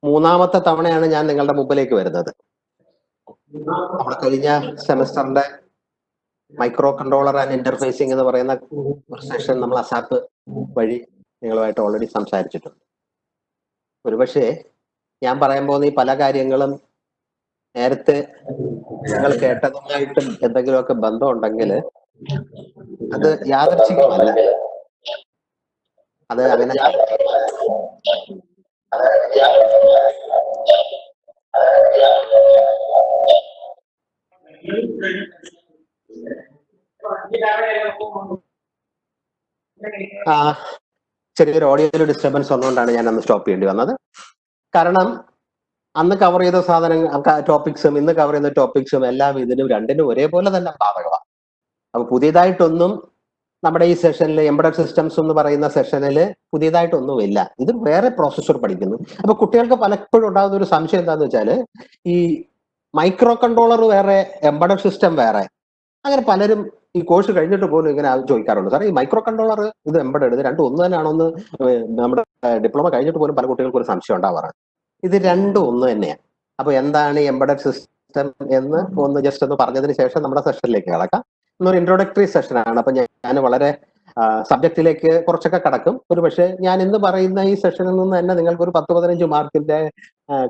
മൂന്നാമത്തെ തവണയാണ് ഞാൻ നിങ്ങളുടെ മുമ്പിലേക്ക് വരുന്നത്. നമ്മൾ കഴിഞ്ഞ സെമസ്റ്ററിന്റെ മൈക്രോ കൺട്രോളർ ആൻഡ് ഇന്റർഫേസിംഗ് എന്ന് പറയുന്ന ഒരു സെഷൻ നമ്മൾ അസാപ്പ് വഴി നിങ്ങളുമായിട്ട് ഓൾറെഡി സംസാരിച്ചിട്ടുണ്ട്. ഒരുപക്ഷെ ഞാൻ പറയാൻ പോകുന്ന ഈ പല കാര്യങ്ങളും നേരത്തെ നിങ്ങൾ കേട്ടതുമായിട്ടും എന്തെങ്കിലുമൊക്കെ ബന്ധമുണ്ടെങ്കിൽ അത് യാദൃച്ഛികമല്ല, അത് അങ്ങനെ ചെറിയൊരു ഓഡിയോയിൽ ഡിസ്റ്റർബൻസ് വന്നുകൊണ്ടാണ് ഞാൻ അന്ന് സ്റ്റോപ്പ് ചെയ്യേണ്ടി വന്നത്. കാരണം അന്ന് കവർ ചെയ്ത ടോപ്പിക്സും ഇന്ന് കവർ ചെയ്യുന്ന ടോപ്പിക്സും എല്ലാം രണ്ടിനും ഒരേപോലെ തന്നെ ബാധകമാണ്. അപ്പൊ പുതിയതായിട്ടൊന്നും നമ്മുടെ ഈ സെഷനിൽ എംബഡഡ് സിസ്റ്റംസ് എന്ന് പറയുന്ന സെഷനിൽ പുതിയതായിട്ടൊന്നുമില്ല. ഇത് വേറെ പ്രോസസ്സർ പഠിക്കുന്നു. അപ്പൊ കുട്ടികൾക്ക് പലപ്പോഴും ഉണ്ടാകുന്ന ഒരു സംശയം എന്താന്ന് വെച്ചാൽ, ഈ മൈക്രോ കൺട്രോളർ വേറെ എംബഡഡ് സിസ്റ്റം വേറെ, അങ്ങനെ പലരും ഈ കോഴ്സ് കഴിഞ്ഞിട്ട് പോലും ഇങ്ങനെ ചോദിക്കാറുണ്ട്. സാർ, ഈ മൈക്രോ കൺട്രോളർ ഇത് എംബഡഡ് ഇത് രണ്ടും ഒന്ന് തന്നെയാണോന്ന് നമ്മുടെ ഡിപ്ലോമ കഴിഞ്ഞിട്ട് പോലും പല കുട്ടികൾക്കും ഒരു സംശയം ഉണ്ടാവാറാണ്. ഇത് രണ്ടും ഒന്ന് തന്നെയാണ്. അപ്പൊ എന്താണ് എംബഡഡ് സിസ്റ്റം എന്ന് ഒന്ന് ജസ്റ്റ് ഒന്ന് പറഞ്ഞതിന് ശേഷം നമ്മുടെ സെഷനിലേക്ക് കടക്കാം. എന്നൊരു ഇൻട്രോഡക്ടറി സെഷനാണ്. അപ്പൊ ഞാൻ വളരെ സബ്ജക്റ്റിലേക്ക് കുറച്ചൊക്കെ കടക്കും. ഒരു പക്ഷേ ഞാൻ ഇന്ന് പറയുന്ന ഈ സെഷനിൽ നിന്ന് തന്നെ നിങ്ങൾക്ക് ഒരു 10-15 മാർക്കിന്റെ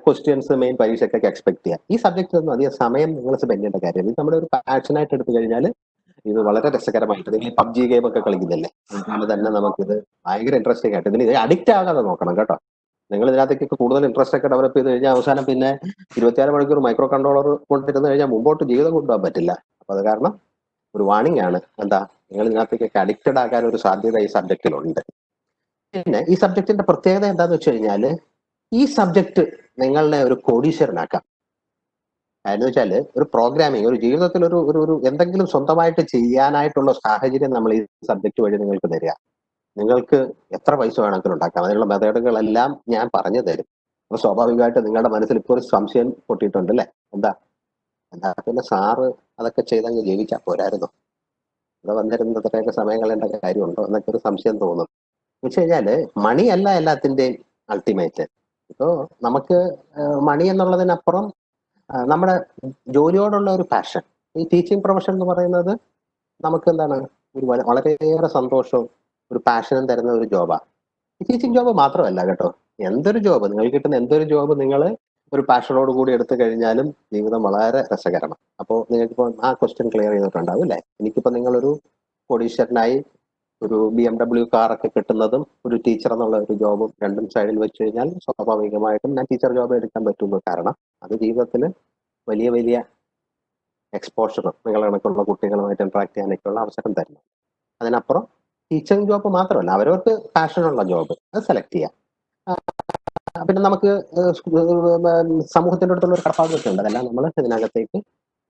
ക്വസ്റ്റ്യൻസ് മെയിൻ പരീക്ഷയ്ക്കൊക്കെ എക്സ്പെക്ട് ചെയ്യാം. ഈ സബ്ജക്റ്റിൽ ഒന്നും അധികം സമയം നിങ്ങൾ സ്പെൻഡ് ചെയ്യേണ്ട കാര്യം. ഇത് നമ്മുടെ ഒരു പാഷനായിട്ട് എടുത്തു കഴിഞ്ഞാൽ ഇത് വളരെ രസകരമായിട്ട്, നിങ്ങൾ പബ്ജി ഗെയിം ഒക്കെ കളിക്കുന്നില്ലേ, അതുപോലെ തന്നെ നമുക്കിത് ഭയങ്കര ഇൻട്രസ്റ്റിംഗ് ആയിട്ട് ഇതിന് അഡിക്റ്റ് ആകാതെ നോക്കണം കേട്ടോ. നിങ്ങൾ ഇതിനകത്തേക്ക് കൂടുതൽ ഇൻട്രസ്റ്റ് ഒക്കെ ഡെവലപ്പ് ചെയ്ത് കഴിഞ്ഞാൽ അവസാനം പിന്നെ 24 മണിക്കൂർ മൈക്രോ കൺട്രോളർ കൊണ്ടിരുന്ന് കഴിഞ്ഞാൽ മുമ്പോട്ട് ജീവിതം കൊണ്ടുപോകാൻ പറ്റില്ല. അപ്പൊ അത് കാരണം ഒരു വാണിംഗ് ആണ്. എന്താ, നിങ്ങൾ ഇതിനകത്തേക്ക് അഡിക്റ്റഡ് ആകാൻ ഒരു സാധ്യത ഈ സബ്ജക്റ്റിലുണ്ട്. പിന്നെ ഈ സബ്ജക്റ്റിന്റെ പ്രത്യേകത എന്താന്ന് വെച്ച് കഴിഞ്ഞാൽ, ഈ സബ്ജക്റ്റ് നിങ്ങളെ ഒരു കോടീശ്വരനാക്കാം. എന്ന് വെച്ചാൽ ഒരു പ്രോഗ്രാമിംഗ്, ഒരു ജീവിതത്തിൽ ഒരു എന്തെങ്കിലും സ്വന്തമായിട്ട് ചെയ്യാനായിട്ടുള്ള സാഹചര്യം നമ്മൾ ഈ സബ്ജക്റ്റ് വഴി നിങ്ങൾക്ക് തരിക. നിങ്ങൾക്ക് എത്ര പൈസ വേണമെങ്കിലും ഉണ്ടാക്കാം. അതിനുള്ള മെത്തേഡുകളെല്ലാം ഞാൻ പറഞ്ഞു തരും. അപ്പൊ സ്വാഭാവികമായിട്ട് നിങ്ങളുടെ മനസ്സിൽ ഇപ്പോൾ ഒരു സംശയം പൊട്ടിയിട്ടുണ്ട് അല്ലേ, എന്താ പിന്നെ സാറ് അതൊക്കെ ചെയ്തങ്ങ് ജീവിച്ചാൽ പോരായിരുന്നു, ഇവിടെ വന്നിരുന്നതൊക്കെ സമയം കളയേണ്ട കാര്യമുണ്ടോ എന്നൊക്കെ ഒരു സംശയം തോന്നും. എന്ന് വെച്ച് കഴിഞ്ഞാല് മണിയല്ല എല്ലാത്തിൻ്റെയും അൾട്ടിമേറ്റ്. ഇപ്പോ നമുക്ക് മണി എന്നുള്ളതിനപ്പുറം നമ്മുടെ ജോലിയോടുള്ള ഒരു പാഷൻ, ഈ ടീച്ചിങ് പ്രൊഫഷൻ എന്ന് പറയുന്നത് നമുക്ക് എന്താണ്, ഒരു വളരെയേറെ സന്തോഷവും ഒരു പാഷനും തരുന്ന ഒരു ജോബാണ്. ഈ ടീച്ചിങ് ജോബ് മാത്രമല്ല കേട്ടോ, എന്തൊരു ജോബ് നിങ്ങൾക്ക് കിട്ടുന്ന എന്തൊരു ജോബ് നിങ്ങൾ ഒരു പാഷനോട് കൂടി എടുത്തു കഴിഞ്ഞാലും ജീവിതം വളരെ രസകരമാണ്. അപ്പോൾ നിങ്ങൾക്കിപ്പോൾ ആ ക്വസ്റ്റ്യൻ ക്ലിയർ ചെയ്തിട്ടുണ്ടാവും അല്ലേ. എനിക്കിപ്പോൾ നിങ്ങളൊരു കോടീശ്വരനായി ഒരു BMW കാറൊക്കെ കിട്ടുന്നതും ഒരു ടീച്ചർ എന്നുള്ള ഒരു ജോബും രണ്ടും സൈഡിൽ വെച്ച് കഴിഞ്ഞാൽ സ്വാഭാവികമായിട്ടും ഞാൻ ടീച്ചർ ജോബ് എടുക്കാൻ പറ്റുള്ളൂ. കാരണം അത് ജീവിതത്തിൽ വലിയ വലിയ എക്സ്പോഷറും നിങ്ങളെ കണക്കുള്ള കുട്ടികളുമായിട്ട് ഇന്ററാക്ട് ചെയ്യാനൊക്കെയുള്ള അവസരം തരുന്നു. അതിനപ്പുറം ടീച്ചിങ് ജോബ് മാത്രമല്ല, അവരവർക്ക് പാഷനുള്ള ജോബ് അത് സെലക്ട് ചെയ്യാം. പിന്നെ നമുക്ക് സമൂഹത്തിൻ്റെ അടുത്തുള്ള ഒരു കടപ്പാടൊക്കെ ഉണ്ട്, അതെല്ലാം നമ്മൾ ഇതിനകത്തേക്ക്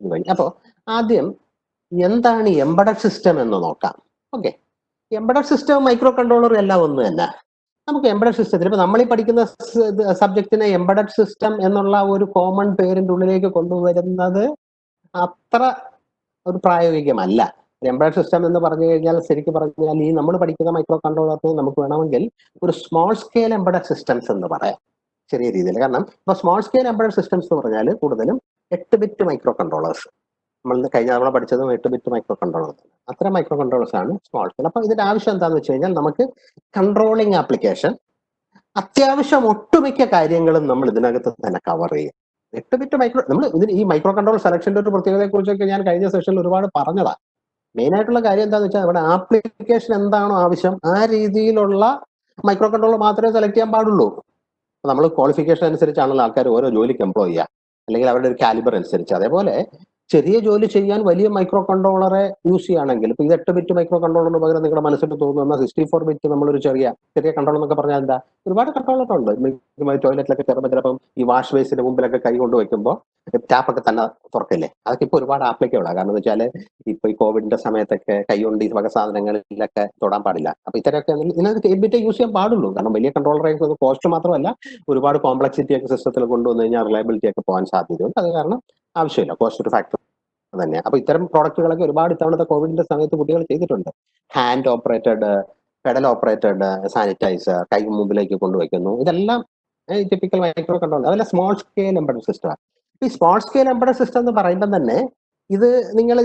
ഇത് വഴി. അപ്പോൾ ആദ്യം എന്താണ് ഈ എംബഡഡ് സിസ്റ്റം എന്ന് നോക്കാം. Okay, embedded system micro controller എല്ലാം ഒന്ന് തന്നെ. നമുക്ക് എംബഡഡ് സിസ്റ്റത്തിൽ ഇപ്പൊ നമ്മളീ പഠിക്കുന്ന സബ്ജക്റ്റിനെ എംബഡഡ് സിസ്റ്റം എന്നുള്ള ഒരു കോമൺ പേരിന്റെ ഉള്ളിലേക്ക് കൊണ്ടുവരുന്നത് അത്ര ഒരു പ്രായോഗികമല്ല. എംബഡഡ് സിസ്റ്റം എന്ന് പറഞ്ഞു കഴിഞ്ഞാൽ ശരിക്കും പറഞ്ഞാൽ ഈ നമ്മൾ പഠിക്കുന്ന മൈക്രോ കൺട്രോളറിന് നമുക്ക് വേണമെങ്കിൽ ഒരു സ്മോൾ സ്കെയിൽ എംബഡഡ് സിസ്റ്റംസ് എന്ന് പറയാം, ചെറിയ രീതിയിൽ. കാരണം ഇപ്പൊ സ്മോൾ സ്കെയിൽ എംബഡഡ് സിസ്റ്റംസ് എന്ന് പറഞ്ഞാൽ കൂടുതലും 8-ബിറ്റ് മൈക്രോ കൺട്രോളേഴ്സ്. നമ്മൾ കഴിഞ്ഞ തവണ പഠിച്ചതും 8-ബിറ്റ് മൈക്രോ കൺട്രോളേഴ്സ്. അത്ര മൈക്രോ കൺട്രോളേഴ്സ് ആണ് സ്മോൾ സ്കെയിൽ. അപ്പൊ ഇതിന്റെ ആവശ്യം എന്താണെന്ന് വെച്ച് കഴിഞ്ഞാൽ, നമുക്ക് കൺട്രോളിങ് ആപ്ലിക്കേഷൻ അത്യാവശ്യം ഒട്ടുമിക്ക കാര്യങ്ങളും നമ്മൾ ഇതിനകത്ത് തന്നെ കവർ ചെയ്യും. 8-ബിറ്റ് മൈക്രോ നമ്മൾ ഇതിന് ഈ മൈക്രോ കൺട്രോൾ സെലക്ഷന്റെ ഒരു പ്രത്യേകതയെ കുറിച്ചൊക്കെ ഞാൻ കഴിഞ്ഞ സെഷനിൽ ഒരുപാട് പറഞ്ഞതാണ്. മെയിൻ ആയിട്ടുള്ള കാര്യം എന്താണെന്ന് വെച്ചാൽ, നമ്മുടെ ആപ്ലിക്കേഷൻ എന്താണോ ആവശ്യം ആ രീതിയിലുള്ള മൈക്രോ കൺട്രോളർ മാത്രമേ സെലക്ട് ചെയ്യാൻ പാടുള്ളൂ. നമ്മൾ ക്വാളിഫിക്കേഷൻ അനുസരിച്ചാണല്ലോ ആൾക്കാർ ഓരോ ജോലിക്ക് എംപ്ലോയ് ചെയ്യുക, അല്ലെങ്കിൽ അവരുടെ ഒരു കാലിബർ അനുസരിച്ച്. അതേപോലെ ചെറിയ ജോലി ചെയ്യാൻ വലിയ മൈക്രോ കൺട്രോളറെ യൂസ് ചെയ്യുകയാണെങ്കിൽ, ഇപ്പൊ ഇത് 8-ബിറ്റ് മൈക്രോ കൺട്രോളറിന് പകരം നിങ്ങളുടെ മനസ്സിൽ തോന്നുന്ന 64-ബിറ്റ് നമ്മളൊരു ചെറിയ കൺട്രോൾ എന്നൊക്കെ പറഞ്ഞാൽ എന്താ, ഒരുപാട് കൺട്രോളർ ഉണ്ട്. ടോയ്ലറ്റിലൊക്കെ ചിലപ്പം ഈ വാഷ് ബേസിന്റെ മുമ്പിലൊക്കെ കൈ കൊണ്ട് വെക്കുമ്പോൾ ടാപ്പൊക്കെ തന്നെ തുറക്കില്ലേ, അതൊക്കെ ഇപ്പൊ ഒരുപാട് ആപ്ലിക്കബിളാണ്. കാരണം എന്ന് വെച്ചാൽ ഇപ്പൊ ഈ കോവിഡിന്റെ സമയത്തൊക്കെ കൈ കൊണ്ട് ഈ വക സാധനങ്ങളിലൊക്കെ തൊടാൻ പാടില്ല. അപ്പൊ ഇത്തരമൊക്കെ ഇതിനകത്ത് 8-ബിറ്റ് യൂസ് ചെയ്യാൻ പാടുള്ളൂ. കാരണം വലിയ കൺട്രോളറെ കോസ്റ്റ് മാത്രമല്ല, ഒരുപാട് കോംപ്ലക്സിറ്റി ഒക്കെ സിസ്റ്റത്തിൽ കൊണ്ടുവന്നു കഴിഞ്ഞാൽ റിലയബിലിറ്റി ഒക്കെ പോകാൻ സാധ്യതയുണ്ട്. അത് കാരണം ആവശ്യമില്ല, കോസ്റ്റ് ഒരു ഫാക്ടർ തന്നെ. അപ്പൊ ഇത്തരം പ്രോഡക്റ്റുകളൊക്കെ ഒരുപാട് ഇത്തവണത്തെ കോവിഡിന്റെ സമയത്ത് കുട്ടികൾ ചെയ്തിട്ടുണ്ട്. Hand operated, pedal operated sanitizer കൈ മുമ്പിലേക്ക് കൊണ്ടുവയ്ക്കുന്നു. ഇതെല്ലാം ടിപ്പിക്കൽ മൈക്രോ കൺട്രോളർ, അതല്ല സ്മോൾ സ്കെയിൽ എംബഡഡ് സിസ്റ്റമാണ്. ഈ സ്മോൾ സ്കെയിൽ എംബഡഡ് സിസ്റ്റം എന്ന് പറയുമ്പോൾ തന്നെ ഇത്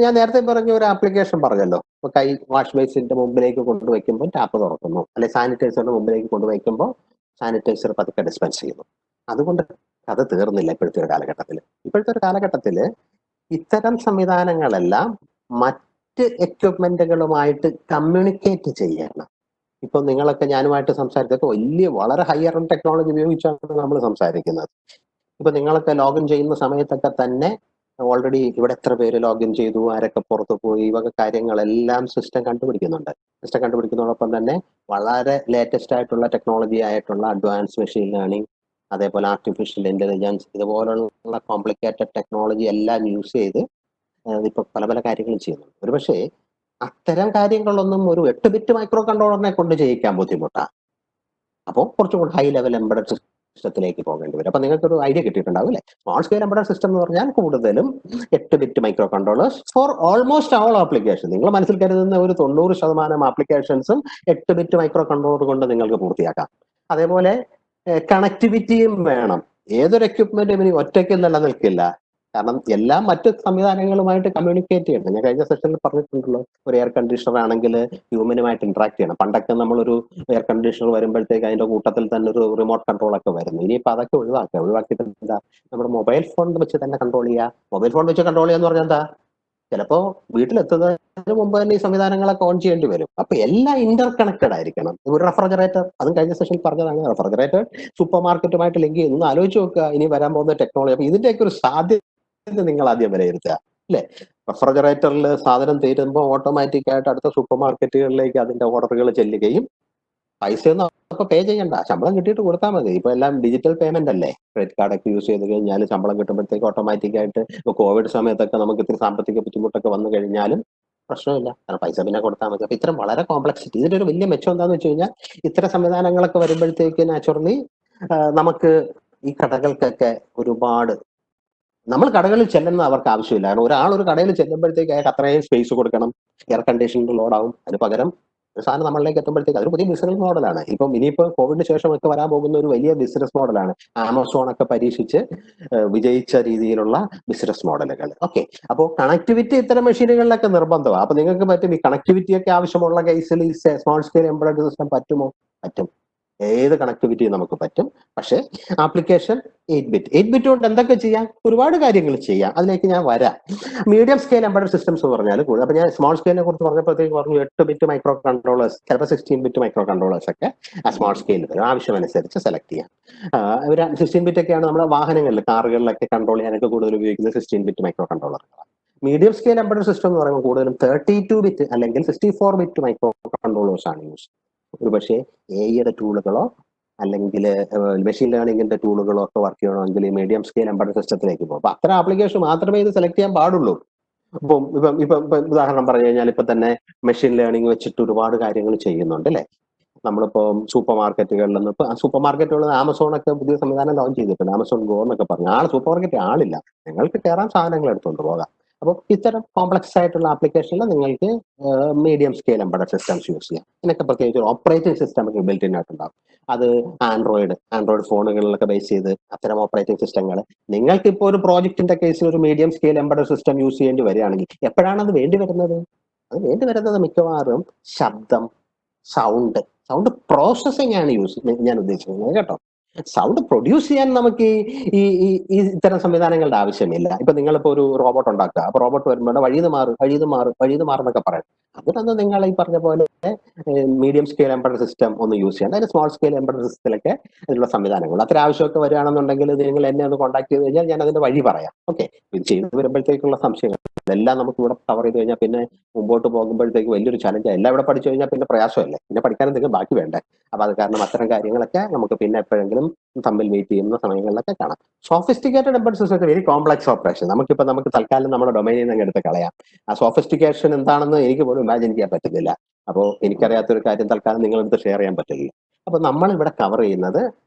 ഞാൻ നേരത്തെ പറഞ്ഞ ഒരു ആപ്ലിക്കേഷൻ പറഞ്ഞല്ലോ, ഇപ്പൊ കൈ വാഷ് ബേസിന്റെ മുമ്പിലേക്ക് കൊണ്ടുവയ്ക്കുമ്പോൾ ടാപ്പ് തുറക്കുന്നു, അല്ലെ സാനിറ്റൈസറിന്റെ മുമ്പിലേക്ക് കൊണ്ടുവയ്ക്കുമ്പോൾ സാനിറ്റൈസർ പതുക്കെ ഡിസ്പെൻസ് ചെയ്യുന്നു. അതുകൊണ്ട് അത് തീർന്നില്ല ഇപ്പോഴത്തെ ഒരു കാലഘട്ടത്തിൽ. ഇപ്പോഴത്തെ ഒരു കാലഘട്ടത്തിൽ ഇത്തരം സംവിധാനങ്ങളെല്ലാം മറ്റ് എക്യുപ്മെന്റുകളുമായിട്ട് കമ്മ്യൂണിക്കേറ്റ് ചെയ്യണം. ഇപ്പൊ നിങ്ങളൊക്കെ ഞാനുമായിട്ട് സംസാരിച്ചൊക്കെ വലിയ വളരെ ഹയർ ടെക്നോളജി ഉപയോഗിച്ചാണ് നമ്മൾ സംസാരിക്കുന്നത്. ഇപ്പൊ നിങ്ങളൊക്കെ ലോഗിൻ ചെയ്യുന്ന സമയത്തൊക്കെ തന്നെ ഓൾറെഡി ഇവിടെ എത്ര പേര് ലോഗിൻ ചെയ്തു, ആരൊക്കെ പുറത്തു പോയി, ഈ വക കാര്യങ്ങളെല്ലാം സിസ്റ്റം കണ്ടുപിടിക്കുന്നുണ്ട്. സിസ്റ്റം കണ്ടുപിടിക്കുന്നതോടൊപ്പം തന്നെ വളരെ ലേറ്റസ്റ്റ് ആയിട്ടുള്ള ടെക്നോളജി ആയിട്ടുള്ള അഡ്വാൻസ് മെഷീൻ ലേണിംഗ്, അതേപോലെ ആർട്ടിഫിഷ്യൽ ഇന്റലിജൻസ്, ഇതുപോലുള്ള കോംപ്ലിക്കേറ്റഡ് ടെക്നോളജി എല്ലാം യൂസ് ചെയ്ത് ഇപ്പൊ പല പല കാര്യങ്ങളും ചെയ്യുന്നു. ഒരുപക്ഷെ അത്തരം കാര്യങ്ങളൊന്നും ഒരു 8 ബിറ്റ് മൈക്രോ കൺട്രോളറിനെ കൊണ്ട് ചെയ്യിക്കാൻ ബുദ്ധിമുട്ടാണ്. അപ്പോൾ കുറച്ചും കൂടി ഹൈ ലെവൽ എംബഡഡ് സിസ്റ്റത്തിലേക്ക് പോകേണ്ടി വരും. അപ്പൊ നിങ്ങൾക്ക് ഒരു ഐഡിയ കിട്ടിയിട്ടുണ്ടാവും അല്ലേ? സ്മോൾ സ്കെയിൽ എംബഡഡ് സിസ്റ്റം എന്ന് പറഞ്ഞാൽ കൂടുതലും 8 bit micro controllers for almost all application. നിങ്ങൾ മനസ്സിൽ കരുതുന്ന ഒരു 90% ആപ്ലിക്കേഷൻസും 8 ബിറ്റ് മൈക്രോ കൺട്രോളർ കൊണ്ട് നിങ്ങൾക്ക് പൂർത്തിയാക്കാം. അതേപോലെ കണക്ടിവിറ്റിയും വേണം. ഏതൊരു എക്യുപ്മെന്റും ഇനി ഒറ്റയ്ക്ക് നിലനിൽക്കില്ല. കാരണം എല്ലാം മറ്റ് സംവിധാനങ്ങളുമായിട്ട് കമ്മ്യൂണിക്കേറ്റ് ചെയ്യണം. ഞാൻ കഴിഞ്ഞ സെഷനിൽ പറഞ്ഞിട്ടുണ്ടല്ലോ, ഒരു എയർ കണ്ടീഷണർ ആണെങ്കിൽ ഹ്യൂമനുമായിട്ട് ഇന്ററാക്ട് ചെയ്യണം. പണ്ടൊക്കെ നമ്മളൊരു എയർ കണ്ടീഷണർ വരുമ്പോഴത്തേക്ക് അതിന്റെ കൂട്ടത്തിൽ തന്നെ ഒരു റിമോട്ട് കൺട്രോൾ ഒക്കെ വരുന്നു. ഇനിയിപ്പോൾ അതൊക്കെ ഒഴിവാക്കിയിട്ട് എന്താ, നമ്മുടെ മൊബൈൽ ഫോൺ വെച്ച് തന്നെ കൺട്രോൾ ചെയ്യുക. മൊബൈൽ ഫോൺ വെച്ച് കൺട്രോൾ ചെയ്യാന്ന് പറഞ്ഞാൽ എന്താ, ചിലപ്പോ വീട്ടിലെത്തുന്നതിന് മുമ്പ് തന്നെ ഈ സംവിധാനങ്ങളൊക്കെ ഓൺ ചെയ്യേണ്ടി വരും. അപ്പൊ എല്ലാം ഇന്റർ കണക്റ്റഡ് ആയിരിക്കണം. ഒരു റെഫ്രിജറേറ്റർ, അതും കഴിഞ്ഞ സെഷനിൽ പറഞ്ഞതാണ്, റെഫ്രിജറേറ്റർ സൂപ്പർ മാർക്കറ്റുമായിട്ട് ലിങ്ക് ചെയ്യുന്നു. ഒന്ന് ആലോചിച്ച് നോക്കുക ഇനി വരാൻ പോകുന്ന ടെക്നോളജി. അപ്പൊ ഇതിന്റെയൊക്കെ ഒരു സാധ്യത നിങ്ങൾ ആദ്യം വിലയിരുത്തുക അല്ലെ? റെഫ്രിജറേറ്ററിൽ സാധനം തീരുമ്പോൾ ഓട്ടോമാറ്റിക് ആയിട്ട് അടുത്ത സൂപ്പർ മാർക്കറ്റുകളിലേക്ക് അതിന്റെ ഓർഡറുകൾ ചെല്ലുകയും പൈസയൊന്നും അപ്പൊ പേ ചെയ്യണ്ട, ശമ്പളം കിട്ടിയിട്ട് കൊടുത്താൽ മതി. ഇപ്പൊ എല്ലാം ഡിജിറ്റൽ പേയ്മെന്റ് അല്ലേ? ക്രെഡിറ്റ് കാർഡൊക്കെ യൂസ് ചെയ്ത് കഴിഞ്ഞാൽ ശമ്പളം കിട്ടുമ്പോഴത്തേക്ക് ഓട്ടോമാറ്റിക് ആയിട്ട്, ഇപ്പൊ കോവിഡ് സമയത്തൊക്കെ നമുക്ക് ഇത്തിരി സാമ്പത്തിക ബുദ്ധിമുട്ടൊക്കെ വന്നു കഴിഞ്ഞാലും പ്രശ്നമില്ല, കാരണം പൈസ പിന്നെ കൊടുത്താൽ മതി. അപ്പൊ ഇത്തരം വളരെ കോംപ്ലക്സിറ്റി, ഇതിന്റെ ഒരു വലിയ മെച്ചം എന്താന്ന് വെച്ച് കഴിഞ്ഞാൽ ഇത്തരം സംവിധാനങ്ങളൊക്കെ വരുമ്പോഴത്തേക്ക് നാച്ചുറലി നമുക്ക് ഈ കടകൾക്കൊക്കെ ഒരുപാട്, നമ്മൾ കടകളിൽ ചെല്ലുന്ന അവർക്ക് ആവശ്യമില്ല. കാരണം ഒരാൾ ഒരു കടയിൽ ചെല്ലുമ്പോഴത്തേക്ക് അയാൾക്ക് അത്രയും സ്പേസ് കൊടുക്കണം, എയർ കണ്ടീഷനിങ് ലോഡാവും. അതിന് പകരം ഒരു സാധനം നമ്മളിലേക്ക് എത്തുമ്പോഴത്തേക്ക് അതൊരു പുതിയ ബിസിനസ് മോഡലാണ്. ഇപ്പം ഇനിയിപ്പോൾ കോവിഡിന് ശേഷം ഒക്കെ വരാൻ പോകുന്ന ഒരു വലിയ ബിസിനസ് മോഡലാണ്. ആമസോൺ ഒക്കെ പരീക്ഷിച്ച് വിജയിച്ച രീതിയിലുള്ള ബിസിനസ് മോഡലുകൾ. ഓക്കെ, അപ്പോൾ കണക്ടിവിറ്റി ഇത്തരം മെഷീനുകളിലൊക്കെ നിർബന്ധമാണ്. അപ്പൊ നിങ്ങൾക്ക് പറ്റും ഈ കണക്ടിവിറ്റി ഒക്കെ ആവശ്യമുള്ള കേസിൽ ഈ സ്മോൾ സ്കെയിൽ എംബഡഡ് സിസ്റ്റം പറ്റുമോ? പറ്റും. ഏത് കണക്ടിവിറ്റി നമുക്ക് പറ്റും. പക്ഷേ ആപ്ലിക്കേഷൻ 8 ബിറ്റ് കൊണ്ട് എന്തൊക്കെ ചെയ്യാം? ഒരുപാട് കാര്യങ്ങൾ ചെയ്യാം. അതിലേക്ക് ഞാൻ വരാം. മീഡിയം സ്കെയിൽ എംബഡഡ് സിസ്റ്റംസ് എന്ന് പറഞ്ഞാൽ കൂടുതൽ, അപ്പൊ ഞാൻ സ്മോൾ സ്കെയിലിനെ കുറിച്ച് പറഞ്ഞപ്പോഴത്തേക്ക് പറഞ്ഞു 8 ബിറ്റ് മൈക്രോ കൺട്രോളേഴ്സ്, ചിലപ്പോൾ 16 ബിറ്റ് മൈക്രോ കൺട്രോളേഴ്സ് ഒക്കെ സ്മോൾ സ്കെയിൽ വരും. ആവശ്യമനുസരിച്ച് സെലക്ട് ചെയ്യാം. 16 ബിറ്റ് ഒക്കെയാണ് നമ്മുടെ വാഹനങ്ങളിൽ, കാറുകളിലൊക്കെ കൺട്രോൾ ചെയ്യാനൊക്കെ കൂടുതൽ ഉപയോഗിക്കുന്നത് 16 ബിറ്റ് മൈക്രോ കൺട്രോളറുകളാണ്. മീഡിയം സ്കെയിൽ എംബഡഡ് സിസ്റ്റം എന്ന് പറയുമ്പോൾ കൂടുതലും 32 ബിറ്റ് അല്ലെങ്കിൽ 64 ബിറ്റ് മൈക്രോ കൺട്രോളേഴ്സ് ആണ് യൂസ്. ഒരു പക്ഷേ എയുടെ ടൂളുകളോ അല്ലെങ്കിൽ മെഷീൻ ലേണിംഗിന്റെ ടൂളുകളോ ഒക്കെ വർക്ക് ചെയ്യണമെങ്കിൽ ഈ മീഡിയം സ്കെയിൽ എംബഡഡ് സിസ്റ്റത്തിലേക്ക് പോകും. അപ്പൊ അത്തരം ആപ്ലിക്കേഷൻ മാത്രമേ ഇത് സെലക്ട് ചെയ്യാൻ പാടുള്ളൂ. ഇപ്പം ഉദാഹരണം പറഞ്ഞു കഴിഞ്ഞാൽ ഇപ്പൊ തന്നെ മെഷീൻ ലേണിംഗ് വെച്ചിട്ട് ഒരുപാട് കാര്യങ്ങൾ ചെയ്യുന്നുണ്ട് അല്ലെ? നമ്മളിപ്പോ സൂപ്പർ മാർക്കറ്റുകളിൽ നിന്ന്, ഇപ്പൊ സൂപ്പർ മാർക്കറ്റുകളിൽ ആമസോൺ ഒക്കെ പുതിയ സംവിധാനം ലോഞ്ച് ചെയ്തിട്ടുണ്ട്, ആമസോൺ ഗോ എന്നൊക്കെ പറഞ്ഞു. സൂപ്പർ മാർക്കറ്റ് ആളില്ല, നിങ്ങൾക്ക് കയറാൻ സാധനങ്ങൾ എടുത്തുകൊണ്ട് പോകാം. അപ്പോൾ ഇത്തരം കോംപ്ലക്സ് ആയിട്ടുള്ള ആപ്ലിക്കേഷനിൽ നിങ്ങൾക്ക് medium scale embedded systems use ചെയ്യാം. ഇതിനൊക്കെ പ്രത്യേകിച്ച് ഒരു ഓപ്പറേറ്റിംഗ് സിസ്റ്റം ബിൽറ്റ് ഇൻ ആയിട്ടുണ്ടാവും. അത് ആൻഡ്രോയിഡ് ഫോണുകളിലൊക്കെ ബേസ് ചെയ്ത് അത്തരം ഓപ്പറേറ്റിംഗ് സിസ്റ്റങ്ങൾ നിങ്ങൾക്ക് ഇപ്പോൾ ഒരു പ്രോജക്റ്റിന്റെ കേസിൽ ഒരു medium scale embedded system use ചെയ്യേണ്ടി വരികയാണെങ്കിൽ എപ്പോഴാണ് അത് വേണ്ടി വരുന്നത്? അത് വേണ്ടി വരുന്നത് മിക്കവാറും സൗണ്ട് പ്രോസസ്സിംഗ് ആണ് ഞാൻ ഉദ്ദേശിക്കുന്നത് കേട്ടോ. സൗണ്ട് പ്രൊഡ്യൂസ് ചെയ്യാൻ നമുക്ക് ഈ ഇത്തരം സംവിധാനങ്ങളുടെ ആവശ്യമില്ല. ഇപ്പൊ നിങ്ങളിപ്പോ ഒരു റോബോട്ട് ഉണ്ടാക്കുക, അപ്പൊ റോബോട്ട് വരുമ്പോൾ വഴിന്ന് മാറുന്നൊക്കെ പറയാം. അതിനൊന്ന് നിങ്ങൾ ഈ പറഞ്ഞ പോലെ മീഡിയം സ്കെയിൽ എംബഡഡ് സിസ്റ്റം ഒന്ന് യൂസ് ചെയ്യണം. അതിന് സ്മോൾ സ്കെയിൽ എംബഡഡ് സിസ്റ്റത്തിലൊക്കെ അതിനുള്ള സംവിധാനങ്ങൾ, അത്ര ആവശ്യമൊക്കെ വരികയാണെന്നുണ്ടെങ്കിൽ നിങ്ങൾ എന്നെ ഒന്ന് കോൺടാക്ട് ചെയ്ത് കഴിഞ്ഞാൽ ഞാൻ അതിന്റെ വഴി പറയാം. ഓക്കെ, ഇത് ചെയ്തു വരുമ്പോഴത്തേക്കുള്ള സംശയങ്ങൾ എല്ലാം നമുക്ക് ഇവിടെ കവർ ചെയ്ത് കഴിഞ്ഞാൽ പിന്നെ മുമ്പോട്ട് പോകുമ്പോഴത്തേക്ക് വലിയൊരു ചലഞ്ച്. എല്ലാം ഇവിടെ പഠിച്ചു കഴിഞ്ഞാൽ പിന്നെ പ്രയാസമല്ലേ, പിന്നെ പഠിക്കാൻ എന്തെങ്കിലും ബാക്കി വേണ്ടേ? അപ്പൊ അത് കാരണം അത്തരം കാര്യങ്ങളൊക്കെ നമുക്ക് പിന്നെ എപ്പോഴെങ്കിലും തമ്മിൽ മീറ്റ് ചെയ്യുന്ന സമയങ്ങളിലൊക്കെ കാണാം. Sophisticated embedded system very complex operation. നമുക്ക് തൽക്കാലം നമ്മുടെ ഡൊമൈനിൽ നിന്ന് എടുത്ത് കളയാം. ആ സോഫിസ്റ്റിക്കേഷൻ എന്താണെന്ന് എനിക്ക് പോലും ഇമാജിൻ ചെയ്യാൻ പറ്റുന്നില്ല. അപ്പോൾ എനിക്കറിയാത്തൊരു കാര്യം തൽക്കാലം നിങ്ങളെടുത്ത് ഷെയർ ചെയ്യാൻ പറ്റില്ല. അപ്പൊ നമ്മൾ ഇവിടെ കവർ ചെയ്യുന്നത്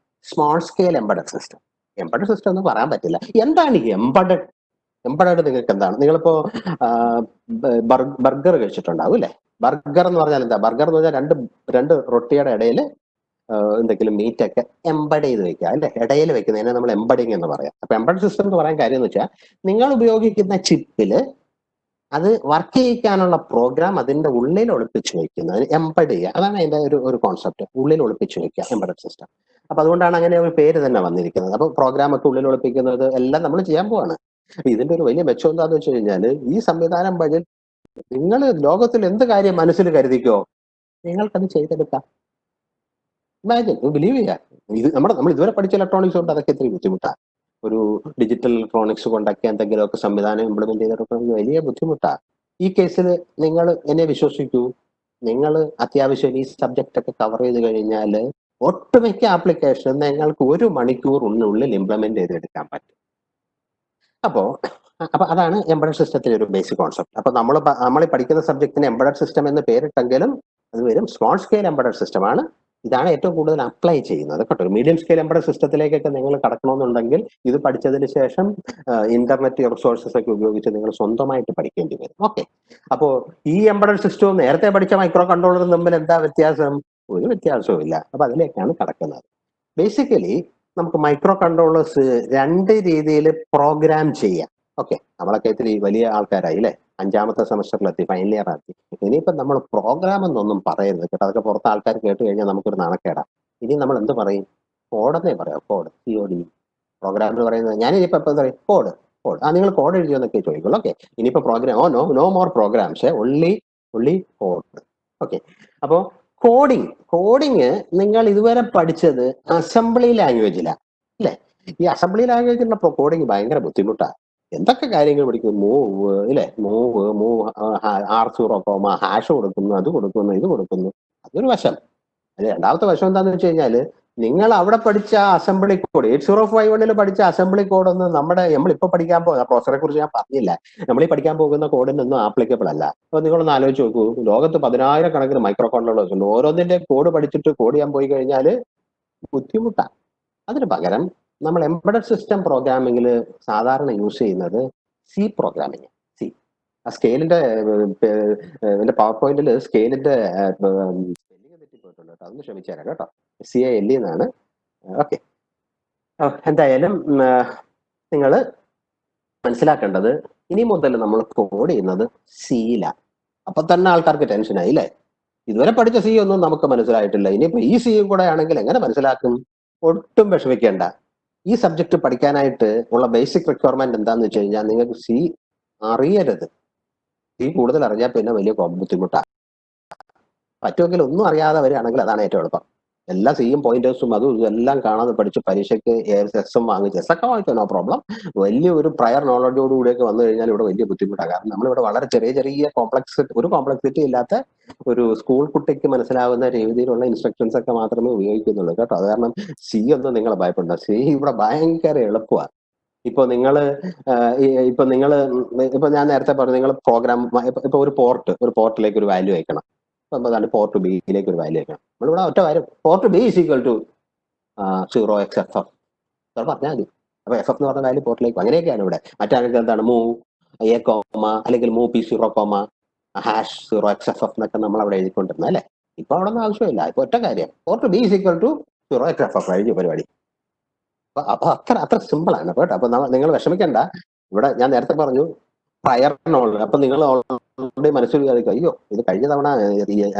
small scale embedded system. Embedded system എന്ന് പറയാൻ പറ്റില്ല. എന്താണ് ഈ എംബഡഡ് നിങ്ങൾക്ക് എന്താണ്? നിങ്ങളിപ്പോ ബർഗർ കഴിച്ചിട്ടുണ്ടാവും അല്ലെ? ബർഗർ എന്ന് പറഞ്ഞാൽ എന്താ? ബർഗർ എന്ന് പറഞ്ഞാൽ രണ്ട് റൊട്ടിയുടെ ഇടയിൽ എന്തെങ്കിലും മീറ്റ് ഒക്കെ എംബഡ് ചെയ്ത് വെക്കുക അല്ലെ, ഇടയിൽ വെക്കുന്നതിനെ നമ്മൾ എംബഡിങ് എന്ന് പറയാം. അപ്പൊ എംബഡ് സിസ്റ്റം എന്ന് പറയാൻ കാര്യം എന്ന് വെച്ചാൽ നിങ്ങൾ ഉപയോഗിക്കുന്ന ചിപ്പില് അത് വർക്ക് ചെയ്യിക്കാനുള്ള പ്രോഗ്രാം അതിന്റെ ഉള്ളിൽ ഒളിപ്പിച്ച് വെക്കുന്നത്, അതിന് എംബഡ് ചെയ്യുക, അതാണ് അതിന്റെ ഒരു കോൺസെപ്റ്റ്, ഉള്ളിൽ ഒളിപ്പിച്ച് വെക്കുക എംബഡഡ് സിസ്റ്റം. അപ്പൊ അതുകൊണ്ടാണ് അങ്ങനെ ഒരു പേര് തന്നെ വന്നിരിക്കുന്നത്. അപ്പൊ പ്രോഗ്രാം ഒക്കെ ഉള്ളിൽ ഒളിപ്പിക്കുന്നത് എല്ലാം നമ്മൾ ചെയ്യാൻ പോവാണ്. അപ്പൊ ഇതിന്റെ ഒരു വലിയ മെച്ചം എന്താന്ന് വെച്ച് കഴിഞ്ഞാല് ഈ സംവിധാനം വഴി നിങ്ങൾ ലോകത്തിൽ എന്ത് കാര്യം മനസ്സിൽ കരുതിക്കോ നിങ്ങൾക്കത് ചെയ്തെടുക്കാം. ഇമാജിൻ, ബിലീവ് ചെയ്യാം. നമ്മൾ ഇതുവരെ പഠിച്ച ഇലക്ട്രോണിക്സ് കൊണ്ട് അതൊക്കെ ഇത്തിരി ബുദ്ധിമുട്ടാണ്. ഒരു ഡിജിറ്റൽ ഇലക്ട്രോണിക്സ് കൊണ്ടൊക്കെ എന്തെങ്കിലുമൊക്കെ സംവിധാനം ഇംപ്ലിമെന്റ് ചെയ്തെടുക്കുന്നത് വലിയ ബുദ്ധിമുട്ടാണ്. ഈ കേസിൽ നിങ്ങൾ എന്നെ വിശ്വസിക്കൂ, നിങ്ങൾ അത്യാവശ്യം ഈ സബ്ജക്റ്റ് ഒക്കെ കവർ ചെയ്ത് കഴിഞ്ഞാൽ ഒട്ടുമിക്ക ആപ്ലിക്കേഷൻ നിങ്ങൾക്ക് 1 മണിക്കൂറിനുള്ളിൽ ഇംപ്ലിമെന്റ് ചെയ്തെടുക്കാൻ പറ്റും. അപ്പോ അതാണ് എംബഡഡ് സിസ്റ്റത്തിന്റെ ഒരു ബേസിക് കോൺസെപ്റ്റ്. അപ്പൊ നമ്മൾ പഠിക്കുന്ന സബ്ജക്റ്റിന് എംബഡഡ് സിസ്റ്റം എന്ന് പേരിട്ടെങ്കിലും അത് വരും സ്മോൾ സ്കെയിൽ എംബഡഡ് സിസ്റ്റം ആണ്. ഇതാണ് ഏറ്റവും കൂടുതൽ അപ്ലൈ ചെയ്യുന്നത് കേട്ടോ. മീഡിയം സ്കെയിൽ എംബഡഡ് സിസ്റ്റത്തിലേക്കൊക്കെ നിങ്ങൾ കടക്കണമെന്നുണ്ടെങ്കിൽ ഇത് പഠിച്ചതിന് ശേഷം ഇന്റർനെറ്റ് റിസോഴ്സസ് ഒക്കെ ഉപയോഗിച്ച് നിങ്ങൾ സ്വന്തമായിട്ട് പഠിക്കേണ്ടി വരും. ഓക്കെ, അപ്പോ ഈ എംബഡഡ് സിസ്റ്റവും നേരത്തെ പഠിച്ച മൈക്രോ കൺട്രോളറും തമ്മിൽ എന്താ വ്യത്യാസം? ഒരു വ്യത്യാസവും ഇല്ല. അപ്പൊ അതിലേക്കാണ് കടക്കുന്നത്. ബേസിക്കലി നമുക്ക് മൈക്രോ കൺട്രോളേഴ്സ് 2 രീതിയിൽ പ്രോഗ്രാം ചെയ്യാം. ഓക്കെ, നമ്മളൊക്കെ ഇത്തിരി വലിയ ആൾക്കാരായി അല്ലെ, 5ാമത്തെ സെമസ്റ്ററിലെത്തി, ഫൈനൽ ഇയർ ആക്കി. ഇനിയിപ്പം നമ്മൾ പ്രോഗ്രാം എന്നൊന്നും പറയരുത് കേട്ടോ, അതൊക്കെ പുറത്ത് ആൾക്കാർ കേട്ട് കഴിഞ്ഞാൽ നമുക്കൊരു നാണക്കേടാ. ഇനി നമ്മൾ എന്ത് പറയും? കോഡെന്നേ പറയാം. Code, COD. പ്രോഗ്രാം എന്ന് പറയുന്നത് ഞാനിനിയിപ്പോ എന്താ പറയും? കോഡ്. നിങ്ങൾ കോഡ് എഴുതിയെന്നൊക്കെ ചോദിക്കുള്ളൂ. ഓക്കെ, ഇനിയിപ്പോ program no more programs, only code. Okay, അപ്പോ കോഡിങ് നിങ്ങൾ ഇതുവരെ പഠിച്ചത് അസംബ്ലി ലാംഗ്വേജിലാണ് അല്ലെ. ഈ അസംബ്ലി ലാംഗ്വേജിലുള്ള കോഡിങ് ഭയങ്കര ബുദ്ധിമുട്ടാണ്. എന്തൊക്കെ കാര്യങ്ങൾ പഠിക്കും? മൂവ് R0, ഹാഷ് കൊടുക്കുന്നു, അത് കൊടുക്കുന്നു, ഇത് കൊടുക്കുന്നു. അതൊരു വശം. അത് രണ്ടാമത്തെ വശം എന്താന്ന് വെച്ച് കഴിഞ്ഞാല് നിങ്ങൾ അവിടെ പഠിച്ച അസംബ്ലി കോഡ് 8051 പഠിച്ച അസംബ്ലി കോഡൊന്നും നമ്മളിപ്പോ പഠിക്കാൻ പോകുന്ന പ്രോസസറെ കുറിച്ച് ഞാൻ പറഞ്ഞില്ല. നമ്മൾ ഈ പഠിക്കാൻ പോകുന്ന കോഡിനൊന്നും ആപ്ലിക്കബിൾ അല്ല. അപ്പൊ നിങ്ങളൊന്ന് ആലോചിച്ച് നോക്കൂ, ലോകത്ത് 10,000 കണക്കിന് മൈക്രോ കൺട്രോളേഴ്സ് ഉണ്ട്. ഓരോന്നിന്റെ കോഡ് പഠിച്ചിട്ട് കോഡ് ചെയ്യാൻ പോയി കഴിഞ്ഞാൽ ബുദ്ധിമുട്ടാണ്. അതിന് പകരം നമ്മൾ എംബഡഡ് സിസ്റ്റം പ്രോഗ്രാമിങ്ങിൽ സാധാരണ യൂസ് ചെയ്യുന്നത് സി പ്രോഗ്രാമിങ്. സി സ്കെയിലിന്റെ പവർ പോയിന്റിൽ സ്കെയിലിന്റെ സ്പെല്ലിംഗ് തെറ്റിപ്പോയിട്ടുണ്ട് കേട്ടോ, അതൊന്ന് ക്ഷമിച്ചേരാം കേട്ടോ. CALE എന്നാണ്. ഓക്കെ, എന്തായാലും നിങ്ങൾ മനസ്സിലാക്കേണ്ടത് ഇനി മുതൽ നമ്മൾ കോഡ് ചെയ്യുന്നത് സിയിലാണ്. അപ്പൊ തന്നെ ആൾക്കാർക്ക് ടെൻഷനായി അല്ലേ, ഇതുവരെ പഠിച്ച സി ഒന്നും നമുക്ക് മനസ്സിലായിട്ടില്ല, ഇനിയിപ്പോ ഈ സിയും കൂടെ ആണെങ്കിൽ എങ്ങനെ മനസ്സിലാക്കും? ഒട്ടും വിഷമിക്കേണ്ട. ഈ സബ്ജക്ട് പഠിക്കാനായിട്ട് ഉള്ള ബേസിക് റിക്വയർമെന്റ് എന്താന്ന് വെച്ച് കഴിഞ്ഞാൽ നിങ്ങൾക്ക് സി അറിയരുത്. സി കൂടുതൽ അറിഞ്ഞാൽ പിന്നെ വലിയ ബുദ്ധിമുട്ടാണ്. പറ്റുമെങ്കിൽ ഒന്നും അറിയാതെ വരികയാണെങ്കിൽ അതാണ് ഏറ്റവും എളുപ്പം. എല്ലാ സിയും പോയിന്റേഴ്സും അതും ഇതെല്ലാം കാണാതെ പഠിച്ച് പരീക്ഷയ്ക്ക് എസും വാങ്ങിച്ച് എസൊക്കെ വാങ്ങിച്ചോ, നോ പ്രോബ്ലം. വലിയ ഒരു പ്രയർ നോളജോട് കൂടിയൊക്കെ വന്നു കഴിഞ്ഞാൽ ഇവിടെ വലിയ ബുദ്ധിമുട്ടാണ്. കാരണം നമ്മളിവിടെ വളരെ ചെറിയ കോംപ്ലക്സിറ്റി ഇല്ലാത്ത ഒരു സ്കൂൾ കുട്ടിക്ക് മനസ്സിലാവുന്ന രീതിയിലുള്ള ഇൻസ്ട്രക്ഷൻസ് ഒക്കെ മാത്രമേ ഉപയോഗിക്കുന്നുള്ളൂ കേട്ടോ. അത് കാരണം സി ഒന്നും നിങ്ങൾ ഭയപ്പെടണ്ട, സി ഇവിടെ ഭയങ്കര എളുപ്പമാണ്. ഇപ്പൊ ഞാൻ നേരത്തെ പറഞ്ഞു, നിങ്ങൾ പ്രോഗ്രാം ഇപ്പൊ ഒരു പോർട്ടിലേക്ക് ഒരു വാല്യൂ അയക്കണം. അതാണ് പോർട്ട് ബിയിലേക്ക് ഒരു വാല്യൂ അയക്കണം. നമ്മളിവിടെ ഒറ്റ കാര്യം, port B is equal to 0xFF പറഞ്ഞാൽ മതി. അപ്പൊ FF എന്ന് പറഞ്ഞ വാല്യൂ പോർട്ടിലേക്ക്, അങ്ങനെയൊക്കെയാണ് ഇവിടെ. മറ്റാണെങ്കിൽ എന്താണ് മൂവ് A, അല്ലെങ്കിൽ മൂവ് P0, ഹാഷ് 0xFF എന്നൊക്കെ നമ്മൾ അവിടെ എഴുതിക്കൊണ്ടിരുന്നത് അല്ലെ. ഇപ്പൊ അവിടെ ഒന്നും ആവശ്യമില്ല. ഇപ്പൊ ഒറ്റ കാര്യം, port B is equal to 0xFF കഴിഞ്ഞ പരിപാടി. അപ്പൊ അത്ര സിമ്പിൾ ആണ് കേട്ടോ. അപ്പൊ നിങ്ങൾ വിഷമിക്കണ്ട. ഇവിടെ ഞാൻ നേരത്തെ പറഞ്ഞു പ്രയർ നോളജ്. അപ്പൊ നിങ്ങൾ ഓൾറെഡി മനസ്സിൽ വിചാരിക്കും, അയ്യോ ഇത് കഴിഞ്ഞ തവണ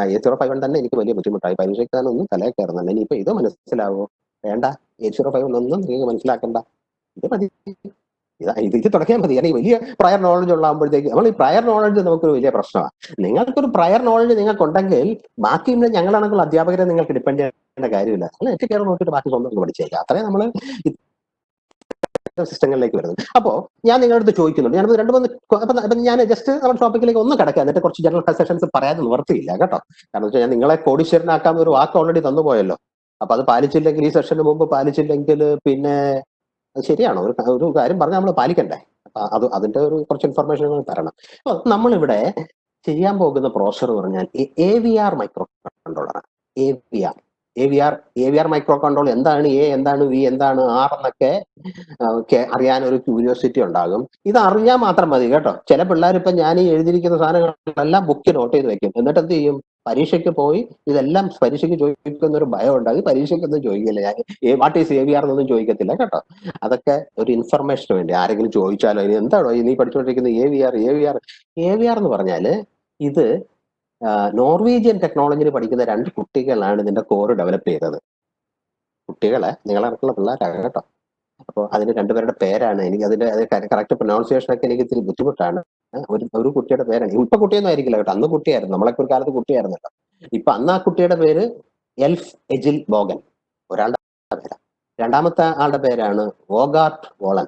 8051 തന്നെ എനിക്ക് വലിയ ബുദ്ധിമുട്ടായി, പരീക്ഷയ്ക്കാനൊന്നും തലയിൽ കയറുന്നില്ല, ഇനിയിപ്പോ ഇത് മനസ്സിലാവോ? വേണ്ട, 8051 ഒന്നും നിങ്ങൾക്ക് മനസ്സിലാക്കണ്ട, ഇത് മതി, ഇത് തുടങ്ങിയാൽ മതി. അല്ലെങ്കിൽ വലിയ പ്രയർ നോളജ് ഉള്ളാകുമ്പോഴത്തേക്ക് നമ്മൾ ഈ പ്രയർ നോളജ് നമുക്കൊരു വലിയ പ്രശ്നമാണ്. നിങ്ങൾക്കൊരു പ്രയർ നോളജ് നിങ്ങൾക്കുണ്ടെങ്കിൽ ബാക്കി ഞങ്ങളാണെന്നുള്ള അധ്യാപകരെ നിങ്ങൾക്ക് ഡിപ്പെൻഡ് ചെയ്യേണ്ട കാര്യമില്ല. നിങ്ങൾ ഏറ്റവും കയറി നോക്കിയിട്ട് ബാക്കി സ്വന്തം പഠിച്ചേക്കാം. അത്രയും നമ്മൾ സിസ്റ്റങ്ങളിലേക്ക് വരുന്നത്. അപ്പോ ഞാൻ നിങ്ങളുടെ അടുത്ത് ചോദിക്കുന്നുണ്ട്, ഞാനത് 2-3 ഞാൻ ജസ്റ്റ് നമ്മുടെ ടോപ്പിക്കിലേക്ക് ഒന്ന് കിടക്കുക, എന്നിട്ട് കുറച്ച് ജനറൽ സെഷൻസ് പറയാതെ നിവർത്തിയില്ല കേട്ടോ. കാരണം വെച്ചാൽ ഞാൻ നിങ്ങളെ കോടീശ്വരനാക്കാൻ ഒരു വാക്ക് ഓൾറെഡി തന്നുപോയല്ലോ. അപ്പൊ അത് പാലിച്ചില്ലെങ്കിൽ, ഈ സെഷന് മുമ്പ് പാലിച്ചില്ലെങ്കിൽ പിന്നെ അത് ശരിയാണോ? ഒരു കാര്യം പറഞ്ഞാൽ നമ്മൾ പാലിക്കണ്ടേ? അപ്പൊ അതിന്റെ ഒരു കുറച്ച് ഇൻഫർമേഷൻ തരണം. അപ്പൊ നമ്മളിവിടെ ചെയ്യാൻ പോകുന്ന പ്രോസസർ എന്ന് പറഞ്ഞാൽ AVR മൈക്രോ കൺട്രോളറാണ്. AVR മൈക്രോ കൺട്രോൾ എന്താണ്, എന്താണ് V, എന്താണ് R എന്നൊക്കെ അറിയാൻ ഒരു ക്യൂരിയോസിറ്റി ഉണ്ടാകും. ഇത് അറിഞ്ഞാൽ മാത്രം മതി കേട്ടോ. ചില പിള്ളേർ ഇപ്പൊ ഞാൻ ഈ എഴുതിയിരിക്കുന്ന സാധനങ്ങളെല്ലാം ബുക്കിൽ നോട്ട് ചെയ്ത് വെക്കും, എന്നിട്ട് എന്ത് ചെയ്യും? പരീക്ഷയ്ക്ക് പോയി ഇതെല്ലാം പരീക്ഷയ്ക്ക് ചോദിക്കുന്ന ഒരു ഭയം ഉണ്ടാകും. പരീക്ഷയ്ക്കൊന്നും ചോദിക്കില്ല. ഞാൻ വാട്ട് ഈസ് AVR എന്നൊന്നും ചോദിക്കത്തില്ല കേട്ടോ. അതൊക്കെ ഒരു ഇൻഫർമേഷന് വേണ്ടി. ആരെങ്കിലും ചോദിച്ചാലോ ഇനി എന്താണോ നീ പഠിച്ചുകൊണ്ടിരിക്കുന്ന AVR എന്ന് പറഞ്ഞാല് ഇത് നോർവീജിയൻ ടെക്നോളജിയിൽ പഠിക്കുന്ന 2 കുട്ടികളാണ് ഇതിന്റെ കോർ ഡെവലപ്പ് ചെയ്തത്. കുട്ടികളെ നിങ്ങളടക്കമുള്ള പിള്ളേരാണ് കേട്ടോ. അപ്പോൾ അതിന് 2 പേരുടെ പേരാണ്. എനിക്ക് അതിന്റെ കറക്റ്റ് പ്രൊനൗൺസിയേഷൻ ഒക്കെ എനിക്ക് ഇത്തിരി ബുദ്ധിമുട്ടാണ്. ഒരു കുട്ടിയുടെ പേരാണ്. ഇപ്പൊ കുട്ടിയൊന്നും ആയിരിക്കില്ല കേട്ടോ. അന്ന് കുട്ടിയായിരുന്നു. നമ്മളൊക്കെ ഒരു കാലത്ത് കുട്ടിയായിരുന്നല്ലോ. ഇപ്പൊ അന്ന് ആ കുട്ടിയുടെ പേര് എൽഫ് എജിൽ ബോഗൻ, ഒരാളുടെ പേരാ. രണ്ടാമത്തെ ആളുടെ പേരാണ് വോഗാർട്ട് വോളൻ.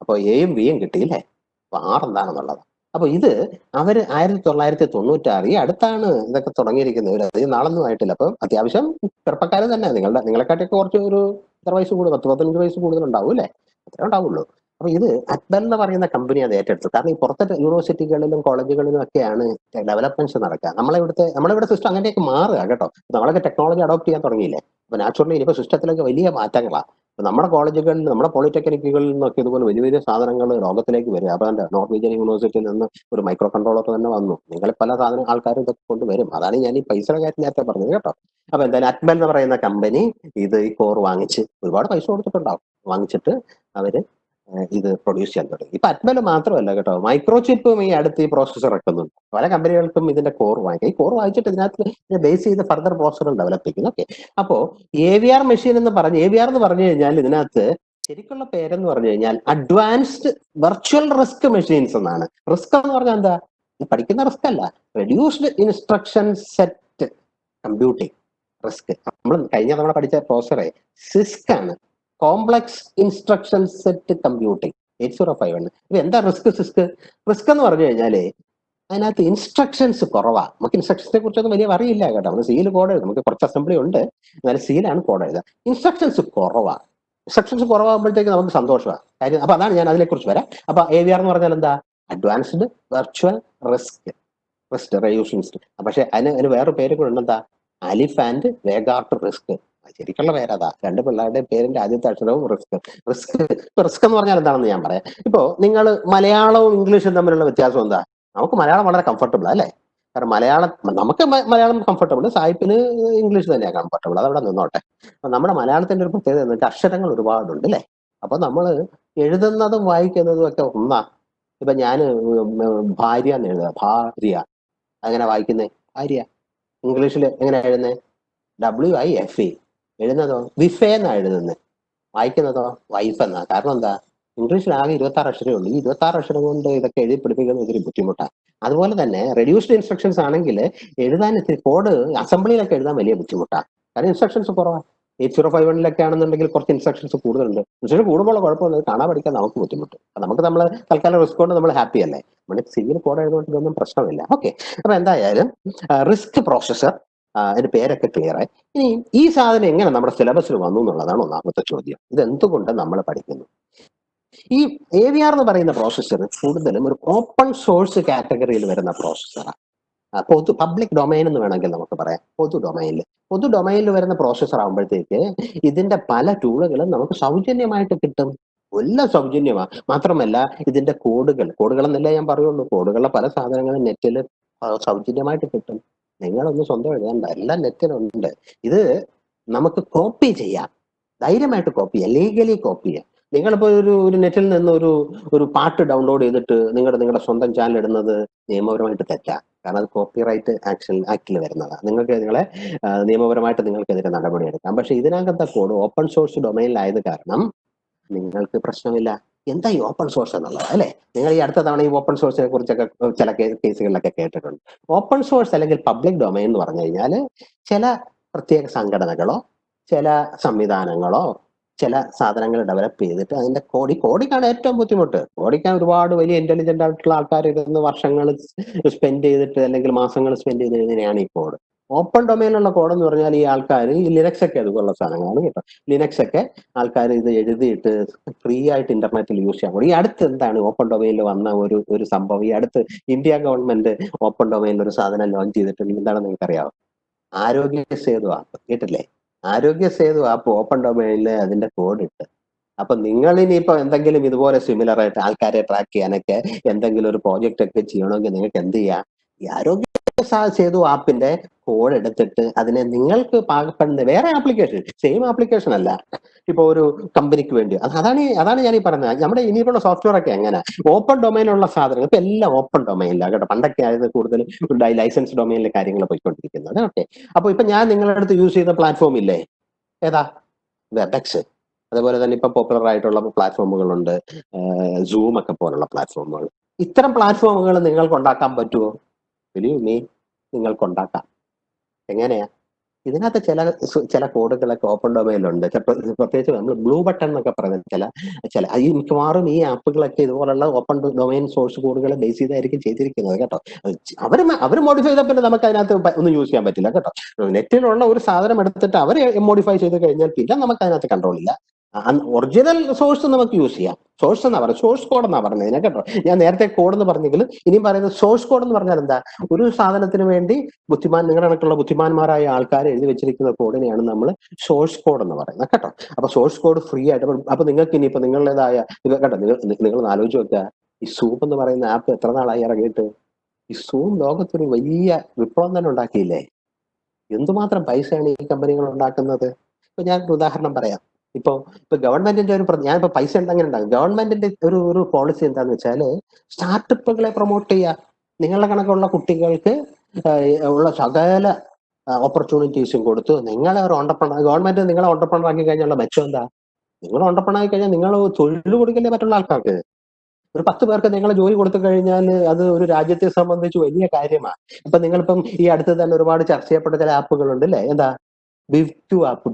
അപ്പൊ എയും ബിയും കിട്ടിയില്ലേ? അപ്പൊ 6 എന്താണെന്നുള്ളത്. അപ്പൊ ഇത് അവര് 1996 ഈ അടുത്താണ് ഇതൊക്കെ തുടങ്ങിയിരിക്കുന്നത്. ഇവര് നാളൊന്നും ആയിട്ടില്ല. അപ്പൊ അത്യാവശ്യം ചെറുപ്പക്കാര് തന്നെ. നിങ്ങളെക്കാട്ടൊക്കെ കുറച്ച് ഒരു 10 വയസ്സ് കൂടുതൽ, 10-15 വയസ്സ് കൂടുതൽ ഉണ്ടാവും അല്ലേ? അത്രേ ഉണ്ടാവുള്ളൂ. അപ്പൊ ഇത് അറ്റ്ബൽ എന്ന് പറയുന്ന കമ്പനി അത് ഏറ്റെടുത്തു. കാരണം ഈ പുറത്തെ യൂണിവേഴ്സിറ്റികളിലും കോളേജുകളിലും ഒക്കെയാണ് ഡെവലപ്മെന്റ്സ് നടക്കുക. നമ്മളിവിടെ സിസ്റ്റം അങ്ങനെയൊക്കെ മാറുക കേട്ടോ. നമ്മളൊക്കെ ടെക്നോളജി അഡോപ്റ്റ് ചെയ്യാൻ തുടങ്ങിയില്ലേ? അപ്പൊ നാച്ചുറലി ഇനിയിപ്പോ സിസ്റ്റത്തിലൊക്കെ വലിയ മാറ്റങ്ങളാണ്. നമ്മുടെ കോളേജുകളിൽ, നമ്മുടെ പോളിടെക്നിക്കുകളിൽ നിന്നൊക്കെ ഇതുപോലെ വലിയ വലിയ സാധനങ്ങൾ ലോകത്തിലേക്ക് വരും. അപ്പൊ നോർവീജിയൻ യൂണിവേഴ്സിറ്റിയിൽ നിന്ന് ഒരു മൈക്രോ കൺട്രോളർ തന്നെ വന്നു. നിങ്ങൾ പല ആൾക്കാരും ഇതൊക്കെ കൊണ്ടുവരും. അതാണ് ഞാൻ ഈ പൈസയുടെ കാര്യം നേരത്തെ പറഞ്ഞത് കേട്ടോ. അപ്പൊ എന്തായാലും അറ്റ്ബൽ എന്ന് പറയുന്ന കമ്പനി ഈ കോർ വാങ്ങിച്ച് ഒരുപാട് പൈസ കൊടുത്തിട്ടുണ്ടാവും. വാങ്ങിച്ചിട്ട് അവര് ഇത് പ്രൊഡ്യൂസ് ചെയ്യാൻ തുടങ്ങി. ഇപ്പൊ അറ്റ്ബൽ മാത്രമല്ല കേട്ടോ, മൈക്രോചിപ്പും ഈ അടുത്ത് ഈ പ്രോസസ്സർ ഇറക്കുന്നുണ്ട്. പല കമ്പനികൾക്കും ഇതിന്റെ കോർ വാങ്ങിക്കാം. ഈ കോർ വാങ്ങിച്ചിട്ട് ഇതിനകത്ത് ബേസ് ചെയ്ത് ഫർദർ പ്രോസസ്സറുകൾ ഡെവലപ്പ് ചെയ്യുന്നു. ഓക്കെ. അപ്പോ AVR മെഷീൻ എന്ന് പറഞ്ഞു കഴിഞ്ഞാൽ ഇതിനകത്ത് ശരിക്കുള്ള പേരെന്ന് പറഞ്ഞു കഴിഞ്ഞാൽ അഡ്വാൻസ്ഡ് വെർച്വൽ റിസ്ക് മെഷീൻസ് എന്നാണ്. റിസ്ക് എന്ന് പറഞ്ഞാൽ എന്താ? പഠിക്കുന്ന റിസ്ക് അല്ല, reduced instruction set computing risk. നമ്മൾ കഴിഞ്ഞ തവണ പഠിച്ച പ്രോസസ്സറെ സിസ്ക് ആണ്, കോംപ്ലക്സ് ഇൻസ്ട്രക്ഷൻ സെറ്റ് കമ്പ്യൂട്ടിംഗ് 8051. ഇത് എന്താ റിസ്ക് എന്ന് പറഞ്ഞു കഴിഞ്ഞാല് അതിനകത്ത് ഇൻസ്ട്രക്ഷൻസ് കുറവാ. നമുക്ക് ഇൻസ്ട്രക്ഷൻസിനെ കുറിച്ചൊന്നും വലിയ അറിയില്ല കേട്ടോ. നമ്മൾ സിയിൽ കോഡ് എഴുതും. നമുക്ക് കുറച്ച് അസംബ്ലി ഉണ്ട്, എന്നാലും സിയിലാണ് കോഡ് എഴുതുക. ഇൻസ്ട്രക്ഷൻസ് കുറവാകുമ്പോഴത്തേക്ക് നമുക്ക് സന്തോഷമാണ് കാര്യം. അപ്പൊ അതാണ് ഞാൻ അതിനെക്കുറിച്ച് വരാം. അപ്പൊ AVR എന്ന് പറഞ്ഞാൽ എന്താ? Advanced virtual risk reductions. പക്ഷെ അതിന് വേറെ പേര് കൂടെ ഉണ്ടെന്താ? അലിഫ് ആൻഡ് വേഗാർട്ട് റിസ്ക്. ശരിക്കുള്ള പേരതാ. 2 പിള്ളേരുടെ പേരിന്റെ ആദ്യത്തെ അക്ഷരവും റിസ്ക് എന്ന് പറഞ്ഞാൽ എന്താണെന്ന് ഞാൻ പറയാം. ഇപ്പോ നിങ്ങൾ മലയാളവും ഇംഗ്ലീഷും തമ്മിലുള്ള വ്യത്യാസം എന്താ? നമുക്ക് മലയാളം വളരെ കംഫർട്ടബിൾ അല്ലേ? കാരണം നമുക്ക് മലയാളം കംഫർട്ടബിൾ, സായിപ്പിന് ഇംഗ്ലീഷ് തന്നെയാണ് കംഫർട്ടബിൾ. അതവിടെ നിന്നോട്ടെ. അപ്പൊ നമ്മുടെ മലയാളത്തിന്റെ ഒരു പ്രത്യേകത എന്ന് വെച്ചാൽ അക്ഷരങ്ങൾ ഒരുപാടുണ്ട് അല്ലേ? അപ്പൊ നമ്മൾ എഴുതുന്നതും വായിക്കുന്നതും ഒക്കെ ഒന്നാ. ഇപ്പൊ ഞാന് ഭാര്യ എന്ന് എഴുതുക, ഭാര്യ. അങ്ങനെ വായിക്കുന്നേ ഭാര്യ. ഇംഗ്ലീഷിൽ എങ്ങനെ എഴുതുന്നേ? WIFE. എഴുതുന്നതോ വിഫെ എന്നാ എഴുതുന്നത്. വായിക്കുന്നതോ വൈഫ് എന്നാ. കാരണം എന്താ? ഇംഗ്ലീഷിൽ ആകെ 26 അക്ഷരമേ ഉള്ളൂ. ഈ 26 അക്ഷരം കൊണ്ട് ഇതൊക്കെ എഴുതി പിടിപ്പിക്കുന്നത് ഒത്തിരി ബുദ്ധിമുട്ടാണ്. അതുപോലെ തന്നെ റെഡ്യൂസ്ഡ് ഇൻസ്ട്രക്ഷൻസ് ആണെങ്കിൽ എഴുതാൻ കോഡ് അസംബ്ലിയിലൊക്കെ എഴുതാൻ വലിയ ബുദ്ധിമുട്ടാണ്. കാരണം ഇൻസ്ട്രക്ഷൻസ് കുറവാണ്. 8051 ആണെന്നുണ്ടെങ്കിൽ കുറച്ച് ഇൻസ്ട്രക്ഷൻസ് കൂടുതലുണ്ട്. ഇൻസ്ട്രക്ഷൻ കൂടുമ്പോൾ കുഴപ്പമൊന്നും കാണാൻ പഠിക്കാൻ നമുക്ക് ബുദ്ധിമുട്ട്. നമ്മൾ തൽക്കാലം റിസ്ക് കൊണ്ട് നമ്മൾ ഹാപ്പി അല്ലേ? നമ്മൾ സിവിൽ കോഡ് എഴുതുകൊണ്ട് ഇതൊന്നും പ്രശ്നമില്ല. ഓക്കെ. അപ്പൊ എന്തായാലും റിസ്ക് പ്രോസസർ, അതിന്റെ പേരൊക്കെ ക്ലിയർ ആയി. ഇനി ഈ സാധനം എങ്ങനെ നമ്മുടെ സിലബസിൽ വന്നു എന്നുള്ളതാണ് ഒന്നാമത്തെ ചോദ്യം. ഇത് എന്തുകൊണ്ട് നമ്മൾ പഠിക്കുന്നു? ഈ AVR എന്ന് പറയുന്ന പ്രോസസ്സർ കൂടുതലും ഒരു ഓപ്പൺ സോഴ്സ് കാറ്റഗറിയിൽ വരുന്ന പ്രോസസ്സറാണ്. പബ്ലിക് ഡൊമൈൻ എന്ന് വേണമെങ്കിൽ നമുക്ക് പറയാം. പൊതു ഡൊമൈനിൽ വരുന്ന പ്രോസസ്സർ ആകുമ്പോഴത്തേക്ക് ഇതിന്റെ പല ടൂളുകളും നമുക്ക് സൗജന്യമായിട്ട് കിട്ടും. എല്ലാം സൗജന്യമാണ്. മാത്രമല്ല ഇതിന്റെ കോഡുകൾ എന്നല്ലേ ഞാൻ പറയുള്ളൂ. കോഡുകളുടെ പല സാധനങ്ങളും നെറ്റിൽ സൗജന്യമായിട്ട് കിട്ടും. നിങ്ങളൊന്നും സ്വന്തം എഴുതണ്ട, എല്ലാം നെറ്റിലുണ്ട്. ഇത് നമുക്ക് കോപ്പി ചെയ്യാം, ധൈര്യമായിട്ട് കോപ്പി ചെയ്യാം, ലീഗലി കോപ്പി ചെയ്യാം. നിങ്ങളിപ്പോ ഒരു നെറ്റിൽ നിന്ന് ഒരു പാട്ട് ഡൗൺലോഡ് ചെയ്തിട്ട് നിങ്ങളുടെ സ്വന്തം ചാനൽ ഇടുന്നത് നിയമപരമായിട്ട് തെറ്റാ. കാരണം അത് കോപ്പിറൈറ്റ് ആക്ടിൽ വരുന്നതാണ്. നിങ്ങളെ നിയമപരമായിട്ട് നിങ്ങൾക്കെതിരെ നടപടിയെടുക്കാം. പക്ഷെ ഇതിനകത്തെ കോഡ് ഓപ്പൺ സോഴ്സ് ഡൊമൈനിലായത് കാരണം നിങ്ങൾക്ക് പ്രശ്നമില്ല. എന്താ ഈ ഓപ്പൺ സോഴ്സ് എന്നുള്ളത് അല്ലെ? നിങ്ങൾ ഈ അടുത്ത തവണ ഈ ഓപ്പൺ സോഴ്സിനെ കുറിച്ചൊക്കെ ചില കേസുകളിലൊക്കെ കേട്ടിട്ടുണ്ട്. ഓപ്പൺ സോഴ്സ് അല്ലെങ്കിൽ പബ്ലിക് ഡൊമൈൻ എന്ന് പറഞ്ഞു കഴിഞ്ഞാൽ ചില പ്രത്യേക സംഘടനകളോ ചില സംവിധാനങ്ങളോ ചില സാധനങ്ങൾ ഡെവലപ്പ് ചെയ്തിട്ട് അതിന്റെ കോഡിക്കാണ് ഏറ്റവും ബുദ്ധിമുട്ട്. കോഡിക്കാൻ ഒരുപാട് വലിയ ഇന്റലിജന്റ് ആയിട്ടുള്ള ആൾക്കാർ ഇരുന്ന് വർഷങ്ങൾ സ്പെൻഡ് ചെയ്തിട്ട് അല്ലെങ്കിൽ മാസങ്ങൾ സ്പെൻഡ് ചെയ്ത് എഴുതുന്നതാണ് ഈ കോഡ്. ഓപ്പൺ ഡൊമൈനിലുള്ള കോഡ് എന്ന് പറഞ്ഞാൽ ഈ ആൾക്കാർ ഈ ലിനക്സ് ഒക്കെ അതുപോലുള്ള സാധനങ്ങളാണ് കേട്ടോ. ലിനക്സ് ഒക്കെ ആൾക്കാർ ഇത് എഴുതിയിട്ട് ഫ്രീ ആയിട്ട് ഇന്റർനെറ്റിൽ യൂസ് ചെയ്യാൻ കൂടി. ഈ അടുത്ത് എന്താണ് ഓപ്പൺ ഡൊമൈനിൽ വന്ന ഒരു സംഭവം? ഈ അടുത്ത് ഇന്ത്യ ഗവൺമെന്റ് ഓപ്പൺ ഡൊമൈനിൽ ഒരു സാധനം ലോഞ്ച് ചെയ്തിട്ടുണ്ട്. എന്താണെന്ന് നിങ്ങൾക്കറിയാമോ? ആരോഗ്യ സേതു ആപ്പ്. കേട്ടില്ലേ? ആരോഗ്യ സേതു ആപ്പ് ഓപ്പൺ ഡൊമൈനിൽ അതിന്റെ കോഡ് ഇട്ട്. അപ്പൊ നിങ്ങൾ ഇനിയിപ്പോ എന്തെങ്കിലും ഇതുപോലെ സിമിലർ ആയിട്ട് ആൾക്കാരെ ട്രാക്ക് ചെയ്യാനൊക്കെ എന്തെങ്കിലും ഒരു പ്രോജക്റ്റ് ഒക്കെ ചെയ്യണമെങ്കിൽ നിങ്ങൾക്ക് എന്ത് ചെയ്യാം? ഈ ആരോഗ്യ സേതു ആപ്പിന്റെ കോഡ് എടുത്തിട്ട് അതിനെ നിങ്ങൾക്ക് പാകപ്പെടുന്ന വേറെ ആപ്ലിക്കേഷൻ, സെയിം ആപ്ലിക്കേഷൻ അല്ല, ഇപ്പൊ ഒരു കമ്പനിക്ക് വേണ്ടി, അതാണ് ഞാൻ ഈ പറഞ്ഞത്. നമ്മുടെ ഇനിയിപ്പോൾ സോഫ്റ്റ്വെയർ ഒക്കെ എങ്ങനെ ഓപ്പൺ ഡൊമൈനുള്ള സാധനങ്ങൾ ഇപ്പൊ എല്ലാം ഓപ്പൺ ഡൊമൈനിലാണ് കേട്ടോ. പണ്ടൊക്കെ ആയത് കൂടുതൽ ലൈസൻസ് ഡൊമൈനിലെ കാര്യങ്ങൾ പോയിക്കൊണ്ടിരിക്കുന്നത്. ഓക്കെ, അപ്പൊ ഇപ്പൊ ഞാൻ നിങ്ങളുടെ അടുത്ത് യൂസ് ചെയ്യുന്ന പ്ലാറ്റ്ഫോം ഇല്ലേ, ഏതാ? വെബെക്സ്. അതുപോലെ തന്നെ ഇപ്പൊ പോപ്പുലർ ആയിട്ടുള്ള പ്ലാറ്റ്ഫോമുകളുണ്ട്, സൂം ഒക്കെ പോലുള്ള പ്ലാറ്റ്ഫോമുകൾ. ഇത്തരം പ്ലാറ്റ്ഫോമുകൾ നിങ്ങൾക്ക് ഉണ്ടാക്കാൻ പറ്റുമോ? ബിലീവ് മീ, നിങ്ങൾക്ക് ഉണ്ടാക്കാം. എങ്ങനെയാ? ഇതിനകത്ത് ചില കോഡുകളൊക്കെ ഓപ്പൺ ഡൊമൈനിലുണ്ട്. പ്രത്യേകിച്ച് നമ്മൾ ബ്ലൂ ബട്ടൺ എന്നൊക്കെ പറയുന്നത് ചില ഈ മിക്കവാറും ഈ ആപ്പുകളൊക്കെ ഇതുപോലുള്ള ഓപ്പൺ ഡൊമൈൻ സോഴ്സ് കോഡുകളെ ബേസ് ചെയ്തായിരിക്കും ചെയ്തിരിക്കുന്നത് കേട്ടോ. അവർ മോഡിഫൈ ചെയ്താൽ പിന്നെ നമുക്ക് അതിനകത്ത് ഒന്നും യൂസ് ചെയ്യാൻ പറ്റില്ല കേട്ടോ. നെറ്റിലുള്ള ഒരു സാധനം എടുത്തിട്ട് അവർ മോഡിഫൈ ചെയ്ത് കഴിഞ്ഞാൽ പിന്നെ നമുക്ക് അതിനകത്ത് കൺട്രോൾ ഇല്ല. ഒറിജിനൽ സോഴ്സ് നമുക്ക് യൂസ് ചെയ്യാം. സോഴ്സ് എന്നാ പറയുന്നത്, സോഴ്സ് കോഡ് എന്നാ പറഞ്ഞത് കേട്ടോ. ഞാൻ നേരത്തെ കോഡ് എന്ന് പറഞ്ഞെങ്കിലും ഇനിയും പറയുന്നത് സോഴ്സ് കോഡ് എന്ന് പറഞ്ഞാൽ എന്താ? ഒരു സാധനത്തിന് വേണ്ടി നിങ്ങളുടെ കണക്കുള്ള ബുദ്ധിമാന്മാരായ ആൾക്കാർ എഴുതി വെച്ചിരിക്കുന്ന കോഡിനെയാണ് നമ്മൾ സോഴ്സ് കോഡ് എന്ന് പറയുന്നത് കേട്ടോ. അപ്പൊ സോഴ്സ് കോഡ് ഫ്രീ ആയിട്ട്, അപ്പൊ നിങ്ങൾക്ക് ഇനിയിപ്പോ നിങ്ങളുടേതായ കേട്ടോ, നിങ്ങൾ ആലോചിച്ച് നോക്കുക, ഈ സൂം എന്ന് പറയുന്ന ആപ്പ് എത്ര നാളായി ഇറങ്ങിയിട്ട്? ഈ സൂം ലോകത്തൊരു വലിയ വിപ്ലവം തന്നെ ഉണ്ടാക്കിയില്ലേ? എന്തുമാത്രം പൈസയാണ് ഈ കമ്പനികൾ ഉണ്ടാക്കുന്നത്? ഇപ്പൊ ഞാൻ ഒരു ഉദാഹരണം പറയാം. ഇപ്പൊ ഗവൺമെന്റിന്റെ ഞാനിപ്പോ പൈസ ഉണ്ടെങ്കിൽ ഉണ്ടാകും. ഗവൺമെന്റിന്റെ ഒരു പോളിസി എന്താന്ന് വെച്ചാല് സ്റ്റാർട്ടപ്പുകളെ പ്രൊമോട്ട് ചെയ്യുക. നിങ്ങളുടെ കണക്കുള്ള കുട്ടികൾക്ക് ഉള്ള സകല ഓപ്പർച്യൂണിറ്റീസും കൊടുത്തു നിങ്ങളെ ഒരു ഓണ്ടർപ്രണർ, ഗവൺമെന്റ് നിങ്ങളെ ഓണ്ടർപ്രണർ ആക്കി കഴിഞ്ഞുള്ള മെച്ചം എന്താ? നിങ്ങൾ ഓണ്ടർപ്രണർ ആയി കഴിഞ്ഞാൽ നിങ്ങൾ തൊഴിൽ കൊടുക്കല്ലേ മറ്റുള്ള ആൾക്കാർക്ക്. ഒരു 10 പേർക്ക് നിങ്ങൾ ജോലി കൊടുത്തു കഴിഞ്ഞാൽ അത് ഒരു രാജ്യത്തെ സംബന്ധിച്ച് വലിയ കാര്യമാണ്. ഇപ്പൊ നിങ്ങളിപ്പം ഈ അടുത്ത് തന്നെ ഒരുപാട് ചർച്ച ചെയ്യപ്പെട്ട ചില ആപ്പുകളുണ്ട് അല്ലേ? എന്താ? ബെവ്ക്യൂ ആപ്പ്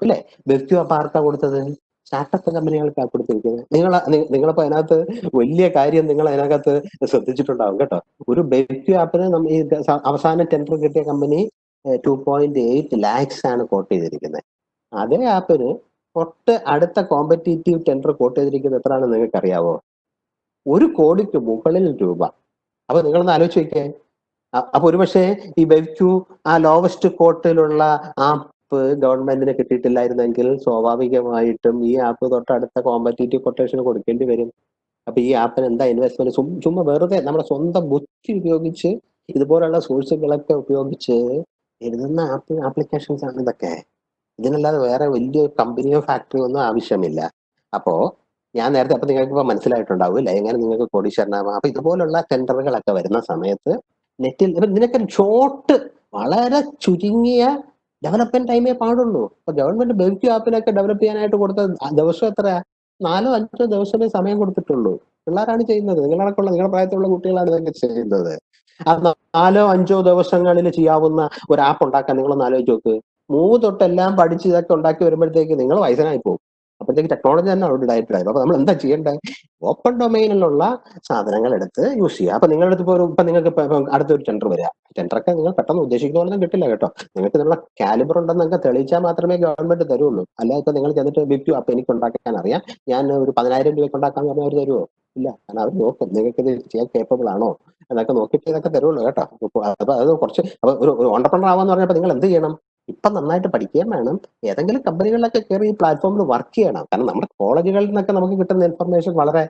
അല്ലേ? ബെവ്ക്യൂ ആപ്പ് ആർക്കാ കൊടുത്തത്? സ്റ്റാർട്ടപ്പ് കമ്പനികൾക്കാണ് കൊടുത്തിരിക്കുന്നത്. നിങ്ങളിപ്പോ അതിനകത്ത് വലിയ കാര്യം നിങ്ങൾ അതിനകത്ത് ശ്രദ്ധിച്ചിട്ടുണ്ടാവും കേട്ടോ. ഒരു ബെവ്ക്യൂ ആപ്പിന് ഈ അവസാന ടെൻഡർ കിട്ടിയ കമ്പനി 2.8 lakhs ആണ് കോട്ട് ചെയ്തിരിക്കുന്നത്. അതേ ആപ്പിന് തൊട്ട് അടുത്ത കോമ്പറ്റീറ്റീവ് ടെൻഡർ കോട്ട് ചെയ്തിരിക്കുന്നത് എത്രയാണെന്ന് നിങ്ങൾക്ക് അറിയാവോ? 1 കോടിക്ക് മുകളിൽ രൂപ. അപ്പൊ നിങ്ങളൊന്ന് ആലോചിച്ച് നോക്കിയേ. അപ്പൊ ഒരുപക്ഷെ ഈ ബെവ്ക്യൂ ആ ലോവസ്റ്റ് കോട്ടിലുള്ള ആപ്പ് ഗവൺമെന്റിന് കിട്ടിയിട്ടില്ലായിരുന്നെങ്കിൽ സ്വാഭാവികമായിട്ടും ഈ ആപ്പ് തൊട്ടടുത്ത കോമ്പറ്റീറ്റീവ് കൊട്ടേഷൻ കൊടുക്കേണ്ടി വരും. അപ്പൊ ഈ ആപ്പിന് എന്താ ഇൻവെസ്റ്റ്മെന്റ്? ചുമ്മാ വെറുതെ നമ്മുടെ സ്വന്തം ബുദ്ധി ഉപയോഗിച്ച് ഇതുപോലുള്ള സോഴ്സുകളൊക്കെ ഉപയോഗിച്ച് എഴുതുന്ന ആപ്ലിക്കേഷൻസ് ആണ് ഇതൊക്കെ. ഇതിനല്ലാതെ വേറെ വലിയ കമ്പനിയോ ഫാക്ടറിയോ ഒന്നും ആവശ്യമില്ല. അപ്പോ ഞാൻ നേരത്തെ, അപ്പൊ നിങ്ങൾക്ക് ഇപ്പൊ മനസ്സിലായിട്ടുണ്ടാവും അല്ലെ എങ്ങനെ നിങ്ങൾക്ക് കോടീശ്വരനാവാം. അപ്പൊ ഇതുപോലുള്ള ടെൻഡറുകളൊക്കെ വരുന്ന സമയത്ത് നെറ്റിൽ നിനക്ക് ഷോർട്ട്, വളരെ ചുരുങ്ങിയ ഡെവലപ്മെന്റ് ടൈമേ പാടുള്ളൂ. ഇപ്പൊ ഗവൺമെന്റ് ബെവ്ക്യൂ ആപ്പിനൊക്കെ ഡെവലപ്പ് ചെയ്യാനായിട്ട് കൊടുത്ത ദിവസം എത്രയാ? 4-5 ദിവസമേ സമയം കൊടുത്തിട്ടുള്ളൂ. പിള്ളേരാണ് ചെയ്യുന്നത്. നിങ്ങളുടെ പ്രായത്തിലുള്ള കുട്ടികളാണ് ഇതൊക്കെ ചെയ്യുന്നത്. ആ 4-5 ദിവസങ്ങളിൽ ചെയ്യാവുന്ന ഒരു ആപ്പ് ഉണ്ടാക്കാൻ നിങ്ങളൊന്ന് ആലോചിച്ച് നോക്ക്. 3 തൊട്ടെല്ലാം പഠിച്ച് ഇതൊക്കെ ഉണ്ടാക്കി വരുമ്പോഴത്തേക്ക് നിങ്ങൾ വയസ്സനായി പോകും. അപ്പോഴത്തേക്ക് ടെക്നോളജി തന്നെ അവിടെ ഡയറക്റ്റ്. അപ്പൊ നമ്മൾ എന്താ ചെയ്യേണ്ടത്? ഓപ്പൺ ഡൊമൈനിലുള്ള സാധനങ്ങൾ എടുത്ത് യൂസ് ചെയ്യുക. അപ്പൊ നിങ്ങളുടെ അടുത്ത് ഇപ്പൊ നിങ്ങൾക്ക് അടുത്തൊരു ടെൻഡർ വരിക. ടെൻഡറൊക്കെ നിങ്ങൾ പെട്ടെന്ന് ഉദ്ദേശിക്കുന്ന പോലെ കിട്ടില്ല കേട്ടോ. നിങ്ങൾക്ക് ഇതിനുള്ള കാലിബർ ഉണ്ടെന്നൊക്കെ തെളിയിച്ചാൽ മാത്രമേ ഗവൺമെന്റ് തരുള്ളൂ. അല്ലാതെ ഇപ്പൊ നിങ്ങൾ ചെന്നിട്ട് ബിക്യു അപ്പൊ എനിക്ക് ഉണ്ടാക്കാൻ അറിയാം, ഞാൻ ഒരു 10,000 രൂപയ്ക്ക് ഉണ്ടാക്കാൻ പറഞ്ഞാൽ അവർ തരുമോ? ഇല്ല. കാരണം അവർ നോക്കും നിങ്ങൾക്ക് ഇത് ചെയ്യാൻ കേപ്പബിൾ ആണോ എന്നൊക്കെ നോക്കിയിട്ട് ഇതൊക്കെ തരുള്ളൂ കേട്ടോ. അപ്പൊ അത് കുറച്ച് ഒരു ഓണ്ടർപ്രണർ ആവാന്ന് പറഞ്ഞപ്പോ നിങ്ങൾ എന്ത് ചെയ്യണം? ഇപ്പൊ നന്നായിട്ട് പഠിക്കുകയും വേണം. ഏതെങ്കിലും കമ്പനികളിലൊക്കെ കയറി ഈ പ്ലാറ്റ്ഫോമിൽ വർക്ക് ചെയ്യണം. കാരണം നമ്മുടെ കോളേജുകളിൽ നിന്നൊക്കെ നമുക്ക് കിട്ടുന്ന ഇൻഫർമേഷൻ വളരെ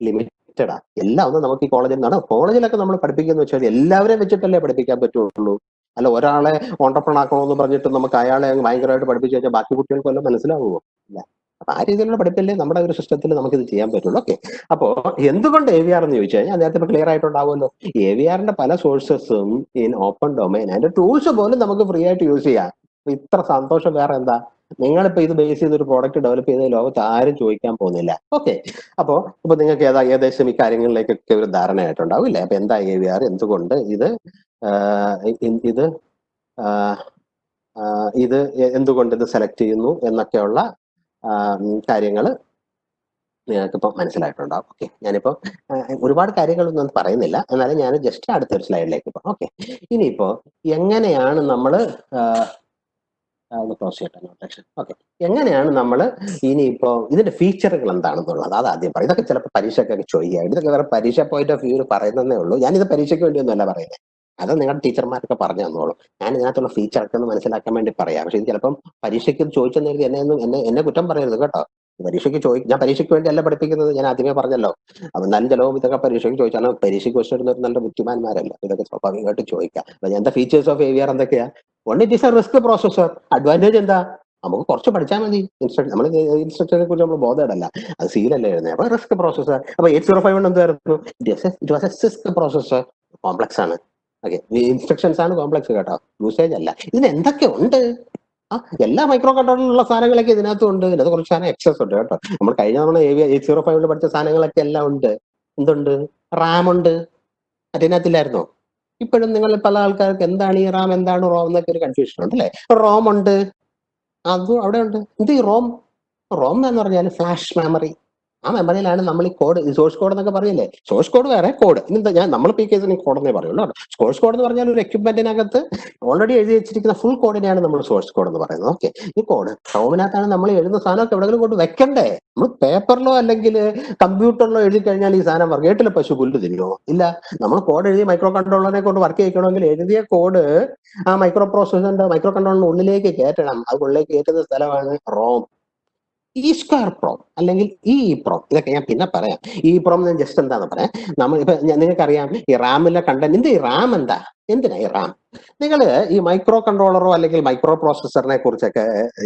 ലിമിറ്റഡാ. എല്ലാം ഒന്നും നമുക്ക് ഈ കോളേജിൽ നിന്നാണ്. കോളേജിലൊക്കെ നമ്മൾ പഠിപ്പിക്കുന്ന വെച്ചാൽ എല്ലാവരെയും വെച്ചിട്ടല്ലേ പഠിപ്പിക്കാൻ പറ്റുള്ളൂ. അല്ല ഒരാളെ ഓണ്ടർപ്രണർ ആക്കണമെന്ന് പറഞ്ഞിട്ട് നമുക്ക് അയാളെ ഭയങ്കരമായിട്ട് പഠിപ്പിച്ചു വെച്ചാൽ ബാക്കി കുട്ടികൾക്ക് വല്ലതും മനസ്സിലാവുമോ? ഇല്ല. അപ്പൊ ആ രീതിയിലുള്ള പഠിപ്പല്ലേ നമ്മുടെ ഒരു സിസ്റ്റത്തിൽ നമുക്ക് ഇത് ചെയ്യാൻ പറ്റുള്ളൂ. ഓക്കെ, അപ്പോ എന്തുകൊണ്ട് AVR എന്ന് ചോദിച്ചു കഴിഞ്ഞാൽ നേരത്തെ ക്ലിയർ ആയിട്ടുണ്ടാവുമല്ലോ. AVRന്റെ പല സോഴ്സസും ഇൻ ഓപ്പൺ ഡൊമൈൻ, അതിന്റെ ടൂൾസ് പോലും നമുക്ക് ഫ്രീ ആയിട്ട് യൂസ് ചെയ്യാം. ഇത്ര സന്തോഷം വേറെ എന്താ? നിങ്ങളിപ്പോ ഇത് ബേസ് ചെയ്ത് ഒരു പ്രോഡക്റ്റ് ഡെവലപ്പ് ചെയ്ത് ലോകത്ത് ആരും ചോദിക്കാൻ പോകുന്നില്ല. ഓക്കെ, ഇപ്പൊ നിങ്ങൾക്ക് ഏകദേശം ഈ കാര്യങ്ങളിലേക്കൊക്കെ ഒരു ധാരണയായിട്ടുണ്ടാവും ഇല്ലേ? അപ്പൊ എന്താ AVR, എന്തുകൊണ്ട് ഇത് എന്തുകൊണ്ട് ഇത് സെലക്ട് ചെയ്യുന്നു എന്നൊക്കെയുള്ള കാര്യങ്ങൾ നിങ്ങൾക്കിപ്പോ മനസ്സിലായിട്ടുണ്ടാവും. ഓക്കെ, ഞാനിപ്പോ ഒരുപാട് കാര്യങ്ങളൊന്നും പറയുന്നില്ല, എന്നാലും ഞാൻ ജസ്റ്റ് അടുത്തൊരു സ്ലൈഡിലേക്ക് പോകാം. ഓക്കെ, ഇനിയിപ്പോ എങ്ങനെയാണ് നമ്മൾ ക്ലോസ് ചെയ്യട്ടെ നോട്ടേഷൻ. ഓക്കെ, എങ്ങനെയാണ് നമ്മൾ ഇനിയിപ്പോ ഇതിന്റെ ഫീച്ചറുകൾ എന്താണെന്നുള്ളത് അത് ആദ്യം പറയും. ഇതൊക്കെ ചിലപ്പോൾ പരീക്ഷയ്ക്കൊക്കെ ചോദിക്കുക. ഇതൊക്കെ വേറെ പരീക്ഷ പോയിന്റ് ഓഫ് വ്യൂ പറയുന്നതേ ഉള്ളൂ. ഞാനിത് പരീക്ഷയ്ക്ക് വേണ്ടിയൊന്നുമല്ല പറയുന്നത്, അത് നിങ്ങളുടെ ടീച്ചർമാരൊക്കെ പറഞ്ഞു തന്നോളൂ. ഞാൻ ഇതിനകത്തുള്ള ഫീച്ചറൊക്കെ ഒന്ന് മനസ്സിലാക്കാൻ വേണ്ടി പറയാം. പക്ഷെ ഇത് ചിലപ്പം പരീക്ഷയ്ക്ക് ചോദിച്ചെന്ന് കരുതി എന്നെ കുറ്റം പറയരുത് കേട്ടോ. പരീക്ഷയ്ക്ക് ഞാൻ പരീക്ഷയ്ക്ക് വേണ്ടി അല്ല പഠിപ്പിക്കുന്നത്, ഞാൻ ആദ്യമേ പറഞ്ഞല്ലോ. അപ്പൊ നല്ല ചിലവും ഇതൊക്കെ പരീക്ഷയ്ക്ക് ചോദിച്ചാൽ പരീക്ഷയ്ക്ക് ക്വസ്റ്റൻ ഇടുന്നവർ നല്ല ബുദ്ധിമാന്മാരല്ല, ഇതൊക്കെ സ്വാഭാവികമായിട്ട് ചോദിക്കാം. എന്താ ഫീച്ചേഴ്സ് ഓഫ് AVR എന്തൊക്കെയാ? One, it is A risk processor. Advantage എന്താ? നമുക്ക് കുറച്ച് പഠിച്ചാൽ മതി. നമ്മൾ ഇൻസ്ട്രക്ഷനെ കുറിച്ച് നമ്മൾ ബോധേടല്ല, അത് സീലല്ലേ എഴുതുന്നത്. അപ്പൊ റിസ്ക് പ്രോസസർ. അപ്പൊ 8051 എന്തായിരുന്നു? It was A CISC processor. Complex ആണ്. ഓക്കെ, ഇൻസ്ട്രക്ഷൻസ് ആണ് കോംപ്ലക്സ് കേട്ടോ, യൂസേജ് അല്ല. ഇതിന് എന്തൊക്കെ ഉണ്ട്? എല്ലാ മൈക്രോ കൺട്രോളിലുള്ള സാധനങ്ങളൊക്കെ ഇതിനകത്തും ഉണ്ട്. ഇതിനകത്ത് കുറച്ച് സാധനം എക്സസ് ഉണ്ട് കേട്ടോ. നമ്മൾ കഴിഞ്ഞ തവണ 8051 പഠിച്ച സാധനങ്ങളൊക്കെ എല്ലാം ഉണ്ട്. എന്തുണ്ട്? റാം ഉണ്ട്, അതിനകത്തില്ലായിരുന്നോ? ഇപ്പോഴും നിങ്ങൾ പല ആൾക്കാർക്ക് എന്താണ് ഈ റാം, എന്താണ് റോം എന്നൊക്കെ ഒരു കൺഫ്യൂഷൻ ഉണ്ട് അല്ലേ? റോം ഉണ്ട്, അതും അവിടെ ഉണ്ട്. എന്ത് ഈ റോം? റോം എന്ന് പറഞ്ഞാൽ ഫ്ലാഷ് മെമ്മറി. ആ മെമ്മറിയിലാണ് നമ്മൾ ഈ കോഡ്, സോഴ്സ് കോഡ് എന്നൊക്കെ പറയില്ലേ. സോഴ്സ് കോഡ് വേറെ, കോഡ് ഇന്നെന്താ, നമ്മൾ ഈ കേസിന് കോഡ് എന്നേ പറയുള്ളൂ. സോഴ്സ് കോഡ് എന്ന് പറഞ്ഞാൽ ഒരു എക്യുപ്മെന്റിനകത്ത് ഓൾറെഡി എഴുതി വെച്ചിരിക്കുന്ന ഫുൾ കോഡിനെയാണ് നമ്മൾ സോഴ്സ് കോഡ് എന്ന് പറയുന്നത്. ഓക്കെ, ഈ കോഡ് റോമിനകത്താണ് നമ്മൾ എഴുതുന്ന സാധനമൊക്കെ എവിടെയെങ്കിലും കൊണ്ട് വെക്കണ്ടേ? നമ്മൾ പേപ്പറിലോ അല്ലെങ്കിൽ കമ്പ്യൂട്ടറിലോ എഴുതി കഴിഞ്ഞാൽ ഈ സാധനം വർഗേട്ടിലെ പശു പുല്ല് തിന്നോ? ഇല്ല. നമ്മൾ കോഡ് എഴുതി മൈക്രോ കൺട്രോളറിനെ കൊണ്ട് വർക്ക് ചെയ്യിക്കണമെങ്കിൽ എഴുതിയ കോഡ് ആ മൈക്രോ പ്രോസസറിന്റെ മൈക്രോ കൺട്രോളറിന്റെ ഉള്ളിലേക്ക് കയറ്റണം. അത് ഉള്ളിലേക്ക് കയറ്റുന്ന സ്ഥലമാണ് റോം. E2 അല്ലെങ്കിൽ EEPROM, ഇതൊക്കെ ഞാൻ പിന്നെ പറയാം. EEPROM ഞാൻ ജസ്റ്റ് എന്താന്ന് പറയാം. നമ്മൾ ഇപ്പൊ നിങ്ങൾക്കറിയാം ഈ റാമിലെ കണ്ടന്റ്. എന്ത് ഈ റാം എന്താ? എന്തിനാ ഈ റാം? നിങ്ങൾ ഈ മൈക്രോ കൺട്രോളറോ അല്ലെങ്കിൽ മൈക്രോ പ്രോസസറിനെ കുറിച്ചൊക്കെ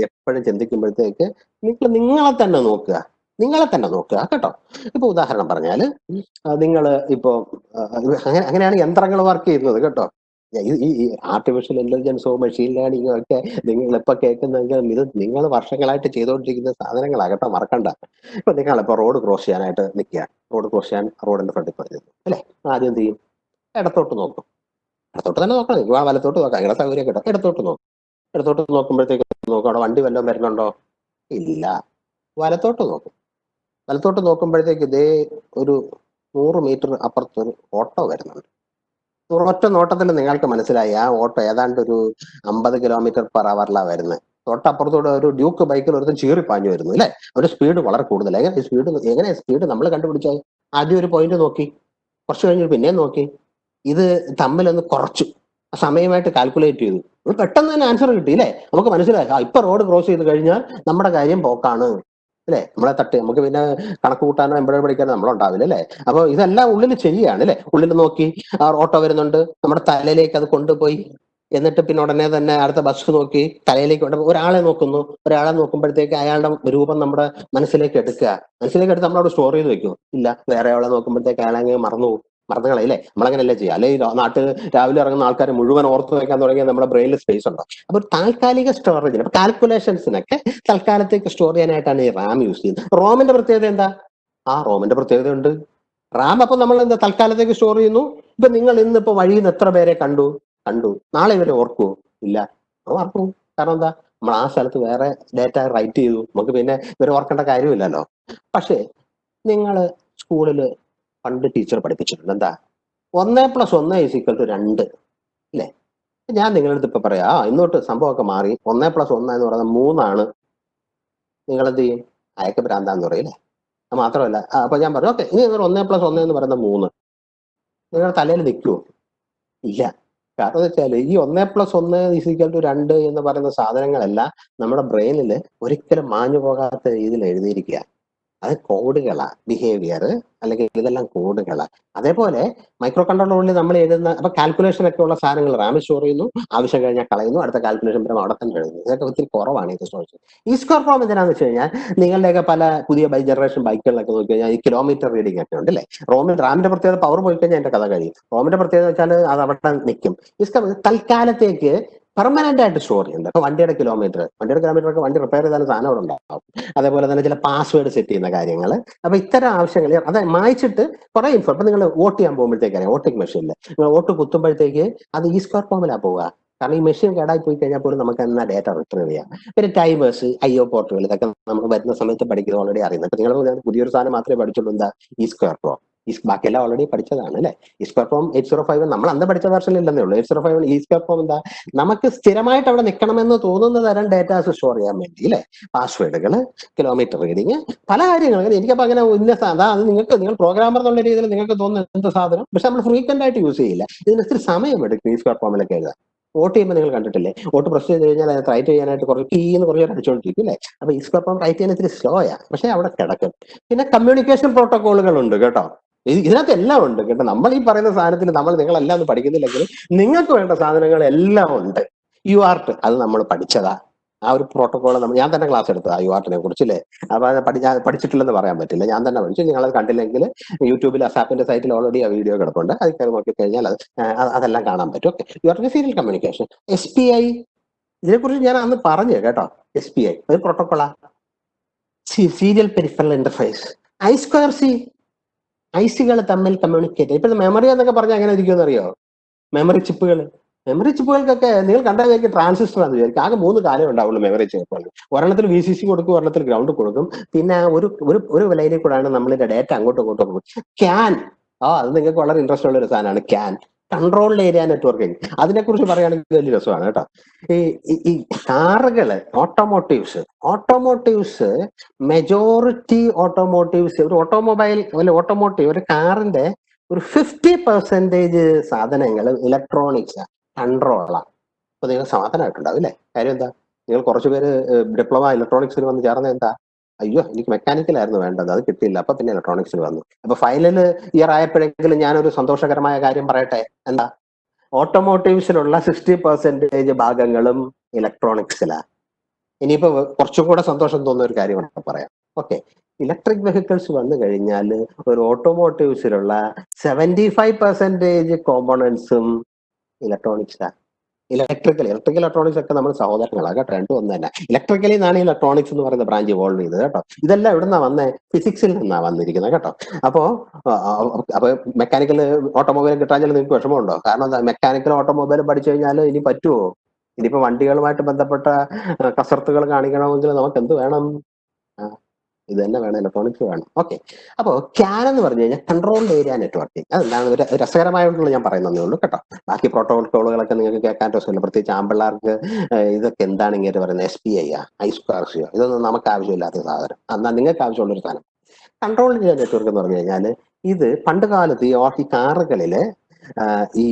എപ്പോഴും ചിന്തിക്കുമ്പോഴത്തേക്ക് നിങ്ങളെ തന്നെ നോക്കുക, കേട്ടോ. ഇപ്പൊ ഉദാഹരണം പറഞ്ഞാല് നിങ്ങൾ ഇപ്പോ അങ്ങനെയാണ് യന്ത്രങ്ങൾ വർക്ക് ചെയ്യുന്നത് കേട്ടോ. ഈ ആർട്ടിഫിഷ്യൽ ഇന്റലിജൻസോ മെഷീൻ ലേണിങ്ങോ ഒക്കെ നിങ്ങൾ ഇപ്പൊ കേൾക്കുന്നെങ്കിൽ ഇത് നിങ്ങൾ വർഷങ്ങളായിട്ട് ചെയ്തുകൊണ്ടിരിക്കുന്ന സാധനങ്ങളാകട്ടോ, മറക്കണ്ട. ഇപ്പൊ നിങ്ങളിപ്പോ റോഡ് ക്രോസ് ചെയ്യാനായിട്ട് നിൽക്കുക, റോഡ് ക്രോസ് ചെയ്യാൻ റോഡിന്റെ ഫ്രണ്ടിൽ പറഞ്ഞു അല്ലെ, ആദ്യം എന്ത് ചെയ്യും? ഇടത്തോട്ട് നോക്കും. ഇടത്തോട്ട് തന്നെ നോക്കണം, നിങ്ങൾ വലത്തോട്ട് നോക്കാം, നിങ്ങളുടെ സൗകര്യം കേട്ടോ. ഇടത്തോട്ട് നോക്കും. ഇടത്തോട്ട് നോക്കുമ്പോഴത്തേക്ക് നോക്കും അവിടെ വണ്ടി വല്ലതും വരുന്നുണ്ടോ? ഇല്ല. വലത്തോട്ട് നോക്കും. വലത്തോട്ട് നോക്കുമ്പോഴത്തേക്ക് ഇതേ ഒരു 100 മീറ്റർ അപ്പുറത്തൊരു ഓട്ടോ വരുന്നുണ്ട്. ഒറ്റ നോട്ടത്തിൽ നിങ്ങൾക്ക് മനസ്സിലായി ആ ഓട്ടോ ഏതാണ്ട് ഒരു 50 km/h വരുന്നത്. തൊട്ടപ്പുറത്തൂടെ ഒരു ഡ്യൂക്ക് ബൈക്കിൽ ഒരുത്തൻ ചീറി പാഞ്ഞു വരുന്നു അല്ലെ. അവരുടെ സ്പീഡ് വളരെ കൂടുതൽ. എങ്ങനെ സ്പീഡ് നമ്മൾ കണ്ടുപിടിച്ചാൽ? ആദ്യം ഒരു പോയിന്റ് നോക്കി, കുറച്ച് കഴിഞ്ഞ് പിന്നെയും നോക്കി, ഇത് തമ്മിലൊന്ന് കുറച്ചു, സമയമായിട്ട് കാൽക്കുലേറ്റ് ചെയ്തു. പെട്ടെന്ന് തന്നെ ആൻസർ കിട്ടി അല്ലേ. നമുക്ക് മനസ്സിലായി ഇപ്പൊ റോഡ് ക്രോസ് ചെയ്ത് കഴിഞ്ഞാൽ നമ്മുടെ കാര്യം പോക്കാണ് അല്ലെ. നമ്മളെ തട്ടി നമുക്ക് പിന്നെ കണക്ക് കൂട്ടാനോ എംബ്രോയിഡറി പഠിക്കാനോ നമ്മളുണ്ടാവില്ല അല്ലെ. അപ്പൊ ഇതെല്ലാം ഉള്ളിൽ ചെയ്യുകയാണ് അല്ലെ. ഉള്ളിൽ നോക്കി ഓട്ടോ വരുന്നുണ്ട്, നമ്മുടെ തലയിലേക്ക് അത് കൊണ്ടുപോയി, എന്നിട്ട് പിന്നെ ഉടനെ തന്നെ അടുത്ത ബസ് നോക്കി തലയിലേക്ക് ഒരാളെ നോക്കുമ്പോഴത്തേക്ക് അയാളുടെ രൂപം നമ്മുടെ മനസ്സിലേക്ക് എടുത്ത് നമ്മളവിടെ സ്റ്റോർ ചെയ്ത് വെക്കും. ഇല്ല, വേറെ ആളെ നോക്കുമ്പോഴത്തേക്ക് അയാളെ മറന്നു കളയില്ലേ. നമ്മളങ്ങനെയല്ലേ ചെയ്യുക അല്ലെ. ഈ നാട്ടിൽ രാവിലെ ഇറങ്ങുന്ന ആൾക്കാരെ മുഴുവൻ ഓർത്ത് വെക്കാൻ തുടങ്ങിയാൽ നമ്മുടെ ബ്രെയിനിൽ സ്പേസ് ഉണ്ടോ? അപ്പൊ താൽക്കാലിക സ്റ്റോറേജിന്, അപ്പൊ കാൽക്കുലേഷൻസിനൊക്കെ തൽക്കാലത്തേക്ക് സ്റ്റോർ ചെയ്യാനായിട്ടാണ് ഈ റാം യൂസ് ചെയ്യുന്നത്. റോമിന്റെ പ്രത്യേകത എന്താ? റോമിന്റെ പ്രത്യേകത ഉണ്ട്. റാം അപ്പൊ നമ്മൾ എന്താ തൽക്കാലത്തേക്ക് സ്റ്റോർ ചെയ്യുന്നു. ഇപ്പൊ നിങ്ങൾ ഇന്നിപ്പോ വഴിയിൽ നിന്ന് എത്ര പേരെ കണ്ടു, നാളെ ഇവരെ ഓർക്കുവോ? ഇല്ല, ഓർക്കും. കാരണം എന്താ? നമ്മൾ ആ സ്ഥലത്ത് വേറെ ഡേറ്റ റൈറ്റ് ചെയ്തു, നമുക്ക് പിന്നെ ഇവരെ ഓർക്കേണ്ട കാര്യമില്ലല്ലോ. പക്ഷേ നിങ്ങൾ സ്കൂളിൽ പണ്ട് ടീച്ചർ പഠിപ്പിച്ചിട്ടുണ്ട് എന്താ? 1+1 = 2 അല്ലെ. ഞാൻ നിങ്ങളുടെ അടുത്ത് ഇപ്പൊ പറയാ ഇന്നോട്ട് സംഭവമൊക്കെ മാറി, 1+1 എന്ന് പറയുന്നത് 3 നിങ്ങൾ എന്ത് ചെയ്യും? അയക്ക് ഭ്രാന്താന്ന് പറയില്ലേ. അത് മാത്രമല്ല, അപ്പൊ ഞാൻ പറഞ്ഞു ഓക്കെ, ഇനി 1+1 എന്ന് പറയുന്ന 3 നിങ്ങളുടെ തലയിൽ നിൽക്കുവോ? ഇല്ല. കാരണം എന്ന് വെച്ചാൽ ഈ 1+1 = 2 എന്ന് പറയുന്ന സാധനങ്ങളെല്ലാം നമ്മുടെ ബ്രെയിനിൽ ഒരിക്കലും മാഞ്ഞു പോകാത്ത രീതിയിൽ എഴുതിയിരിക്കുക. അത് കോഡുകളാ, ബിഹേവിയർ അല്ലെങ്കിൽ ഇതെല്ലാം കോഡുകളാ. അതേപോലെ മൈക്രോ കൺട്രോളറിൽ നമ്മൾ എഴുതുന്ന അപ്പൊ കാൽക്കുലേഷൻ ഒക്കെ ഉള്ള സാധനങ്ങൾ റാമിൽ സ്റ്റോർ ചെയ്യുന്നു, ആവശ്യം കഴിഞ്ഞാൽ കളയുന്നു, അടുത്ത കാൽക്കുലേഷൻ പരം അവിടെ തന്നെ എഴുതുന്നു. ഇതൊക്കെ ഒത്തിരി കുറവാണ് ഇത് സ്റ്റോർ ചെയ്യുന്നത്. E2 എന്തിനാന്ന് വെച്ച് കഴിഞ്ഞാൽ നിങ്ങളുടെയൊക്കെ പല പുതിയ ജനറേഷൻ ബൈക്കുകളിലൊക്കെ നോക്കി കഴിഞ്ഞാൽ ഈ കിലോമീറ്റർ റീഡിംഗ് ഒക്കെ ഉണ്ട് അല്ലേ. റാമിന്റെ പ്രത്യേകത പവർ പോയി കഴിഞ്ഞാൽ എന്റെ കഥ കഴിയും. റോമിന്റെ പ്രത്യേകത വെച്ചാൽ അത് അവിടെ നിൽക്കും. തൽക്കാലത്തേക്ക് പെർമനന്റ് ആയിട്ട് സ്റ്റോർ ചെയ്യുന്നുണ്ട്. അപ്പൊ വണ്ടിയുടെ കിലോമീറ്റർ ഒക്കെ വണ്ടി റിപ്പയർ ചെയ്താലും സാധനം അവിടെ ഉണ്ടാവും. അതേപോലെ തന്നെ ചില പാസ്വേഡ് സെറ്റ് ചെയ്യുന്ന കാര്യങ്ങൾ. അപ്പൊ ഇത്തരം ആവശ്യങ്ങൾ അത് മായ്ച്ചിട്ട് കുറെ ഇൻഫോ. അപ്പൊ നിങ്ങൾ വോട്ട് ചെയ്യാൻ പോകുമ്പോഴത്തേക്ക് വോട്ടിംഗ് മെഷീനിൽ നിങ്ങൾ വോട്ട് കുത്തുമ്പോഴത്തേക്ക് അത് E2 പോവുക. കാരണം ഈ മെഷീൻ കേടായി പോയി കഴിഞ്ഞാൽ പോലും നമുക്ക് എന്നാ ഡേറ്റ റിട്രീവ് ചെയ്യാം. പിന്നെ ടൈമേഴ്സ്, IO പോർട്ടുകൾ, ഇതൊക്കെ നമ്മൾ വരുന്ന സമയത്ത് പഠിക്കുന്നത് ഓൾറെഡി അറിയുന്നത്. അപ്പൊ നിങ്ങൾ പുതിയൊരു സാധനം മാത്രമേ പഠിച്ചുള്ളൂ, എന്താ? E2. ബാക്കിയെല്ലാം ഓൾറെഡി പഠിച്ചതാണ് അല്ലെ. E2 805 നമ്മൾ അന്ന് പഠിച്ച വെർഷനിൽ ഇല്ലെന്നേ ഉള്ളൂ. 805 E2 എന്താ? നമുക്ക് സ്ഥിരമായിട്ട് അവിടെ നിൽക്കണമെന്ന് തോന്നുന്ന തരം ഡേറ്റാസ് സ്റ്റോർ ചെയ്യാൻ വേണ്ടി അല്ലെ. പാസ്വേഡുകൾ, കിലോമീറ്റർ റീഡിങ്, പല കാര്യങ്ങളും. എനിക്കപ്പോ അങ്ങനെ അത് നിങ്ങൾ പ്രോഗ്രാമർ എന്നുള്ള രീതിയിൽ നിങ്ങൾക്ക് തോന്നുന്ന എന്ത് സാധനം, പക്ഷെ നമ്മൾ ഫ്രീക്വന്റ് ആയിട്ട് യൂസ് ചെയ്യില്ല. ഇതിന് ഒത്തിരി സമയം എടുക്കും E2 എഴുതാൻ. വോട്ട് ചെയ്യുമ്പോൾ നിങ്ങൾ കണ്ടിട്ടില്ലേ, വോട്ട് പ്രസ് ചെയ്ത് കഴിഞ്ഞാൽ അതിനകത്ത് റൈറ്റ് ചെയ്യാനായിട്ട് കുറച്ച് കീന്ന് കുറച്ച് അടിച്ചുകൊണ്ടിരിക്കും അല്ലേ. അപ്പൊ ഈ സ്ക്വപ്പം റൈറ്റ് ചെയ്യാൻ ഇത്തിരി സ്ലോയാ, പക്ഷെ അവിടെ കിടക്കും. പിന്നെ കമ്മ്യൂണിക്കേഷൻ പ്രോട്ടോകോളുകൾ ഉണ്ട് കേട്ടോ. ഇതിനകത്ത് എല്ലാം ഉണ്ട് കേട്ടോ. നമ്മൾ ഈ പറയുന്ന സാധനത്തിൽ നിങ്ങളെല്ലാം ഒന്നും പഠിക്കുന്നില്ലെങ്കിൽ നിങ്ങൾക്ക് വേണ്ട സാധനങ്ങൾ എല്ലാം ഉണ്ട്. UART അത് നമ്മൾ പഠിച്ചതാ. ആ ഒരു പ്രോട്ടോകോൾ ഞാൻ തന്നെ ക്ലാസ് എടുത്തതാ UARTനെ കുറിച്ചല്ലേ. അപ്പൊ അത് പഠിച്ചിട്ടില്ലെന്ന് പറയാൻ പറ്റില്ല, ഞാൻ തന്നെ പഠിച്ചു. നിങ്ങളത് കണ്ടില്ലെങ്കിൽ യൂട്യൂബിൽ അസാപ്പിന്റെ സൈറ്റിൽ ഓൾറെഡി ആ വീഡിയോ കിടപ്പുണ്ട്, അത് കയറി നോക്കി കഴിഞ്ഞാൽ അതെല്ലാം കാണാൻ പറ്റും. Okay, UART serial communication. SPI ഇതിനെക്കുറിച്ച് ഞാൻ അന്ന് പറഞ്ഞു കേട്ടോ. SPI ഒരു പ്രോട്ടോകോളാ, സീരിയൽ പെരിഫറൽ ഇന്റർഫേസ്. I2C ഐസികൾ തമ്മിൽ കമ്മ്യൂണിക്കേറ്റ്. ഇപ്പൊ മെമ്മറി എന്നൊക്കെ പറഞ്ഞാൽ എങ്ങനെ ഇരിക്കുമെന്ന് അറിയോ? മെമ്മറി ചിപ്പുകൾക്കൊക്കെ നിങ്ങൾ കണ്ടാൽ ട്രാൻസിസ്റ്റർ ആണെന്ന് വിചാരിക്കും. ആകെ 3 കാലം ഉണ്ടാവുള്ളൂ മെമ്മറി ചിപ്പുകൾ. ഒരെണ്ണത്തിൽ VCC കൊടുക്കും, ഒരെണ്ണത്തിൽ ഗ്രൗണ്ട് കൊടുക്കും, പിന്നെ ഒരു ലൈനിൽ കൂടെയാണ് നമ്മളിന്റെ ഡേറ്റ അങ്ങോട്ടും ഇങ്ങോട്ടും പോകും. ക്യാൻ, അത് നിങ്ങൾക്ക് വളരെ ഇൻട്രസ്റ്റ് ഉള്ള ഒരു സാധനമാണ് ക്യാൻ, കൺട്രോൾ ഏരിയ നെറ്റ്വർക്കിംഗ്. അതിനെക്കുറിച്ച് പറയുകയാണെങ്കിൽ വലിയ രസമാണ് കേട്ടോ. ഈ കാറുകള്, ഓട്ടോമോട്ടീവ്സ് മെജോറിറ്റി ഓട്ടോമോട്ടീവ്സ്, ഒരു ഓട്ടോമൊബൈൽ അല്ലെ ഓട്ടോമോട്ടീവ് ഒരു കാറിന്റെ ഒരു 50% സാധനങ്ങൾ ഇലക്ട്രോണിക്സ് കൺട്രോളാണ്. അപ്പൊ നിങ്ങൾ സമാധാനമായിട്ടുണ്ടാവും അല്ലേ? കാര്യം എന്താ, നിങ്ങൾ കുറച്ചുപേര് ഡിപ്ലോമ ഇലക്ട്രോണിക്സിൽ വന്ന് ചേർന്ന എന്താ, അയ്യോ എനിക്ക് മെക്കാനിക്കലായിരുന്നു വേണ്ടത്, അത് കിട്ടിയില്ല, അപ്പൊ പിന്നെ ഇലക്ട്രോണിക്സിൽ വന്നു. അപ്പൊ ഫൈനൽ ഇയർ ആയപ്പോഴെങ്കിലും ഞാനൊരു സന്തോഷകരമായ കാര്യം പറയട്ടെ. എന്താ, ഓട്ടോമോട്ടീവ്സിലുള്ള 60% ഭാഗങ്ങളും ഇലക്ട്രോണിക്സിലാണ്. ഇനിയിപ്പോ കുറച്ചും കൂടെ സന്തോഷം തോന്നുന്ന ഒരു കാര്യമാണ് പറയാം. ഓക്കെ, ഇലക്ട്രിക് വെഹിക്കിൾസ് വന്നു കഴിഞ്ഞാൽ ഒരു ഓട്ടോമോട്ടീവ്സിലുള്ള 75% കോമ്പോണൻസും ഇലക്ട്രോണിക്സാണ്. ഇലക്ട്രിക്കൽ ഇലക്ട്രോണിക്സ് ഒക്കെ നമ്മൾ സഹോദരങ്ങളാണ് കേട്ടോ, രണ്ടും ഒന്ന് തന്നെ. ഇലക്ട്രിക്കലി നിന്നാണ് ഇലക്ട്രോണിക്സ് എന്ന് പറയുന്ന ബ്രാഞ്ച് ഇവോൾവ് ചെയ്തത് കേട്ടോ. ഇതെല്ലാം ഇവിടുന്നാ വന്നേ, ഫിസിക്സിൽ നിന്നാ വന്നിരിക്കുന്നത് കേട്ടോ. അപ്പോ മെക്കാനിക്കൽ ഓട്ടോമൊബൈൽ കിട്ടാൻ നിങ്ങൾക്ക് വിഷമമുണ്ടോ? കാരണം എന്താ, മെക്കാനിക്കൽ ഓട്ടോമൊബൈൽ പഠിച്ചു കഴിഞ്ഞാൽ ഇനി പറ്റുമോ? ഇനിയിപ്പോ വണ്ടികളുമായിട്ട് ബന്ധപ്പെട്ട കസർത്തുകൾ കാണിക്കണമെങ്കിൽ നമുക്ക് എന്ത് വേണം? ഇത് തന്നെ വേണം, ഇലക്ട്രോണിക്സ് വേണം. ഓക്കെ, അപ്പോൾ ക്യാൻ എന്ന് പറഞ്ഞു കഴിഞ്ഞാൽ കൺട്രോൾഡ് ഏരിയ നെറ്റ്വർക്കിംഗ്. അതെന്താണ് ഒരു രസകരമായിട്ടുള്ള ഞാൻ പറയുന്നതേ ഉള്ളൂ കേട്ടോ. ബാക്കി പ്രോട്ടോകോളുകളൊക്കെ നിങ്ങൾക്ക് കേൾക്കാൻ രസമില്ല, പ്രത്യേകിച്ച് ആമ്പിള്ളാർക്ക്. ഇതൊക്കെ എന്താണ് ഇങ്ങനെ പറയുന്നത്? SPI I2C ഇതൊന്നും നമുക്ക് ആവശ്യമില്ലാത്ത സാധനം. എന്നാൽ നിങ്ങൾക്ക് ആവശ്യമുള്ളൊരു സാധനം കൺട്രോൾ ഏരിയ നെറ്റ്വർക്ക് എന്ന് പറഞ്ഞു കഴിഞ്ഞാൽ, ഇത് പണ്ട് കാലത്ത് ഈ കാറുകളില് ഈ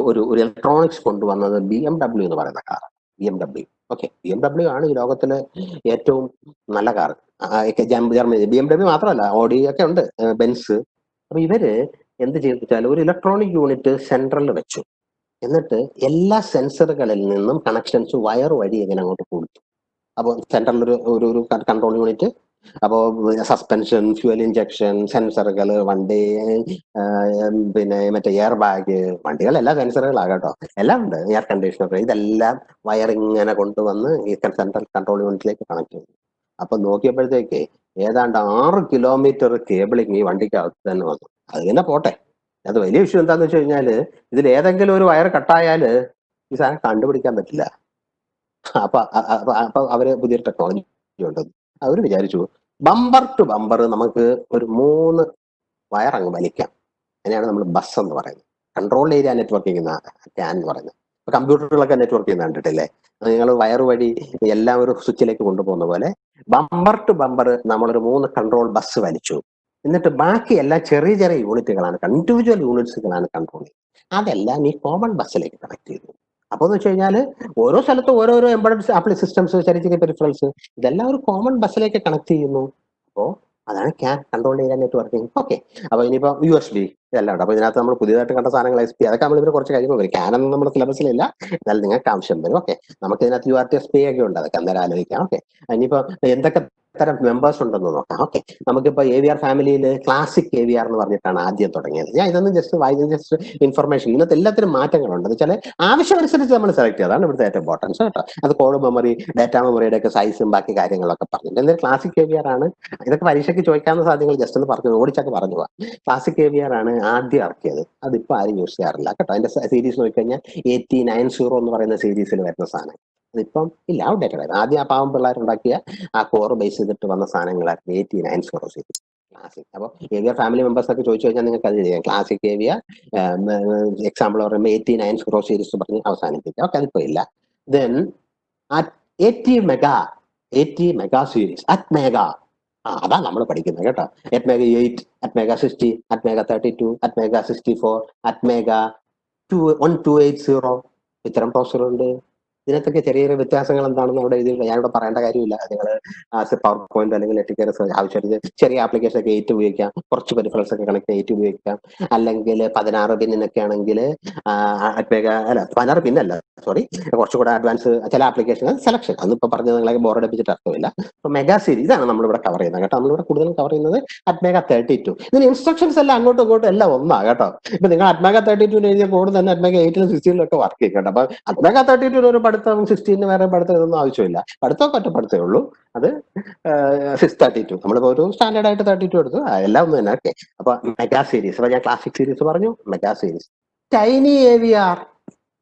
ഒരു ഇലക്ട്രോണിക്സ് കൊണ്ടുവന്നത് BMW എന്ന് പറയുന്ന കാർ. BMW. ഓക്കെ, BMW ആണ് ഈ ലോകത്തിലെ ഏറ്റവും നല്ല കാർ. ജർമ്മനി BMW മാത്രമല്ല, ഓഡി ഒക്കെ ഉണ്ട്, ബെൻസ്. അപ്പൊ ഇവര് എന്ത് ചെയ്തിട്ടാലും ഒരു ഇലക്ട്രോണിക് യൂണിറ്റ് സെൻട്രലിൽ വെച്ചു. എന്നിട്ട് എല്ലാ സെൻസറുകളിൽ നിന്നും കണക്ഷൻസ് വയർ വഴി ഇങ്ങനെ അങ്ങോട്ട് കൊടുത്തു. അപ്പോൾ സെൻട്രലിൽ ഒരു കൺട്രോൾ യൂണിറ്റ്, അപ്പോൾ സസ്പെൻഷൻ, ഫ്യൂവൽ ഇഞ്ചക്ഷൻ, സെൻസറുകൾ, വണ്ടി, പിന്നെ മറ്റേ എയർ ബാഗ്, വണ്ടികളെല്ലാം സെൻസറുകളാകട്ടോ, എല്ലാം ഉണ്ട്, എയർ കണ്ടീഷണർ, ഇതെല്ലാം വയർ ഇങ്ങനെ കൊണ്ടുവന്ന് ഈ സെൻട്രൽ കൺട്രോൾ യൂണിറ്റിലേക്ക് കണക്ട് ചെയ്തു. അപ്പൊ നോക്കിയപ്പോഴത്തേക്ക് ഏതാണ്ട് 6 കിലോമീറ്റർ കേബിളിങ് ഈ വണ്ടിക്കകത്ത് തന്നെ വന്നു. അത് തന്നെ പോട്ടെ, അത് വലിയ ഇഷ്യൂ എന്താന്ന് വെച്ച് കഴിഞ്ഞാല്, ഇതിൽ ഏതെങ്കിലും ഒരു വയർ കട്ടായാല് ഈ സാധനം കണ്ടുപിടിക്കാൻ പറ്റില്ല. അപ്പൊ അവര് പുതിയൊരു ടെക്നോളജി ഉണ്ട്. അവര് വിചാരിച്ചു ബമ്പർ ടു ബമ്പർ നമുക്ക് ഒരു 3 വയർ അങ്ങ് വലിക്കാം. അതിനെയാണ് നമ്മൾ ബസ് എന്ന് പറയുന്നത്. കൺട്രോൾ ഏരിയ നെറ്റ്വർക്കിംഗ് ക്യാൻ എന്ന് പറയുന്നത്. ഇപ്പൊ കമ്പ്യൂട്ടറുകളൊക്കെ നെറ്റ്വർക്ക് ചെയ്യുന്ന കണ്ടിട്ടില്ലേ? നിങ്ങൾ വയർ വഴി എല്ലാം ഒരു സ്വിച്ചിലേക്ക് കൊണ്ടുപോകുന്ന പോലെ ബമ്പർ ടു ബമ്പർ നമ്മളൊരു 3 കൺട്രോൾ ബസ് വലിച്ചു. എന്നിട്ട് ബാക്കി എല്ലാം ചെറിയ ചെറിയ യൂണിറ്റുകളാണ്, ഇൻഡിവിജ്വൽ യൂണിറ്റ്സുകളാണ് കൺട്രോൾ ചെയ്യുന്നത്. അതെല്ലാം ഈ കോമൺ ബസ്സിലേക്ക് കണക്ട് ചെയ്തു. അപ്പൊ എന്ന് വെച്ച് കഴിഞ്ഞാൽ ഓരോ സ്ഥലത്തും ഓരോരോ എംബഡഡ് ആപ്ലി സിസ്റ്റംസ്, ചെറിയ ചെറിയ പെരിഫറൽസ്, ഇതെല്ലാം ഒരു കോമൺ ബസ്സിലേക്ക് കണക്ട് ചെയ്യുന്നു. അപ്പോ അതാണ് can, control area networking. Okay, അപ്പൊ ഇനിയിപ്പോ USB ഇതെല്ലാം ഉണ്ട്. അപ്പൊ ഇതിനകത്ത് നമ്മൾ പുതിയതായിട്ട് കണ്ട സാധനങ്ങൾ SP, അതൊക്കെ നമ്മളിവർ കുറച്ച് കഴിയുമ്പോൾ വരും. ക്യാനൊന്നും നമ്മുടെ സിലബസിലില്ല, എന്നാൽ നിങ്ങൾക്ക് ആവശ്യം വരും. ഓക്കെ, നമുക്ക് ഇതിനകത്ത് UART SPI ഒക്കെ ഉണ്ട്, അതൊക്കെ അന്നേരം ആലോചിക്കാം. ഓക്കെ, ഇനിയിപ്പോ എന്തൊക്കെ തരം മെമ്പേഴ്സ് ഉണ്ടെന്ന് നോക്കാം. ഓക്കെ, നമുക്കിപ്പോ AVR ഫാമിലിയിൽ ക്ലാസിക് AVR എന്ന് പറഞ്ഞിട്ടാണ് ആദ്യം തുടങ്ങിയത്. ഞാൻ ഇതൊന്നും ജസ്റ്റ് ഇൻഫർമേഷൻ, ഇന്നത്തെ എല്ലാത്തിനും മാറ്റങ്ങളുണ്ട്. എന്ന് വെച്ചാൽ ആവശ്യമനുസരിച്ച് നമ്മൾ സെലക്ട് ചെയ്തതാണ് ഇവിടുത്തെ ഏറ്റവും ഇമ്പോർട്ടൻസ് കേട്ടോ. അത് കോഡ് മെമ്മറി, ഡാറ്റ മെമ്മറിയുടെ ഒക്കെ സൈസും ബാക്കി കാര്യങ്ങളൊക്കെ പറഞ്ഞിട്ട് എന്നാൽ ക്ലാസിക് AVR ആണ്. ഇതൊക്കെ പരീക്ഷയ്ക്ക് ചോദിക്കാവുന്ന സാധ്യതകൾ ജസ്റ്റ് ഒന്ന് പറഞ്ഞു ഓടിച്ചൊക്കെ പറഞ്ഞു പോവാം. ക്ലാസിക് AVR ആണ് ആദ്യം ഇറക്കിയത്, അതിപ്പോ ആരും യൂസ് ചെയ്യാറില്ല കേട്ടോ. അതിന്റെ സീരീസ് നോക്കിക്കഴിഞ്ഞാൽ 8090 എന്ന് പറയുന്ന സീരീസിൽ വരുന്ന സാധനം അതിപ്പം ഇല്ല, ഔട്ട്ഡേറ്റഡ് ആയിരുന്നു. ആദ്യം ആ പാവം പിള്ളേരുണ്ടാക്കിയ ആ കോർ ബേസ് ചെയ്തിട്ട് വന്ന സാധനങ്ങളായിരുന്നു 8090 സീരീസ് ക്ലാസിക്. അപ്പോൾ AVR ഫാമിലി മെമ്പേഴ്സ് ഒക്കെ ചോദിച്ചു കഴിഞ്ഞാൽ നിങ്ങൾക്ക് അത് ചെയ്യാം. ക്ലാസിക് AVR എക്സാമ്പിൾ പറയുമ്പോൾ 8090 സീരീസ് പറഞ്ഞ് അവസാനിപ്പിക്കാം. ഓക്കെ, അതിപ്പോ ഇല്ല. ദെൻ 80 മെഗാ സീരീസ്, ATmega, അതാ നമ്മൾ പഠിക്കുന്നത് കേട്ടോ. ATmega 8, ATmega 60, ATmega 32, ATmega 64, ATmega 1280 ഇത്തരം പ്രോസസ്സറുണ്ട്. ഇതിനകത്തൊക്കെ ചെറിയ ചെറിയ വ്യത്യാസങ്ങൾ എന്താണെന്ന് അവിടെ ഇത് ഞാനിവിടെ പറയേണ്ട കാര്യമില്ല. നിങ്ങൾ പവർ പോയിന്റ് അല്ലെങ്കിൽ ആവശ്യമായിട്ട് ചെറിയ ആപ്ലിക്കേഷൻ ഒക്കെ 8 ഉപയോഗിക്കാം, കുറച്ച് പെരിഫറൽസ് ഒക്കെ കണക്ട് 8 ഉപയോഗിക്കാം. അല്ലെങ്കിൽ 16 പിന്നിനൊക്കെ ആണെങ്കിൽ അറ്റ്മേഗ അല്ല 16 പിന്നല്ല സോറി, കുറച്ചുകൂടെ അഡ്വാൻസ് ചില ആപ്ലിക്കേഷൻ സെലക്ഷൻ അന്നിപ്പോ പറഞ്ഞത് നിങ്ങളെ ബോറടിപ്പിച്ചിട്ട് അർത്ഥമില്ല. അപ്പൊ മെഗാ സീരീസ് ഇതാണ് നമ്മളിവിടെ കവർ ചെയ്യുന്നത് കേട്ടോ. നമ്മളിവിടെ കൂടുതലും കവർ ചെയ്യുന്നത് അറ്റ്മേഗ 32. ഇതിന് ഇൻസ്ട്രക്ഷൻസ് എല്ലാം അങ്ങോട്ടും ഇങ്ങോട്ടും എല്ലാം ഒന്നാ കേട്ടോ. ഇപ്പൊ നിങ്ങൾ അറ്റ്മേഗ 32 എഴുതിയ കോഡ് തന്നെ അറ്റ്മേഗ 8ലും 16ലും ഒക്കെ വർക്ക് ചെയ്യും കേട്ടോ. അപ്പൊ അറ്റ്മേഗ 32 ഒരു പഠിത്തം 16 വേറെ പഠിത്തം ഇതൊന്നും ആവശ്യമില്ല. പഠിത്തമൊക്കെ ഒറ്റ പഠിത്തമേ ഉള്ളൂ. അത് 632 നമ്മളിപ്പോ ഒരു സ്റ്റാൻഡേർഡ് ആയിട്ട് 32 എടുത്തു, എല്ലാം ഒന്ന് തന്നെ. ഓക്കെ, അപ്പൊ മെഗാ സീരീസ്, അപ്പൊ ഞാൻ ക്ലാസിക് സീരീസ് പറഞ്ഞു, മെഗാ സീരീസ്. ടൈനി AVR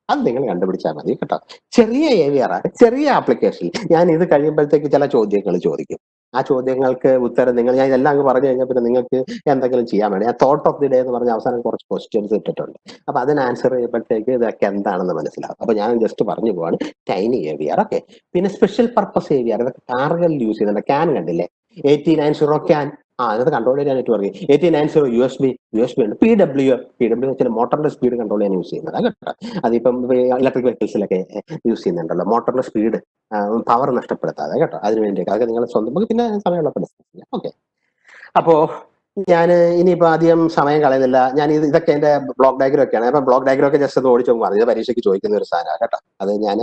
അത് നിങ്ങൾ കണ്ടുപിടിച്ചാൽ മതി കേട്ടോ. ചെറിയ AVR ആണ്, ചെറിയ ആപ്ലിക്കേഷൻ. ഞാൻ ഇത് കഴിയുമ്പോഴത്തേക്ക് ചില ചോദ്യങ്ങൾ ചോദിക്കും. ആ ചോദ്യങ്ങൾക്ക് ഉത്തരം ഞാൻ ഇതെല്ലാം അങ്ങ് പറഞ്ഞു കഴിഞ്ഞാൽ പിന്നെ നിങ്ങൾക്ക് എന്തെങ്കിലും ചെയ്യാൻ വേണ്ടി ഞാൻ തോട്ട് ഓഫ് ദി ഡേ എന്ന് പറഞ്ഞ അവസാനം കുറച്ച് ക്വസ്റ്റ്യൻസ് ഇട്ടിട്ടുണ്ട്. അപ്പൊ അതിന് ആൻസർ ചെയ്യുമ്പോഴത്തേക്ക് ഇതൊക്കെ എന്താണെന്ന് മനസ്സിലാവും. അപ്പൊ ഞാൻ ജസ്റ്റ് പറഞ്ഞു പോവാണ് ടൈനി AVR. ഓക്കെ, പിന്നെ സ്പെഷ്യൽ പർപ്പസ് AVR, ഇതൊക്കെ കാറുകളിൽ യൂസ് ചെയ്യുന്നുണ്ട്. ക്യാൻ കണ്ടില്ലേ, 1890 ക്യാൻ. അതിനകത്ത് കൺട്രോൾ ചെയ്യാൻ നെറ്റ്വർക്ക് 1890 USB ഉണ്ട്. PW വെച്ചാൽ മോട്ടറിന്റെ സ്പീഡ് കൺട്രോൾ ചെയ്യാൻ യൂസ് ചെയ്യുന്നത് കേട്ടോ. അതിപ്പം ഇലക്ട്രിക് വെഹിക്കിൾസിലൊക്കെ യൂസ് ചെയ്യുന്നുണ്ടല്ലോ, മോട്ടറിന്റെ സ്പീഡ് പവർ നഷ്ടപ്പെടുത്താതെ കേട്ടോ. അതിന് വേണ്ടിയൊക്കെ അതൊക്കെ നിങ്ങൾ സ്വന്തം പിന്നെ സമയമുള്ളപ്പോൾ ഡിസ്കസ് ചെയ്യാം. ഓക്കെ, അപ്പോ ഞാൻ ഇനിയിപ്പോ അധികം സമയം കളയുന്നില്ല. ഞാൻ ഇതൊക്കെ എന്റെ ബ്ലോക്ക് ഡയഗ്രം ഒക്കെയാണ്. അപ്പൊ ബ്ലോക്ക് ഡയഗ്രം ഒക്കെ ജസ്റ്റ് ഒന്ന് ഓടിച്ചു പറഞ്ഞു, ഇത് പരീക്ഷയ്ക്ക് ചോദിക്കുന്ന ഒരു സാധനമാണ് കേട്ടോ. അത് ഞാൻ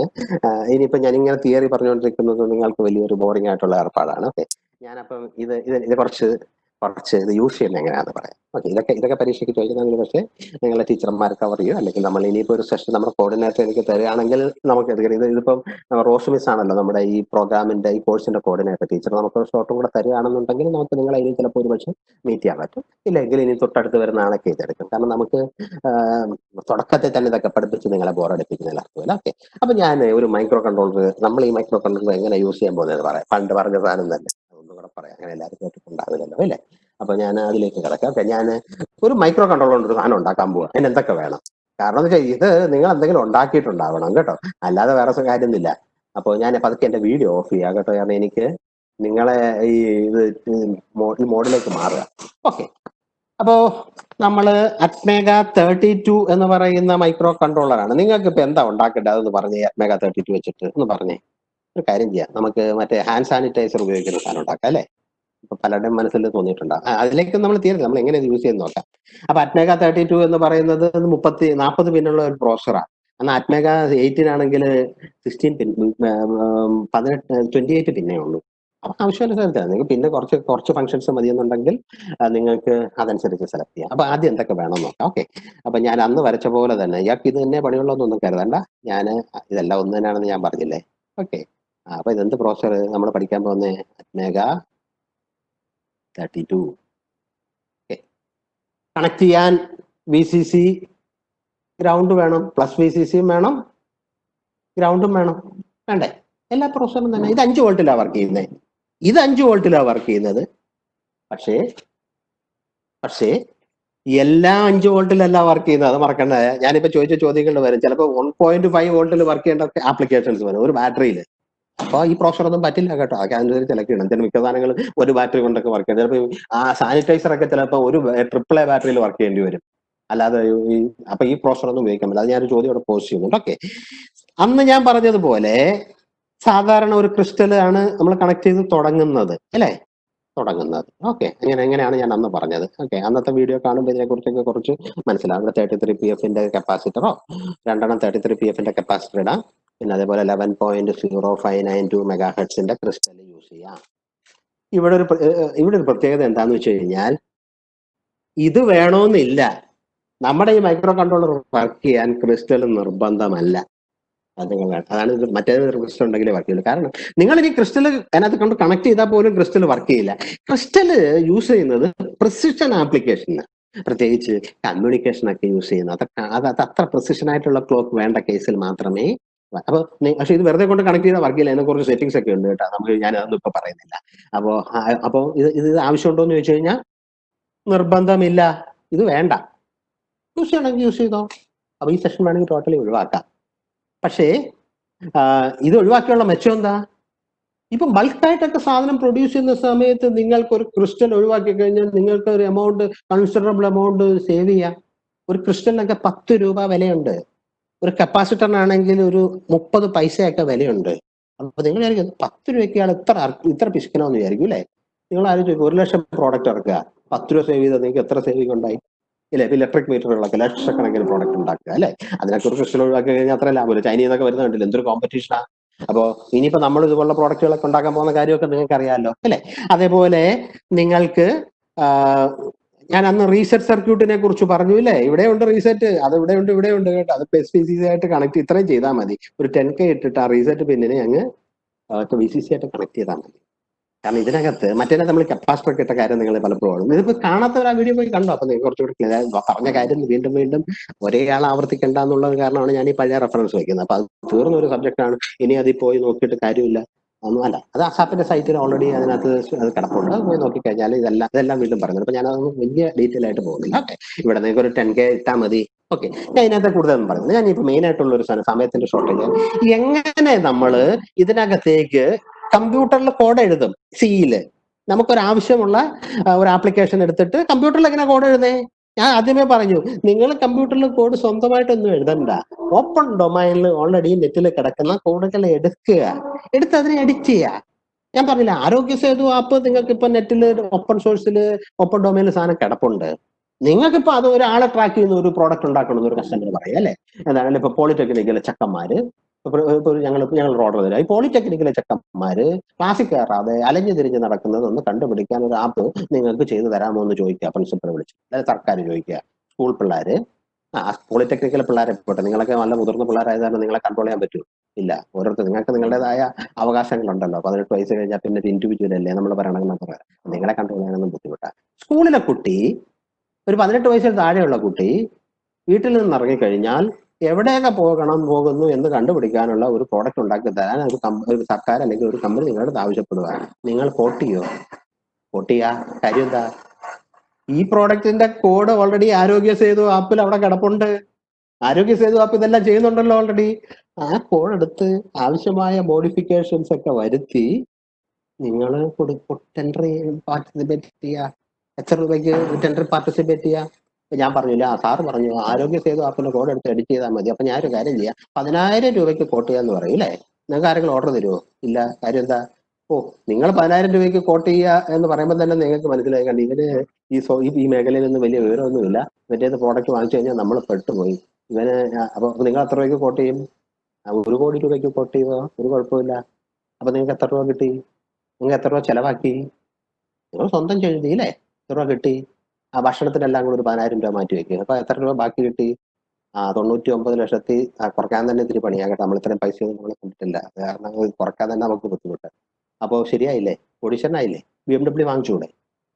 ഇനിയിപ്പോ ഞാനിങ്ങനെ തിയറി പറഞ്ഞുകൊണ്ടിരിക്കുന്നത് നിങ്ങൾക്ക് വലിയൊരു ബോറിംഗ് ആയിട്ടുള്ള ഏർപ്പാടാണ്. ഓക്കെ, ഞാനപ്പം ഇത് കുറച്ച് ഇത് യൂസ് ചെയ്യുന്നത് എങ്ങനെയാണെന്ന് പറയാം. ഓക്കെ, ഇതൊക്കെ പരീക്ഷയ്ക്ക് ചോദിക്കുന്നെങ്കിൽ പക്ഷേ നിങ്ങളെ ടീച്ചർമാർ കവർ ചെയ്യും. അല്ലെങ്കിൽ നമ്മൾ ഇനിയിപ്പോ ഒരു സെഷൻ നമ്മുടെ കോർഡിനേറ്റർ എനിക്ക് തരികയാണെങ്കിൽ നമുക്ക് ഇതിപ്പം റോസ് മിസ് ആണല്ലോ നമ്മുടെ ഈ പ്രോഗ്രാമിന്റെ ഈ കോഴ്സിന്റെ കോർഡിനേറ്റർ ടീച്ചർ. നമുക്ക് ഷോർട്ടും കൂടെ തരികയാണെന്നുണ്ടെങ്കിൽ നമുക്ക് നിങ്ങളെ ഇനി ചിലപ്പോൾ ഒരു പക്ഷേ മീറ്റ് ചെയ്യാൻ പറ്റും. ഇല്ലെങ്കിൽ ഇനി തൊട്ടടുത്ത് വരുന്ന ആളൊക്കെ ഇതെടുക്കും. കാരണം നമുക്ക് തുടക്കത്തിൽ തന്നെ ഇതൊക്കെ പഠിപ്പിച്ച് നിങ്ങളെ ബോറടിപ്പിക്കുന്നതിൽ അർത്ഥമില്ല. ഓക്കെ, അപ്പൊ ഞാൻ ഒരു മൈക്രോ കൺട്രോളർ, നമ്മൾ ഈ മൈക്രോ കൺട്രോളർ എങ്ങനെ യൂസ് ചെയ്യാൻ പോകുന്നത് പറയാം. പണ്ട് പറഞ്ഞ സാധനം തന്നെ ഒന്നും കൂടെ പറയാം, അങ്ങനെ എല്ലാവരും കേട്ടിട്ടുണ്ടാവില്ലല്ലോ അല്ലേ. അപ്പൊ ഞാൻ അതിലേക്ക് കിടക്കാം. ഓക്കെ, ഞാൻ ഒരു മൈക്രോ കൺട്രോളർ കൊണ്ട് ഒരു സാധനം ഉണ്ടാക്കാൻ പോവുക. അതിന് എന്തൊക്കെ വേണം? കാരണം എന്ന് വെച്ചാൽ ഇത് നിങ്ങൾ എന്തെങ്കിലും ഉണ്ടാക്കിയിട്ടുണ്ടാവണം കേട്ടോ, അല്ലാതെ വേറെ കാര്യമൊന്നുമില്ല. അപ്പോൾ ഞാൻ പതുക്കെ എന്റെ വീഡിയോ ഓഫ് ചെയ്യാം കേട്ടോ. കാരണം എനിക്ക് നിങ്ങളെ ഈ ഈ മോഡിലേക്ക് മാറുക. ഓക്കെ, അപ്പോ നമ്മള് അറ്റ്മേഗ 32 എന്ന് പറയുന്ന മൈക്രോ കൺട്രോളറാണ്. നിങ്ങൾക്ക് ഇപ്പൊ എന്താ ഉണ്ടാക്കേണ്ടത് അതൊന്ന് പറഞ്ഞേ. അറ്റ്മേഗ 32 വെച്ചിട്ട് ഒന്ന് പറഞ്ഞേ. ഒരു കാര്യം ചെയ്യാം, നമുക്ക് മറ്റേ ഹാൻഡ് സാനിറ്റൈസർ ഉപയോഗിക്കുന്ന സാധനം ഉണ്ടാക്കാം അല്ലേ. ഇപ്പൊ പലരുടെയും മനസ്സിൽ തോന്നിയിട്ടുണ്ടാവും. അതിലേക്ക് നമ്മൾ തീർന്നു, നമ്മൾ എങ്ങനെ യൂസ് ചെയ്യുന്ന നോക്കാം. അപ്പൊ അറ്റ്മേഗ 32 എന്ന് പറയുന്നത് 40 പിന്നുള്ള ഒരു പ്രോസറാണ്. എന്നാൽ അറ്റ്മേഗ 18 ആണെങ്കിൽ 16 പിൻ 28 പിന്നേ ഉള്ളൂ. അപ്പൊ ആവശ്യാനുസരിച്ച് നിങ്ങൾക്ക് പിന്നെ കുറച്ച് ഫംഗ്ഷൻസ് മതിയെന്നുണ്ടെങ്കിൽ നിങ്ങൾക്ക് അതനുസരിച്ച് സെലക്ട് ചെയ്യാം. അപ്പൊ ആദ്യം എന്തൊക്കെ വേണം നോക്കാം. ഓക്കെ, അപ്പൊ ഞാൻ അന്ന് വരച്ച പോലെ തന്നെ ഇയാൾക്ക് ഇത് തന്നെ പണിയുള്ളതൊന്നും കരുതണ്ട. ഞാൻ ഇതെല്ലാം ഒന്ന് തന്നെയാണെന്ന് ഞാൻ പറഞ്ഞില്ലേ. ഓക്കെ, അപ്പൊ ഇതെന്ത് പ്രോസർ നമ്മൾ പഠിക്കാൻ പോകുന്ന അറ്റ്മേഗ 32. ഓക്കെ, കണക്ട് ചെയ്യാൻ VCC ഗ്രൗണ്ട് വേണം, പ്ലസ് VCCയും വേണം, ഗ്രൗണ്ടും വേണം. വേണ്ടേ? എല്ലാ പ്രോസറും തന്നെ. ഇത് 5 വോൾട്ടിലാണ് വർക്ക് ചെയ്യുന്നത്. ഇത് 5 വോൾട്ടിലാണ് വർക്ക് ചെയ്യുന്നത്. പക്ഷേ എല്ലാ 5 വോൾട്ടിലല്ല വർക്ക് ചെയ്യുന്നത്, അത് മറക്കണ്ട. ഞാനിപ്പോ ചോദിച്ച ചോദ്യങ്ങൾ വരും. ചിലപ്പോൾ 1.5 വോൾട്ടിൽ വർക്ക് ചെയ്യേണ്ട ആപ്ലിക്കേഷൻസ് വരും ഒരു ബാറ്ററിയിൽ. അപ്പൊ ഈ പ്രോസർ ഒന്നും പറ്റില്ല കേട്ടോ. അതൊക്കെ അതിനൊരു ചിലക്കാണ്. ചില മിക്ക സാധനങ്ങൾ ഒരു ബാറ്ററി കൊണ്ടൊക്കെ വർക്ക് ചെയ്യും. ചിലപ്പോൾ ആ സാനിറ്റൈസർ ഒക്കെ ചിലപ്പോൾ ഒരു AAA ബാറ്ററിയിൽ വർക്ക് ചെയ്യേണ്ടി വരും. അല്ലാതെ അപ്പൊ ഈ പ്രോസർ ഒന്നും ഉപയോഗിക്കാൻ പറ്റില്ല. അത് ഞാനൊരു ചോദ്യം ഇവിടെ പോസ്റ്റ് ചെയ്യുന്നുണ്ട്. ഓക്കെ, അന്ന് ഞാൻ പറഞ്ഞതുപോലെ സാധാരണ ഒരു ക്രിസ്റ്റൽ ആണ് നമ്മൾ കണക്ട് ചെയ്ത് തുടങ്ങുന്നത് അല്ലേ, തുടങ്ങുന്നത്. ഓക്കെ, എങ്ങനെയാണ് ഞാൻ അന്ന് പറഞ്ഞത്. ഓക്കെ, അന്നത്തെ വീഡിയോ കാണുമ്പോൾ ഇതിനെ കുറിച്ചൊക്കെ കുറച്ച് മനസ്സിലാവും. 33 PF കപ്പാസിറ്ററോ 2 33 PF കപ്പാസിറ്റർ ഇടാം. പിന്നെ അതേപോലെ 11.0592 MHz ക്രിസ്റ്റൽ യൂസ് ചെയ്യാം. ഇവിടെ ഒരു പ്രത്യേകത എന്താന്ന് വെച്ച് കഴിഞ്ഞാൽ ഇത് വേണമെന്നില്ല. നമ്മുടെ ഈ മൈക്രോ കൺട്രോളർ വർക്ക് ചെയ്യാൻ ക്രിസ്റ്റൽ നിർബന്ധമല്ല. അതാണ് മറ്റേത് ക്രിസ്റ്റൽ ഉണ്ടെങ്കിലേ വർക്ക് ചെയ്യില്ല. കാരണം നിങ്ങൾ ഇനി ക്രിസ്റ്റൽ അതിനകത്ത് കൊണ്ട് കണക്ട് ചെയ്താൽ പോലും ക്രിസ്റ്റൽ വർക്ക് ചെയ്യില്ല. ക്രിസ്റ്റൽ യൂസ് ചെയ്യുന്നത് പ്രിസിഷൻ ആപ്ലിക്കേഷന്, പ്രത്യേകിച്ച് കമ്മ്യൂണിക്കേഷൻ ഒക്കെ യൂസ് ചെയ്യുന്നത്. അത് അത്ര പ്രിസിഷൻ ആയിട്ടുള്ള ക്ലോക്ക് വേണ്ട കേസിൽ മാത്രമേ. അപ്പൊ പക്ഷെ ഇത് വെറുതെ കൊണ്ട് കണക്ട് ചെയ്താൽ വർക്ക് ചെയ്യില്ല. അതിനെ കുറച്ച് സെറ്റിംഗ്സ് ഒക്കെ ഉണ്ട് കേട്ടോ. ഞാൻ അതൊന്നും ഇപ്പൊ പറയുന്നില്ല. അപ്പോ ഇത് ആവശ്യമുണ്ടോ എന്ന് ചോദിച്ചു കഴിഞ്ഞാൽ നിർബന്ധമില്ല. ഇത് വേണ്ട, യൂസ് ചെയ്യണമെങ്കിൽ യൂസ് ചെയ്തോ. അപ്പൊ ഈ സെഷൻ വേണമെങ്കിൽ ടോട്ടലി ഒഴിവാക്കാം. പക്ഷേ ഇത് ഒഴിവാക്കിയുള്ള മെച്ചം എന്താ? ഇപ്പം ബൾക്കായിട്ടൊക്കെ സാധനം പ്രൊഡ്യൂസ് ചെയ്യുന്ന സമയത്ത് നിങ്ങൾക്ക് ഒരു ക്രിസ്റ്റൽ ഒഴിവാക്കി കഴിഞ്ഞാൽ നിങ്ങൾക്ക് ഒരു കൺസിഡറബിൾ എമൗണ്ട് സേവ് ചെയ്യാം. ഒരു ക്രിസ്റ്റലിനൊക്കെ 10 രൂപ വിലയുണ്ട്. ഒരു കപ്പാസിറ്ററിനാണെങ്കിൽ ഒരു 30 പൈസയൊക്കെ വിലയുണ്ട്. അപ്പൊ നിങ്ങൾ വിചാരിക്കും 10 രൂപയ്ക്കാണ് ഇത്ര പിശുക്കണമെന്ന് വിചാരിക്കും അല്ലേ? നിങ്ങൾ ആലോചിച്ച് 1 ലക്ഷം പ്രോഡക്റ്റ് ഇറക്കുക, 10 രൂപ സേവ് ചെയ്താൽ നിങ്ങൾക്ക് എത്ര സേവിങ് ഉണ്ടായി ഇല്ലേ? ഇപ്പൊ ഇലക്ട്രിക് മീറ്ററുകളൊക്കെ ലക്ഷക്കണക്കിന് പ്രോഡക്റ്റ് ഉണ്ടാക്കുക അല്ലേ? അതിനൊക്കെ ഒരു ക്രിസ്റ്റൽ ഒഴിവാക്കി കഴിഞ്ഞാൽ അത്ര ലാഭമില്ല. ചൈനീന്നൊക്കെ വരുന്ന കണ്ടില്ല, എന്തൊരു കോമ്പറ്റീഷനാ. അപ്പോ ഇനിയിപ്പോ നമ്മൾ ഇതുപോലുള്ള പ്രോഡക്റ്റുകളൊക്കെ ഉണ്ടാക്കാൻ പോകുന്ന കാര്യമൊക്കെ നിങ്ങൾക്ക് അറിയാമല്ലോ അല്ലെ? അതേപോലെ നിങ്ങൾക്ക് ഞാൻ അന്ന് റീസെറ്റ് സർക്യൂട്ടിനെ കുറിച്ച് പറഞ്ഞു ഇല്ലേ? ഇവിടെ ഉണ്ട് റീസെറ്റ്, അത് ഇവിടെ ഉണ്ട് കേട്ടോ. അത് SPCC ആയിട്ട് കണക്ട് ഇത്രയും ചെയ്താൽ മതി. ഒരു 10K ഇട്ടിട്ട് ആ റീസെറ്റ് പിന്നിനെ അങ്ങ് VCC ആയിട്ട് കണക്ട് ചെയ്താൽ മതി. കാരണം ഇതിനകത്ത് മറ്റേ നമ്മൾ കപ്പാസിറ്റർ ഒക്കെ ഇട്ട കാര്യം നിങ്ങൾ പലപ്പോഴും ഇതിപ്പോ കാണാത്തവർ ആ വീഡിയോ പോയി കണ്ടോ? അപ്പൊ നിങ്ങൾക്ക് കുറച്ചുകൂടി ക്ലിയർ. പറഞ്ഞ കാര്യം വീണ്ടും ഒരേ ആൾ ആവർത്തിക്കേണ്ട എന്നുള്ളത് കാരണമാണ് ഞാൻ ഈ പഴയ റെഫറൻസ് വയ്ക്കുന്നത്. അപ്പൊ അത് തീർന്ന ഒരു സബ്ജക്ട് ആണ്. ഇനി അതിൽ പോയി നോക്കിയിട്ട് കാര്യമില്ല ഒന്നും അല്ല. അത് അസാപ്പിന്റെ സൈറ്റിൽ ഓൾറെഡി അതിനകത്ത് അത് കിടപ്പുണ്ട്. അത് പോയി നോക്കിക്കഴിഞ്ഞാൽ ഇതെല്ലാം വീണ്ടും പറയുന്നത്. അപ്പൊ ഞാനതൊന്നും വലിയ ഡീറ്റെയിൽ ആയിട്ട് പോകുന്നില്ല. ഓക്കെ, ഇവിടെ നിങ്ങൾക്ക് ഒരു 10K ഇട്ടാൽ മതി. ഓക്കെ, ഞാൻ ഇതിനകത്ത് കൂടുതലൊന്നും പറയുന്നത്. ഞാൻ ഇപ്പൊ മെയിൻ ആയിട്ടുള്ള ഒരു സമയത്തിന്റെ ഷോർട്ടേജ്, എങ്ങനെ നമ്മൾ ഇതിനകത്തേക്ക് കമ്പ്യൂട്ടറിൽ കോഡ് എഴുതും. സിയില് നമുക്കൊരാവശ്യമുള്ള ഒരു ആപ്ലിക്കേഷൻ എടുത്തിട്ട് കമ്പ്യൂട്ടറിൽ എങ്ങനെ കോഡ് എഴുതേ? ഞാൻ ആദ്യമേ പറഞ്ഞു, നിങ്ങൾ കമ്പ്യൂട്ടറിൽ കോഡ് സ്വന്തമായിട്ടൊന്നും എഴുതണ്ട. ഓപ്പൺ ഡൊമൈനിൽ ഓൾറെഡി നെറ്റിൽ കിടക്കുന്ന കോഡുകൾ എടുത്ത് അതിനെ എഡിറ്റ് ചെയ്യുക. ഞാൻ പറഞ്ഞില്ല, ആരോഗ്യ സേതു ആപ്പ് നിങ്ങൾക്ക് ഇപ്പൊ നെറ്റിൽ ഓപ്പൺ സോഴ്സിൽ ഓപ്പൺ ഡൊമൈനിൽ സാധനം കിടപ്പുണ്ട്. നിങ്ങൾക്കിപ്പോ അത് ഒരാളെ ട്രാക്ക് ചെയ്യുന്ന ഒരു പ്രോഡക്റ്റ് ഉണ്ടാക്കണമെന്ന് ഒരു കസ്റ്റമർ പറയാം അല്ലെ? എന്താണ് ഇപ്പൊ പോളിടെക്നിക്കിലെ ചെക്കന്മാര് ഞങ്ങൾ ഓർഡർ തരാം. ഈ പോളിടെക്നിക്കിലെ ചെക്കന്മാര് ക്ലാസ്സിൽ കയറാതെ അലഞ്ഞു തിരിഞ്ഞ് നടക്കുന്നത് ഒന്ന് കണ്ടുപിടിക്കാൻ ഒരു ആപ്പ് നിങ്ങൾക്ക് ചെയ്തു തരാമോ എന്ന് ചോദിക്കുക പ്രിൻസിപ്പളെ വിളിച്ചു, അതായത് സർക്കാർ ചോദിക്കുക. സ്കൂൾ പിള്ളേര്, പോളിടെക്നിക്കൽ പിള്ളേരെ പോട്ടെ, നിങ്ങളൊക്കെ നല്ല മുതിർന്ന പിള്ളേരായത് കാരണം നിങ്ങളെ കൺട്രോൾ ചെയ്യാൻ പറ്റുമോ? ഇല്ല. ഓരോരുത്തർ നിങ്ങൾക്ക് നിങ്ങളുടേതായ അവകാശങ്ങളുണ്ടല്ലോ. 18 വയസ്സ് കഴിഞ്ഞാൽ പിന്നെ ഇൻഡിവിജ്വൽ അല്ലേ, നമ്മൾ പറയണമെന്നൊക്കെ പറയാം. നിങ്ങളെ കൺട്രോൾ ചെയ്യാനൊന്നും ബുദ്ധിമുട്ടാണ്. സ്കൂളിലെ കുട്ടി, ഒരു 18 വയസ്സിൽ താഴെയുള്ള കുട്ടി വീട്ടിൽ നിന്ന് ഇറങ്ങിക്കഴിഞ്ഞാൽ എവിടെയൊക്കെ പോകുന്നു എന്ന് കണ്ടുപിടിക്കാനുള്ള ഒരു പ്രോഡക്റ്റ് ഉണ്ടാക്കി തരാൻ ഒരു സർക്കാർ അല്ലെങ്കിൽ ഒരു കമ്പനി നിങ്ങളോട് ആവശ്യപ്പെടുക. നിങ്ങൾ കോട്ട് ചെയ്യാ കാര്യം എന്താ? ഈ പ്രോഡക്റ്റിന്റെ കോഡ് ഓൾറെഡി ആരോഗ്യ സേതു ആപ്പിൽ അവിടെ കിടപ്പുണ്ട്. ആരോഗ്യ സേതു ആപ്പ് ഇതെല്ലാം ചെയ്യുന്നുണ്ടല്ലോ ഓൾറെഡി. ആ കോഡ് എടുത്ത് ആവശ്യമായ മോഡിഫിക്കേഷൻസ് ഒക്കെ വരുത്തി നിങ്ങൾ ടെൻഡർ പാർട്ടിസിപ്പേറ്റ് ചെയ്യുക. എത്ര രൂപയ്ക്ക് ടെൻഡർ പാർട്ടിസിപ്പേറ്റ് ചെയ്യുക? ഞാൻ പറഞ്ഞില്ല, സാറ് പറഞ്ഞു ആരോഗ്യ സേതു ആപ്പിന്റെ കോഡ് എടുത്ത് എഡിറ്റ് ചെയ്താൽ മതി. അപ്പൊ ഞാനൊരു കാര്യം ചെയ്യാം, 10,000 രൂപയ്ക്ക് കോട്ട് ചെയ്യാന്ന് പറയും അല്ലേ? നിങ്ങൾക്ക് ആരെങ്കിലും ഓർഡർ തരുമോ? ഇല്ല. കാര്യം എന്താ? നിങ്ങൾ 10,000 രൂപയ്ക്ക് കോട്ട് ചെയ്യുക എന്ന് പറയുമ്പോൾ തന്നെ നിങ്ങൾക്ക് മനസ്സിലായി കണ്ട് ഇവന് ഈ മേഖലയിൽ നിന്ന് വലിയ വിവരമൊന്നുമില്ല. മറ്റേത് പ്രോഡക്റ്റ് വാങ്ങിച്ചു കഴിഞ്ഞാൽ നമ്മൾ പെട്ടുപോയി. ഇവന് അപ്പൊ നിങ്ങൾ എത്ര രൂപയ്ക്ക് കോട്ട് ചെയ്യും? 1 കോടി രൂപയ്ക്ക് കോട്ട് ചെയ്യുമോ? ഒരു കുഴപ്പമില്ല. അപ്പൊ നിങ്ങൾക്ക് എത്ര രൂപ കിട്ടി? നിങ്ങൾ എത്ര രൂപ ചെലവാക്കി? നിങ്ങൾ സ്വന്തം എഴുതിയില്ലേ? എത്ര രൂപ കിട്ടി? ആ ഭക്ഷണത്തിനെല്ലാം കൂടി ഒരു 10,000 രൂപ മാറ്റി വെക്കുക. അപ്പൊ എത്ര രൂപ ബാക്കി കിട്ടി? 99 ലക്ഷത്തി കുറയ്ക്കാൻ തന്നെ ഇത്തിരി പണിയാകട്ടെ. നമ്മൾ ഇത്രയും പൈസ ഒന്നും നമ്മൾ കണ്ടിട്ടില്ല. കാരണം കുറയ്ക്കാൻ തന്നെ നമുക്ക് ബുദ്ധിമുട്ട്. അപ്പോൾ ശരിയായില്ലേ? ഓഡിഷനായില്ലേ? BMW വാങ്ങിച്ചൂടെ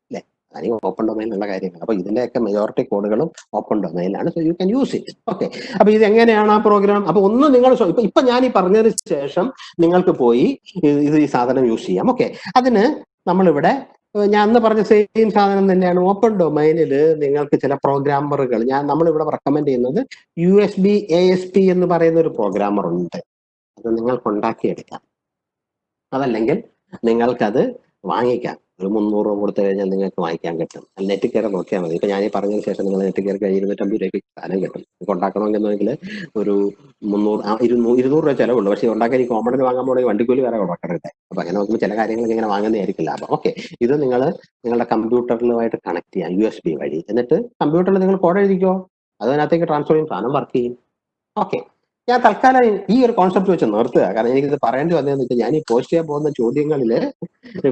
അല്ലേ? അതായത് ഓപ്പൺ ഡൊമൈനിലുള്ള കാര്യങ്ങൾ. അപ്പൊ ഇതിന്റെയൊക്കെ മെജോറിറ്റി കോഡുകളും ഓപ്പൺ ഡൊമൈനിലാണ്. So you can use it. Okay, അപ്പൊ ഇത് എങ്ങനെയാണ് ആ പ്രോഗ്രാം? അപ്പൊ ഒന്ന് നിങ്ങൾ ഇപ്പൊ ഞാൻ ഈ പറഞ്ഞതിന് ശേഷം നിങ്ങൾക്ക് പോയി ഈ സാധനം യൂസ് ചെയ്യാം. ഓക്കെ, അതിന് നമ്മളിവിടെ ഞാൻ അന്ന് പറഞ്ഞ സെയിം സാധനം തന്നെയാണ്. ഓപ്പൺ ഡൊമൈനിൽ നിങ്ങൾക്ക് ചില പ്രോഗ്രാമറുകൾ നമ്മളിവിടെ റെക്കമെൻഡ് ചെയ്യുന്നത് USB ASP എന്ന് പറയുന്ന ഒരു പ്രോഗ്രാമർ ഉണ്ട്. അത് നിങ്ങൾക്ക് ഉണ്ടാക്കിയെടുക്കാം. അതല്ലെങ്കിൽ നിങ്ങൾക്കത് വാങ്ങിക്കാം. ഒരു 300 രൂപ കൊടുത്തു കഴിഞ്ഞാൽ നിങ്ങൾക്ക് വാങ്ങിക്കാൻ കിട്ടും. നെറ്റ് കയറി നോക്കിയാൽ മതി. ഇപ്പൊ ഞാൻ ഈ പറഞ്ഞതിന് ശേഷം നിങ്ങൾ നെറ്റ് കയറി കഴിഞ്ഞാൽ 250 രൂപയ്ക്ക് സാധനം കിട്ടും. നിങ്ങൾക്ക് ഉണ്ടാക്കണമെന്നുണ്ടെങ്കിൽ ഒരു 200 രൂപ ചിലവുള്ളൂ. പക്ഷേ ഉണ്ടാക്കാൻ ഈ കോമ്പണന്റ് വാങ്ങാൻ പോണെങ്കിൽ വണ്ടിക്കൂലി വേറെ കൊടുക്കരുത്. അപ്പൊ അങ്ങനെ നോക്കുമ്പോൾ ചില കാര്യങ്ങൾ ഇങ്ങനെ വാങ്ങുന്നതായിരിക്കും ലാഭം. ഓക്കെ, ഇത് നിങ്ങളുടെ കമ്പ്യൂട്ടറിലുമായിട്ട് കണക്ട് ചെയ്യാം USB വഴി. എന്നിട്ട് കമ്പ്യൂട്ടറിൽ നിങ്ങൾ കോഡ് എഴുതിക്കോ, അതിനകത്തേക്ക് ട്രാൻസ്ഫർ ചെയ്യും, സാധനം വർക്ക് ചെയ്യും. ഓക്കെ, ഞാൻ തൽക്കാലം ഈ ഒരു കോൺസെപ്റ്റ് വെച്ച് നിർത്തുക. കാരണം എനിക്കിത് പറയേണ്ടി വന്നതെന്ന് വെച്ചാൽ ഞാൻ ഈ പോസ്റ്റ് ചെയ്യാൻ പോകുന്ന ചോദ്യങ്ങളില്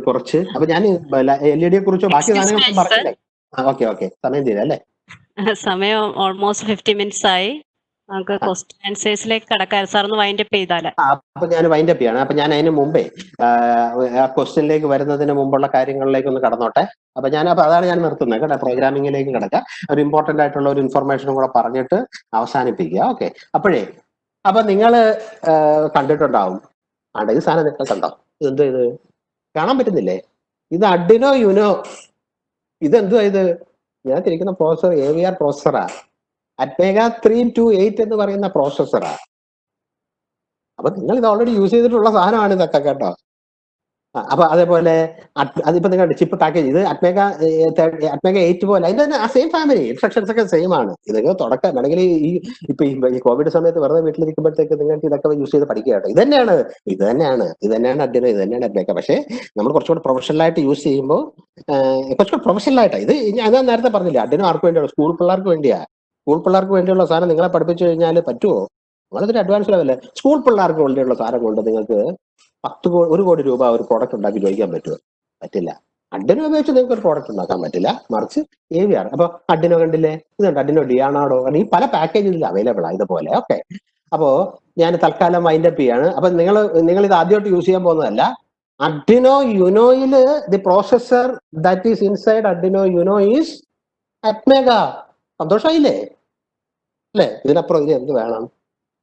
കുറച്ച്, അപ്പൊ ഞാൻ LED കുറിച്ചോ ബാക്കി സാധനങ്ങളൊന്നും പറഞ്ഞില്ലേ? ഓക്കെ, സമയം തീരെ അല്ലേ? സമയം ഓൾമോസ്റ്റ് 50 മിനിറ്റ്സ് ആയി. നമുക്ക് ക്വസ്റ്റ്യൻ ആൻസേഴ്സിലേക്ക് കടക്കാം. സാർ ഒന്ന് വൈൻഡ് അപ്പ് ചെയ്താലേ? അപ്പൊ ഞാൻ വൈൻഡ് അപ്പ് ചെയ്യാണ്. അപ്പൊ ഞാൻ അതിന് മുമ്പേ ആ ക്വസ്റ്റ്യനിലേക്ക് വരുന്നതിന് മുമ്പുള്ള കാര്യങ്ങളിലേക്ക് ഒന്ന് കടന്നോട്ടെ. അപ്പൊ അതാണ് ഞാൻ നിർത്തുന്നത് കേട്ടോ. പ്രോഗ്രാമിംഗിലേക്ക് കിടക്കുക. ഒരു ഇമ്പോർട്ടന്റ് ആയിട്ടുള്ള ഒരു ഇൻഫർമേഷനും കൂടെ പറഞ്ഞിട്ട് അവസാനിപ്പിക്കുക. ഓക്കെ, അപ്പൊ നിങ്ങൾ കണ്ടിട്ടുണ്ടാവും. ഈ സാധനം നിങ്ങൾ കണ്ടോ? ഇത് കാണാൻ പറ്റുന്നില്ലേ? ഇത് Arduino Uno. ഇതെന്തുവാ ഇത്? ഞാൻ തിരിക്കുന്ന പ്രോസസർ AVR പ്രോസസറാ. ATmega 328 എന്ന് പറയുന്ന പ്രോസസറാ. അപ്പൊ നിങ്ങൾ ഇത് ഓൾറെഡി യൂസ് ചെയ്തിട്ടുള്ള സാധനമാണ് ഇതൊക്കെ കേട്ടോ. അപ്പൊ അതേപോലെ അതിപ്പോ നിങ്ങളുടെ ചിപ്പ് പാക്കേജ് ഇത് അറ്റ്മേഗ 8 പോലെ അതിന്റെ ആ സെയിം ഫാമിലി ഇൻസ്ട്രക്ഷൻസ് ഒക്കെ സെയിം ആണ്. ഇത് തുടക്കം അല്ലെങ്കിൽ ഈ കോവിഡ് സമയത്ത് വെറുതെ വീട്ടിലിരിക്കുമ്പോഴത്തേക്ക് നിങ്ങൾക്ക് ഇതൊക്കെ യൂസ് ചെയ്ത് പഠിക്കുക കേട്ടോ. ഇത് തന്നെയാണ് അഡ്മിനോ, ഇത് തന്നെയാണ് അറ്റ്മേഗ. പക്ഷേ നമ്മൾ കുറച്ചുകൂടി പ്രൊഫഷണൽ ആയിട്ട് യൂസ് ചെയ്യുമ്പോൾ കുറച്ചുകൂടി പ്രൊഫഷണൽ ആയിട്ടാണ് ഇത്. ഞാൻ നേരത്തെ പറഞ്ഞില്ലേ, അഡ്മിനോ ആർക്ക് വേണ്ടിയാണ്? സ്കൂൾ പിള്ളേർക്ക് വേണ്ടിയാ. സ്കൂൾ പിള്ളേർക്ക് വേണ്ടിയുള്ള സാധനം നിങ്ങളെ പഠിപ്പിച്ചു കഴിഞ്ഞാൽ പറ്റുമോ? വളരെ അഡ്വാൻസ് ലെവല്. സ്കൂൾ പിള്ളേർക്ക് വേണ്ടിയുള്ള സാധനം കൊണ്ട് നിങ്ങൾക്ക് 1 കോടി രൂപ ഒരു പ്രോഡക്റ്റ് ഉണ്ടാക്കി ചോദിക്കാൻ പറ്റുമോ? പറ്റില്ല. അഡ്ഡിനോ ഉപയോഗിച്ച് നിങ്ങൾക്ക് ഒരു പ്രോഡക്റ്റ് ഉണ്ടാക്കാൻ പറ്റില്ല. മറിച്ച് AVR. അപ്പൊ അഡ്ഡിനോ കണ്ടില്ലേ, ഇതുണ്ട് അഡ്ഡിനോ ഡിയാണാഡോ, ഈ പല പാക്കേജിൽ അവൈലബിൾ ആണ് ഇതുപോലെ. ഓക്കെ, അപ്പോ ഞാൻ തൽക്കാലം വൈൻഡപ്പ് ചെയ്യാണ്. അപ്പൊ നിങ്ങൾ ഇത് ആദ്യമായിട്ട് യൂസ് ചെയ്യാൻ പോകുന്നതല്ല. അഡ്ഡിനോ യുനോയില് the processor that is inside Arduino Uno is ATmega. സന്തോഷമായില്ലേ അല്ലേ? ഇതിനപ്പുറം ഇനി എന്ത് വേണം?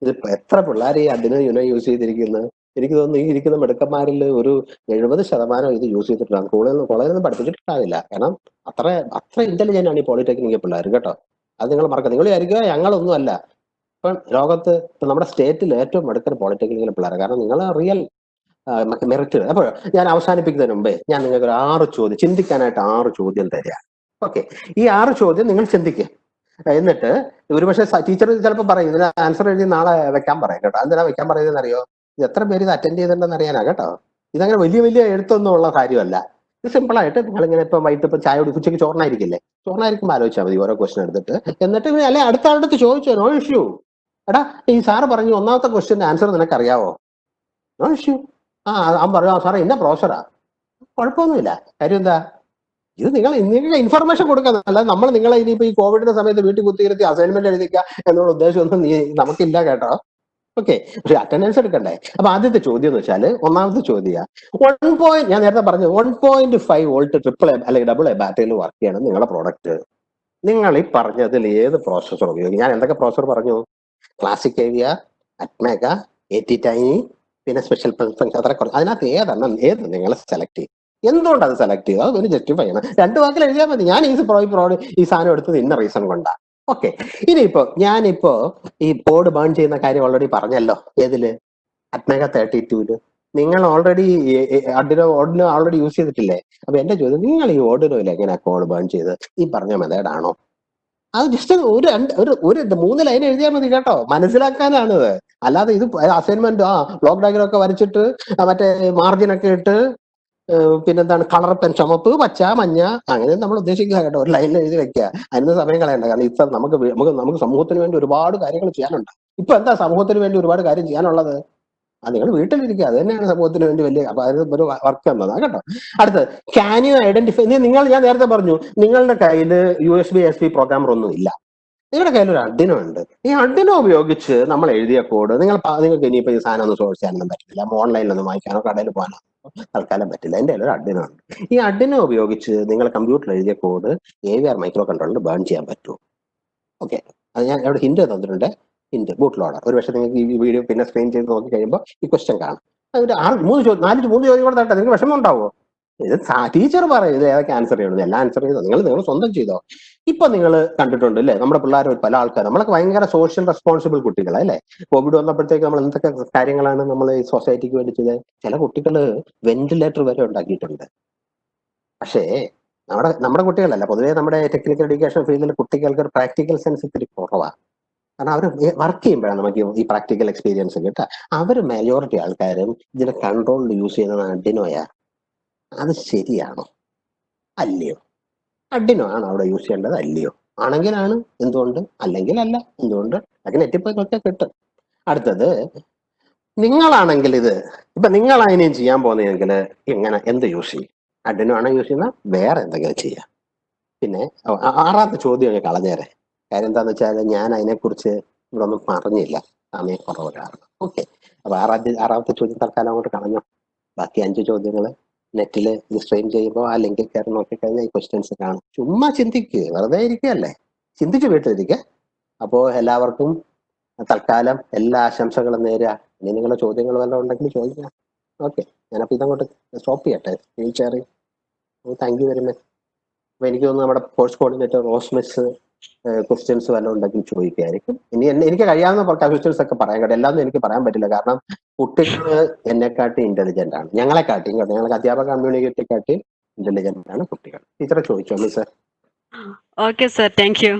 ഇത് എത്ര പിള്ളേർ ഈ അഡ്ഡിനോ യുനോ യൂസ് ചെയ്തിരിക്കുന്നത്? എനിക്ക് തോന്നുന്നു ഈ ഇരിക്കുന്ന മിടുക്കന്മാരിൽ ഒരു 70% ഇത് യൂസ് ചെയ്തിട്ടുണ്ടാകും. കോളേജിലൊന്നും പഠിപ്പിച്ചിട്ടുണ്ടാവില്ല. കാരണം അത്ര ഇന്റലിജന്റ് ആണ് ഈ പോളിടെക്നിക് പിള്ളേർ കേട്ടോ. അത് നിങ്ങൾ മറക്കാം. നിങ്ങൾ വിചാരിക്കുക ഞങ്ങളൊന്നും അല്ല. ഇപ്പം ലോകത്ത് നമ്മുടെ സ്റ്റേറ്റിൽ ഏറ്റവും മിടുക്കൻ പോളിടെക്നിക്കിലെ പിള്ളേർ. കാരണം നിങ്ങൾ റിയൽ മെറിറ്റ്. അപ്പോൾ ഞാൻ അവസാനിപ്പിക്കുന്നതിന് മുമ്പേ ഞാൻ നിങ്ങൾക്ക് ഒരു 6 ചോദ്യം ചിന്തിക്കാനായിട്ട് 6 ചോദ്യം തരിക. ഓക്കെ, ഈ 6 ചോദ്യം നിങ്ങൾ ചിന്തിക്കുക. എന്നിട്ട് ഒരുപക്ഷെ ടീച്ചർ ചിലപ്പോൾ പറയും ഇതിന് ആൻസർ എഴുതി നാളെ വെക്കാൻ പറയും കേട്ടോ. എന്തിനാ വെക്കാൻ പറയുന്നതെന്ന് അറിയോ? ഇത് എത്ര പേര് ഇത് അറ്റൻഡ് ചെയ്തിട്ടുണ്ടെന്ന് അറിയാനാ കേട്ടോ. ഇതങ്ങനെ വലിയ എഴുത്തൊന്നും ഉള്ള കാര്യമല്ല. ഇത് സിമ്പിളായിട്ട് നിങ്ങളിങ്ങനെ ഇപ്പം വൈകിട്ട് ഇപ്പം ചായ ഉച്ചയ്ക്ക് ചോറിനായിരിക്കുമ്പോൾ ആലോചിച്ചാൽ മതി ഓരോ ക്വസ്റ്റൻ എടുത്തിട്ട്. എന്നിട്ട് അല്ലെ അടുത്ത ആളുടെ അടുത്ത് ചോദിച്ചോ, നോ ഇഷ്യൂ. എടാ ഈ സാറ് പറഞ്ഞു ഒന്നാമത്തെ ക്വസ്റ്റ്യന്റെ ആൻസർ നിനക്ക് അറിയാവോ? No issue. അവൻ പറഞ്ഞു സാറേ ഇന്ന പ്രൊഫസറാ. കുഴപ്പമൊന്നുമില്ല. കാര്യം എന്താ? ഇത് നിങ്ങൾക്ക് ഇൻഫർമേഷൻ കൊടുക്കാന്നല്ല. നമ്മൾ നിങ്ങളെ ഇനിയിപ്പോ ഈ കോവിഡിന്റെ സമയത്ത് വീട്ടിൽ കുത്തിയിരുത്തി അസൈൻമെന്റ് എഴുതിക്കുക എന്നുള്ള ഉദ്ദേശമൊന്നും നമുക്കില്ല കേട്ടോ. ഓക്കെ, പക്ഷെ അറ്റൻഡൻസ് എടുക്കണ്ടേ? അപ്പൊ ആദ്യത്തെ ചോദ്യം എന്ന് വെച്ചാൽ, ഒന്നാമത്തെ ചോദ്യം ഞാൻ നേരത്തെ പറഞ്ഞു 1.5 വോൾട്ട് ട്രിപ്പിൾ അല്ലെങ്കിൽ ഡബിൾ എ ബാറ്ററിയിൽ വർക്ക് ചെയ്യണം നിങ്ങളുടെ പ്രോഡക്റ്റ്. നിങ്ങൾ ഈ പറഞ്ഞതിൽ ഏത് പ്രോസസ്സർ ഉപയോഗിക്കും? ഞാൻ എന്തൊക്കെ പ്രോസസ്സർ പറഞ്ഞു? Classic AVR, ATmega, AT tiny, പിന്നെ സ്പെഷ്യൽ ഫംഗ്ഷൻ, അത്ര അതിനകത്ത് ഏത് നിങ്ങൾ സെലക്ട് ചെയ്യും? എന്തുകൊണ്ട് അത് സെലക്ട് ചെയ്തു? അത് ഒരു ജസ്റ്റിഫൈ ചെയ്യണം. 2 വാക്കിൽ എഴുതിയാൽ മതി. ഞാൻ ഈ സാധനം എടുത്തത് ഇന്ന റീസൺ കൊണ്ടാ. ഓക്കെ, ഞാനിപ്പോ ഈ ബോർഡ് ബേൺ ചെയ്യുന്ന കാര്യം ഓൾറെഡി പറഞ്ഞല്ലോ. ഏതില്? അറ്റ്മേഗ 32-ല്. നിങ്ങൾ ഓൾറെഡി ഓർഡിനോ ഓൾറെഡി യൂസ് ചെയ്തിട്ടില്ലേ? അപ്പൊ എന്റെ ചോദ്യം, നിങ്ങൾ ഈ ഓർഡിനോയിൽ എങ്ങനെയാ കോഡ് ബേൺ ചെയ്ത്? ഈ പറഞ്ഞ മെത്തേഡാണോ? അത് ജസ്റ്റ് ഒരു 3 ലൈൻ എഴുതിയാൽ മതി കേട്ടോ. മനസ്സിലാക്കാനാണിത്. അല്ലാതെ ഇത് അസൈൻമെന്റ് ബ്ലോക്ക് ഡയഗ്രം ഒക്കെ വരച്ചിട്ട് മറ്റേ മാർജിൻ ഒക്കെ ഇട്ട് പിന്നെന്താണ് കളർ പെൻ, ചുമപ്പ്, പച്ച, മഞ്ഞ, അങ്ങനെ നമ്മൾ ഉദ്ദേശിക്കുക കേട്ടോ. ഒരു ലൈനിൽ എഴുതി വെക്കുക. അതിന് സമയം കളയണ്ട. കാരണം ഇപ്പൊ നമുക്ക് സമൂഹത്തിന് വേണ്ടി ഒരുപാട് കാര്യങ്ങൾ ചെയ്യാനുണ്ട്. ഇപ്പൊ എന്താ സമൂഹത്തിന് വേണ്ടി ഒരുപാട് കാര്യം ചെയ്യാനുള്ളത്? നിങ്ങൾ വീട്ടിലിരിക്കുക, അത് തന്നെയാണ് സമൂഹത്തിന് വേണ്ടി വലിയ. അപ്പൊ അതിന് ഒരു വർക്ക് തന്നതാ കേട്ടോ. അടുത്തത്, ക്യാൻ യു ഐഡന്റിഫൈ. ഞാൻ നേരത്തെ പറഞ്ഞു നിങ്ങളുടെ കയ്യിൽ USB SP പ്രോഗ്രാമർ ഒന്നും ഇല്ല. നിങ്ങളുടെ കയ്യിൽ ഒരു അഡ്ഡിനോ ഉണ്ട്. ഈ അഡ്ഡിനോ ഉപയോഗിച്ച് നമ്മൾ എഴുതിയ കോഡ് നിങ്ങൾക്ക് ഇനിയിപ്പോ ഈ സാധനം ഒന്നും സോഴ്സ് ചെയ്യാനൊന്നും പറ്റില്ല. ഓൺലൈനിലൊന്നും വാങ്ങിക്കാനോ കടയിൽ പോകാനോ തൽക്കാലം പറ്റില്ല. എൻ്റെ ഒരു അഡ്ഡിനോ ഉണ്ട്. ഈ അഡ്ഡിനോ ഉപയോഗിച്ച് നിങ്ങൾ കമ്പ്യൂട്ടറിൽ എഴുതിയ കോഡ് AVR മൈക്രോ കൺട്രോളറിൽ ബേൺ ചെയ്യാൻ പറ്റുമോ? ഓക്കെ, അത് ഞാൻ അവിടെ ഹിന്റ് തന്നിട്ടുണ്ട്. Boot loader. ഒരു പക്ഷേ നിങ്ങൾക്ക് ഈ വീഡിയോ പിന്നെ സ്ക്രീൻ ചെയ്ത് നോക്കി കഴിയുമ്പോൾ ഈ ക്വസ്റ്റ്യൻ കാണും. അതിന്റെ 3 ചോദ്യം കൂടെ തട്ടെ. നിങ്ങൾക്ക് വിഷമം ഉണ്ടാവോ? ഇത് ടീച്ചർ പറയും ഇത് ഏതൊക്കെ ആൻസർ ചെയ്യണം. എല്ലാം ആൻസർ ചെയ്തോ, നിങ്ങൾ സ്വന്തം ചെയ്തോ. ഇപ്പൊ നിങ്ങൾ കണ്ടിട്ടുണ്ട് അല്ലേ, നമ്മുടെ പിള്ളേർ പല ആൾക്കാർ നമ്മളൊക്കെ ഭയങ്കര സോഷ്യൽ റെസ്പോൺസിബിൾ കുട്ടികളാ അല്ലേ? കോവിഡ് വന്നപ്പോഴത്തേക്ക് നമ്മൾ എന്തൊക്കെ കാര്യങ്ങളാണ് നമ്മൾ ഈ സൊസൈറ്റിക്ക് വേണ്ടി ചെയ്തത്? ചില കുട്ടികൾ വെന്റിലേറ്റർ വരെ ഉണ്ടാക്കിയിട്ടുണ്ട്. പക്ഷേ നമ്മുടെ കുട്ടികളല്ല, പൊതുവേ നമ്മുടെ ടെക്നിക്കൽ എഡ്യൂക്കേഷൻ ഫീൽഡിൽ കുട്ടികൾക്ക് ഒരു പ്രാക്ടിക്കൽ സെൻസ് ഇത്തിരി കുറവാണ്. കാരണം അവർ വർക്ക് ചെയ്യുമ്പോഴാണ് നമുക്ക് ഈ പ്രാക്ടിക്കൽ എക്സ്പീരിയൻസ് കിട്ടുക. അവർ മെജോറിറ്റി ആൾക്കാരും ഇതിന്റെ കൺട്രോളിൽ യൂസ് ചെയ്യുന്നത് അഡ്ഡിനോയാ. അത് ശരിയാണോ അല്ലയോ? അഡ്ഡിനോ ആണ് അവിടെ യൂസ് ചെയ്യേണ്ടത് അല്ലയോ? ആണെങ്കിലാണ് എന്തുകൊണ്ട്, അല്ലെങ്കിൽ അല്ല എന്തുകൊണ്ട്? അതൊക്കെ നെറ്റിപ്പോയി നോക്കിയാൽ കിട്ടും. അടുത്തത്, നിങ്ങളാണെങ്കിൽ നിങ്ങൾ അതിനെയും ചെയ്യാൻ പോകുന്നതെങ്കിൽ എന്ത് യൂസ് ചെയ്യും? അഡ്ഡിനോ ആണോ യൂസ് ചെയ്യുന്ന വേറെ എന്തെങ്കിലും ചെയ്യാം. പിന്നെ 6ാമത്തെ ചോദ്യം അങ്ങ് കളഞ്ഞേരെ. കാര്യം എന്താന്ന് വെച്ചാൽ ഞാൻ അതിനെക്കുറിച്ച് ഇവിടെ ഒന്നും പറഞ്ഞില്ല, സമയക്കുറവ് കാരണം. ഓക്കെ, അപ്പൊ 6ാമത്തെ ചോദ്യം തൽക്കാലം അങ്ങോട്ട് കളഞ്ഞോ. ബാക്കി 5 ചോദ്യങ്ങൾ നെറ്റിൽ ഇത് സ്ട്രീം ചെയ്യുമ്പോൾ ആ ലിങ്കിൽ കയറി നോക്കിക്കഴിഞ്ഞാൽ ഈ ക്വസ്റ്റ്യൻസ് കാണും. ചുമ്മാ ചിന്തിക്കുക, വെറുതെ ഇരിക്കുകയല്ലേ, ചിന്തിച്ചു വീട്ടിലിരിക്കുക. അപ്പോൾ എല്ലാവർക്കും തൽക്കാലം എല്ലാ ആശംസകളും നേരുക. ഇനി നിങ്ങളുടെ ചോദ്യങ്ങൾ വല്ലതും ഉണ്ടെങ്കിൽ ചോദിക്കാം. ഓക്കെ, ഞാനപ്പോൾ ഇതങ്ങോട്ട് സ്റ്റോപ്പ് ചെയ്യട്ടെ. Wheel chairing. Thank you very much. അപ്പൊ എനിക്ക് തോന്നുന്നു നമ്മുടെ course coordinator Rose miss questions വല്ലതും ഉണ്ടെങ്കിൽ ചോദിക്കായിരിക്കും. എനിക്ക് കഴിയാവുന്ന ക്വസ്റ്റ്യൻസ് ഒക്കെ പറയാൻ കേട്ടോ. എല്ലാം എനിക്ക് പറയാൻ പറ്റില്ല, കാരണം കുട്ടികൾ എന്നെക്കാട്ടി ഇന്റലിജന്റ് ആണ്, ഞങ്ങളെക്കാട്ടിയും കേട്ടോ. ഞങ്ങൾക്ക് അധ്യാപക കമ്മ്യൂണിറ്റിയെക്കാട്ടി ഇന്റലിജന്റ് ആണ് കുട്ടികൾ. ടീച്ചറെ ചോദിച്ചോ miss. Okay sir, thank you.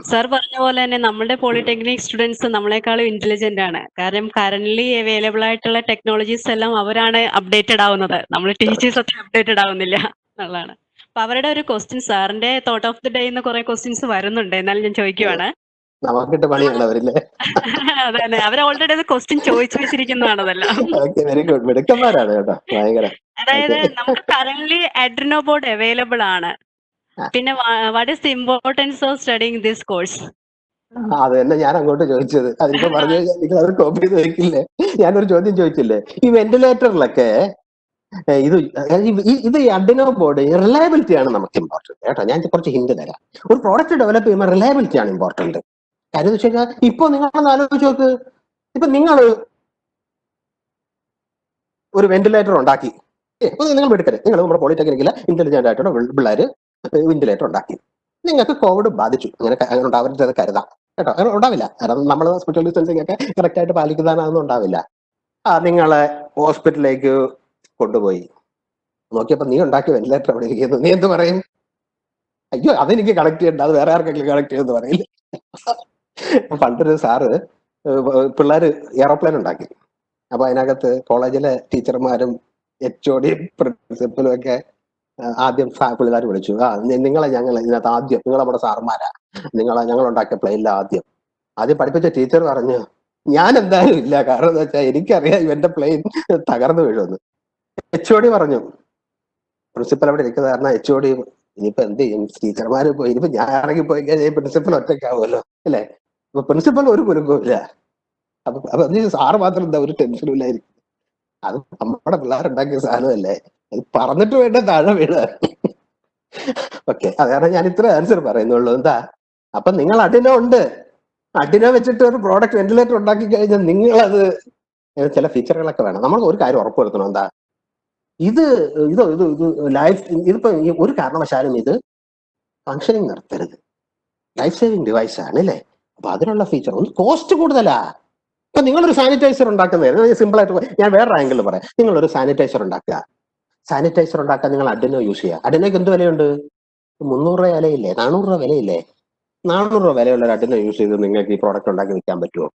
Sir പറഞ്ഞ പോലെ തന്നെ നമ്മുടെ പോളിടെക്നിക് സ്റ്റുഡൻസ് നമ്മളെക്കാളും ഇന്റലിജന്റ് ആണ്. കാരണം കറന്റ്ലി അവൈലബിൾ ആയിട്ടുള്ള ടെക്നോളജീസ് എല്ലാം അവരാണ് അപ്ഡേറ്റഡ് ആവുന്നത്. നമ്മൾ ടീച്ചേഴ്സ് അത്ര അപ്ഡേറ്റഡ് ആവുന്നില്ല എന്നുള്ളതാണ്. അപ്പൊ അവരുടെ ഒരു ക്വസ്റ്റ്യൻ, സാറിന്റെ തോട്ട് ഓഫ് ദി ഡേ എന്ന് കുറെ ക്വസ്റ്റ്യൻസ് വരുന്നുണ്ട്, എന്നാലും ഞാൻ ചോദിക്കുവാണ്. നമുക്കിട്ട് പണിയാണ് അവരില്ലേ. അതെ, അവർ ഓൾറെഡി അത് ക്വസ്റ്റ്യൻ ചോദിച്ചു വെച്ചിരിക്കുന്നതാണ് അതെല്ലാം. വെരി ഗുഡ്, മിടുക്കന്മാരാണ് കേട്ടോ, ഭയങ്കര. അതായത് നമുക്ക് കറന്റ്ലി അഡ്രിനോ ബോർഡ് അവൈലബിൾ ആണ്. പിന്നെ what is the importance of studying this course? അത് തന്നെ ഞാൻ അങ്ങോട്ട് ചോദിച്ചത്. അതിപ്പോ പറഞ്ഞു കഴിഞ്ഞാൽ നിങ്ങൾ അത് കോപ്പി ചെയ്ത് വെക്കില്ലേ. ഞാനൊരു ചോദ്യം ചോദിച്ചില്ലേ, ഈ വെന്റിലേറ്ററിലൊക്കെ ഇത് ഈ അർഡിനോ ബോർഡ് റിലയബിലിറ്റി ആണ് നമുക്ക് ഇമ്പോർട്ടന്റ് കേട്ടോ. ഞാൻ കുറച്ച് ഹിന്റ് തരാം. ഒരു പ്രോഡക്റ്റ് ഡെവലപ്പ് ചെയ്യുമ്പോൾ റിലയബിലിറ്റി ആണ് ഇമ്പോർട്ടന്റ്. കാര്യം എന്ന് വെച്ച് കഴിഞ്ഞാൽ ഇപ്പൊ നിങ്ങളൊന്ന് ആലോചിച്ച് നോക്ക്. ഇപ്പൊ നിങ്ങൾ ഒരു വെന്റിലേറ്റർ ഉണ്ടാക്കി, നിങ്ങൾ എടുക്കരുത്, നിങ്ങൾ നമ്മുടെ പോളിടെക്നിക്കിലെ ഇന്റലിജന്റ് ആയിട്ടുള്ള പിള്ളേര് വെന്റിലേറ്റർ ഉണ്ടാക്കി. നിങ്ങൾക്ക് കോവിഡ് ബാധിച്ചു, അങ്ങനെ ഉണ്ടാവരുത് കരുതാം കേട്ടോ. അങ്ങനെ ഉണ്ടാവില്ല, കാരണം നമ്മൾ ഹോസ്പിറ്റൽ ഡിസ്റ്റൻസിങ് ഒക്കെ കറക്റ്റ് ആയിട്ട് പാലിക്കുന്നതാണെന്നും ഉണ്ടാവില്ല. നിങ്ങളെ ഹോസ്പിറ്റലിലേക്ക് കൊണ്ടുപോയി നോക്കിയപ്പോ നീ ഉണ്ടാക്കിയ വെന്റിലേറ്റർ അവിടെ ഇരിക്കുന്നു. നീ എന്ത് പറയും? അയ്യോ അതെനിക്ക് കണക്ട് ചെയ്യണ്ട, അത് വേറെ ആർക്കെങ്കിലും കണക്ട് ചെയ്യുമെന്ന് പറയില്ല. പണ്ടൊരു സാറ് പിള്ളേര് എയറോപ്ലെയിൻ ഉണ്ടാക്കി. അപ്പൊ അതിനകത്ത് കോളേജിലെ ടീച്ചർമാരും HOD പ്രിൻസിപ്പലും ഒക്കെ ആദ്യം പിള്ളേർ വിളിച്ചു, നിങ്ങളെ ഞങ്ങൾ ഇതിനകത്ത് ആദ്യം, നിങ്ങൾ നമ്മുടെ സാർമാരാ, ഞങ്ങൾ ഉണ്ടാക്കിയ പ്ലെയിനിൽ ആദ്യം പഠിപ്പിച്ച ടീച്ചർ പറഞ്ഞു, ഞാൻ എന്തായാലും ഇല്ല, കാരണം എന്താ വെച്ചാൽ എനിക്കറിയാം ഇവന്റെ പ്ലെയിൻ തകർന്നു വീഴുമെന്ന്. HOD പറഞ്ഞു. പ്രിൻസിപ്പൽ അവിടെ ഇരിക്കുന്ന കാരണം HOD ഇനിയിപ്പോ എന്ത് ചെയ്യും, ടീച്ചർമാര് പോയി, ഇനിയിപ്പോ ഞാൻ ഇറങ്ങി പോയി കഴിഞ്ഞാൽ പ്രിൻസിപ്പൽ ഒറ്റയ്ക്കാവുമല്ലോ അല്ലെ. അപ്പൊ പ്രിൻസിപ്പൽ ഒരു കുലുക്കമില്ല. അപ്പൊ സാറ് മാത്രം എന്താ ഒരു ടെൻഷനും ഇല്ലായിരിക്കും. അത് നമ്മുടെ പിള്ളേരുണ്ടാക്കിയ സാധനമല്ലേ, അത് പറഞ്ഞിട്ട് വേണ്ട താഴെ വീഴ. ഓക്കെ, അത് കാരണം ഞാൻ ഇത്ര ആൻസർ പറയുന്നുള്ളൂ. എന്താ, അപ്പൊ നിങ്ങൾ അഡിനോ ഉണ്ട്, അഡിനോ വെച്ചിട്ട് ഒരു പ്രോഡക്റ്റ് വെന്റിലേറ്റർ ഉണ്ടാക്കി കഴിഞ്ഞാൽ നിങ്ങളത് ചില ഫീച്ചറുകളൊക്കെ വേണം. നമ്മൾ ഒരു കാര്യം ഉറപ്പുവരുത്തണം, എന്താ, ഇത് ഇത് ഇത് ഇത് ലൈഫ് ഇതിപ്പോ ഒരു കാരണവശാലും ഇത് ഫങ്ഷനിങ് നിർത്തരുത്. ലൈഫ് സേവിങ് ഡിവൈസ് ആണ് അല്ലേ. അപ്പൊ അതിനുള്ള ഫീച്ചർ ഒന്ന് കോസ്റ്റ് കൂടുതലാ. ഇപ്പൊ നിങ്ങളൊരു സാനിറ്റൈസർ ഉണ്ടാക്കുന്നത് സിമ്പിൾ ആയിട്ട് ഞാൻ വേറെ ആംഗിളിൽ പറയാം. നിങ്ങളൊരു സാനിറ്റൈസർ ഉണ്ടാക്കുക, സാനിറ്റൈസർ ഉണ്ടാക്കാൻ നിങ്ങൾ അഡിനോ യൂസ് ചെയ്യുക. അഡിനോക്ക് എന്ത് വിലയുണ്ട്? 300 രൂപ വിലയില്ലേ, 400 രൂപ വിലയില്ലേ? 400 രൂപ വിലയുള്ള ഒരു അഡിനോ യൂസ് ചെയ്ത് നിങ്ങൾക്ക് ഈ പ്രോഡക്റ്റ് ഉണ്ടാക്കി വിൽക്കാൻ പറ്റുമോ?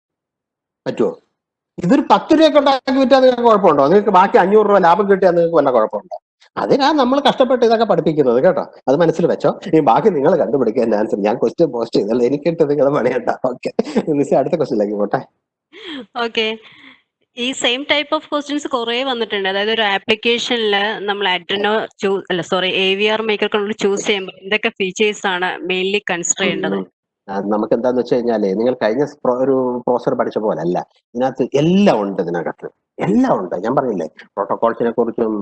ഇതൊരു 10 രൂപയ്ക്ക് ഉണ്ടാക്കി വിറ്റാൽ നിങ്ങൾക്ക് കുഴപ്പമുണ്ടോ? നിങ്ങൾക്ക് ബാക്കി 500 രൂപ ലാഭം കിട്ടിയാൽ നിങ്ങൾക്ക് വല്ല കുഴപ്പമുണ്ടോ? അതിനാ നമ്മൾ കഷ്ടപ്പെട്ട് ഇതൊക്കെ പഠിപ്പിക്കുന്നത് കേട്ടോ. അത് മനസ്സിൽ വെച്ചോ. ഈ ബാക്കി നിങ്ങൾ കണ്ടുപിടിക്കാൻ ആൻസർ. ഞാൻ ക്വസ്റ്റ്യൻ പോസ്റ്റ് ചെയ്തല്ലോ, എനിക്കിട്ട് നിങ്ങൾ പണിയണ്ട. ഓക്കെ മിസ്, അടുത്ത ക്വസ്റ്റ്യനിലേക്ക് പോട്ടെ. ഓക്കെ, ഈ സെയിം ടൈപ്പ് ഓഫ് ക്വസ്റ്റ്യൻസ് കുറെ വന്നിട്ടുണ്ട്. അതായത് ഒരു ആപ്ലിക്കേഷനിൽ നമ്മൾ Adreno AVR micro controller choose ചെയ്യുമ്പോൾ എന്തൊക്കെ ഫീച്ചേഴ്സ് ആണ് മെയിൻലി കൺസിഡർ ചെയ്യേണ്ടത്? നമുക്ക് എന്താന്ന് വെച്ച് കഴിഞ്ഞാല്, നിങ്ങൾ കഴിഞ്ഞ ഒരു പ്രോസസർ പഠിച്ച പോലെ അല്ല, ഇതിനകത്ത് എല്ലാം ഉണ്ട്. എല്ലാം ഉണ്ട്. ഞാൻ പറഞ്ഞില്ലേ, പ്രോട്ടോകോൾസിനെ കുറിച്ചും,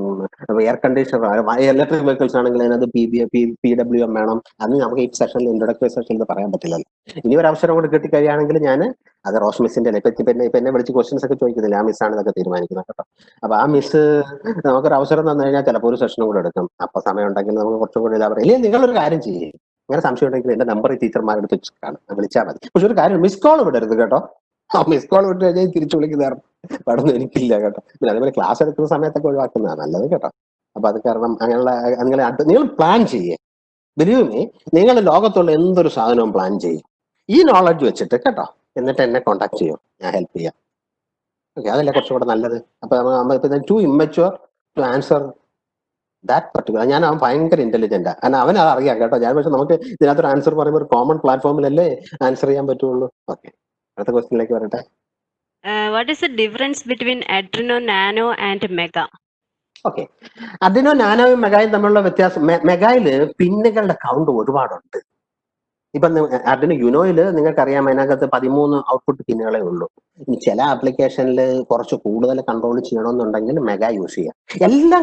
എയർ കണ്ടീഷണർ, ഇലക്ട്രിക് വെഹിക്കിൾസ് ആണെങ്കിൽ അതിനകത്ത് PWM വേണം. അത് നമുക്ക് ഈ സെഷനിൽ ഇൻട്രൊഡക്ടറി സെഷനിൽ പറയാൻ പറ്റില്ലല്ലോ. ഇനി ഒരു അവസരം കൂടി കിട്ടിക്കഴിയുകയാണെങ്കിൽ ഞാൻ അത് റോസ് മിസ്സിന്റെ എന്നെ വിളിച്ച് ക്വസ്റ്റ്യൻസ് ഒക്കെ ചോദിക്കുന്നില്ല, ആ മിസ്സാണ് ഇതൊക്കെ തീരുമാനിക്കുന്നത് കേട്ടോ. അപ്പൊ ആ മിസ് നമുക്കൊരു അവസരം തന്നു കഴിഞ്ഞാൽ ചിലപ്പോൾ ഒരു സെഷനും കൂടെ എടുക്കും. അപ്പൊ സമയം ഉണ്ടെങ്കിൽ നമുക്ക് കുറച്ചും കൂടി ഇതാ പറയാം. ഇല്ലെങ്കിൽ നിങ്ങളൊരു കാര്യം ചെയ്യും, അങ്ങനെ സംശയം ഉണ്ടെങ്കിൽ എന്റെ നമ്പർ ടീച്ചർമാരുടെ അടുത്ത് വിളിച്ചാൽ മതി. പക്ഷെ ഒരു കാര്യം, മിസ് കോൾ വിടരുത് കേട്ടോ. മിസ് കോൾ വിട്ട് കഴിഞ്ഞാൽ തിരിച്ചു വിളിക്കുന്ന പടൊന്നും എനിക്കില്ല കേട്ടോ. പിന്നെ അതേപോലെ ക്ലാസ് എടുക്കുന്ന സമയത്തൊക്കെ ഒഴിവാക്കുന്നതാണ് നല്ലത് കേട്ടോ. അപ്പൊ അത് കാരണം അങ്ങനെയുള്ള നിങ്ങൾ പ്ലാൻ ചെയ്യേ. ബിലീവ് മീ, നിങ്ങൾ ലോകത്തുള്ള എന്തൊരു സാധനവും പ്ലാൻ ചെയ്യും ഈ നോളജ് വെച്ചിട്ട് കേട്ടോ. എന്നിട്ട് എന്നെ കോൺടാക്ട് ചെയ്യും, ഞാൻ ഹെൽപ്പ് ചെയ്യാം. ഓക്കെ, അതല്ലേ കുറച്ചുകൂടെ നല്ലത്. അപ്പൊ too immature to answer that particular. അവൻ ഭയങ്കര ഇന്റലിജന്റാ, കാരണം അവൻ അത് അറിയാം കേട്ടോ. ഞാൻ പക്ഷെ നമുക്ക് ഇതിനകത്തൊരു ആൻസർ പറയുമ്പോൾ ഒരു കോമൺ പ്ലാറ്റ്ഫോമിലല്ലേ ആൻസർ ചെയ്യാൻ പറ്റുള്ളൂ. ഓക്കെ, അടുത്ത ക്വസ്റ്റ്യനിലേക്ക് വരട്ടെ. What is the difference between അഡ്രിനോ Nano and Mega? Okay, Arduino നാനോയും മെഗായും തമ്മിലുള്ള വ്യത്യാസം, മെഗായില് പിന്നുകളുടെ കൗണ്ട് ഒരുപാടുണ്ട്. ഇപ്പൊ അഡിനോ യുനോയില് നിങ്ങൾക്കറിയാം, അതിനകത്ത് 13 ഔട്ട്പുട്ട് പിന്നുകളേ ഉള്ളൂ. ഇനി ചില ആപ്ലിക്കേഷനിൽ കുറച്ച് കൂടുതൽ കൺട്രോൾ ചെയ്യണമെന്നുണ്ടെങ്കിൽ മെഗാ യൂസ് ചെയ്യാം. എല്ലാം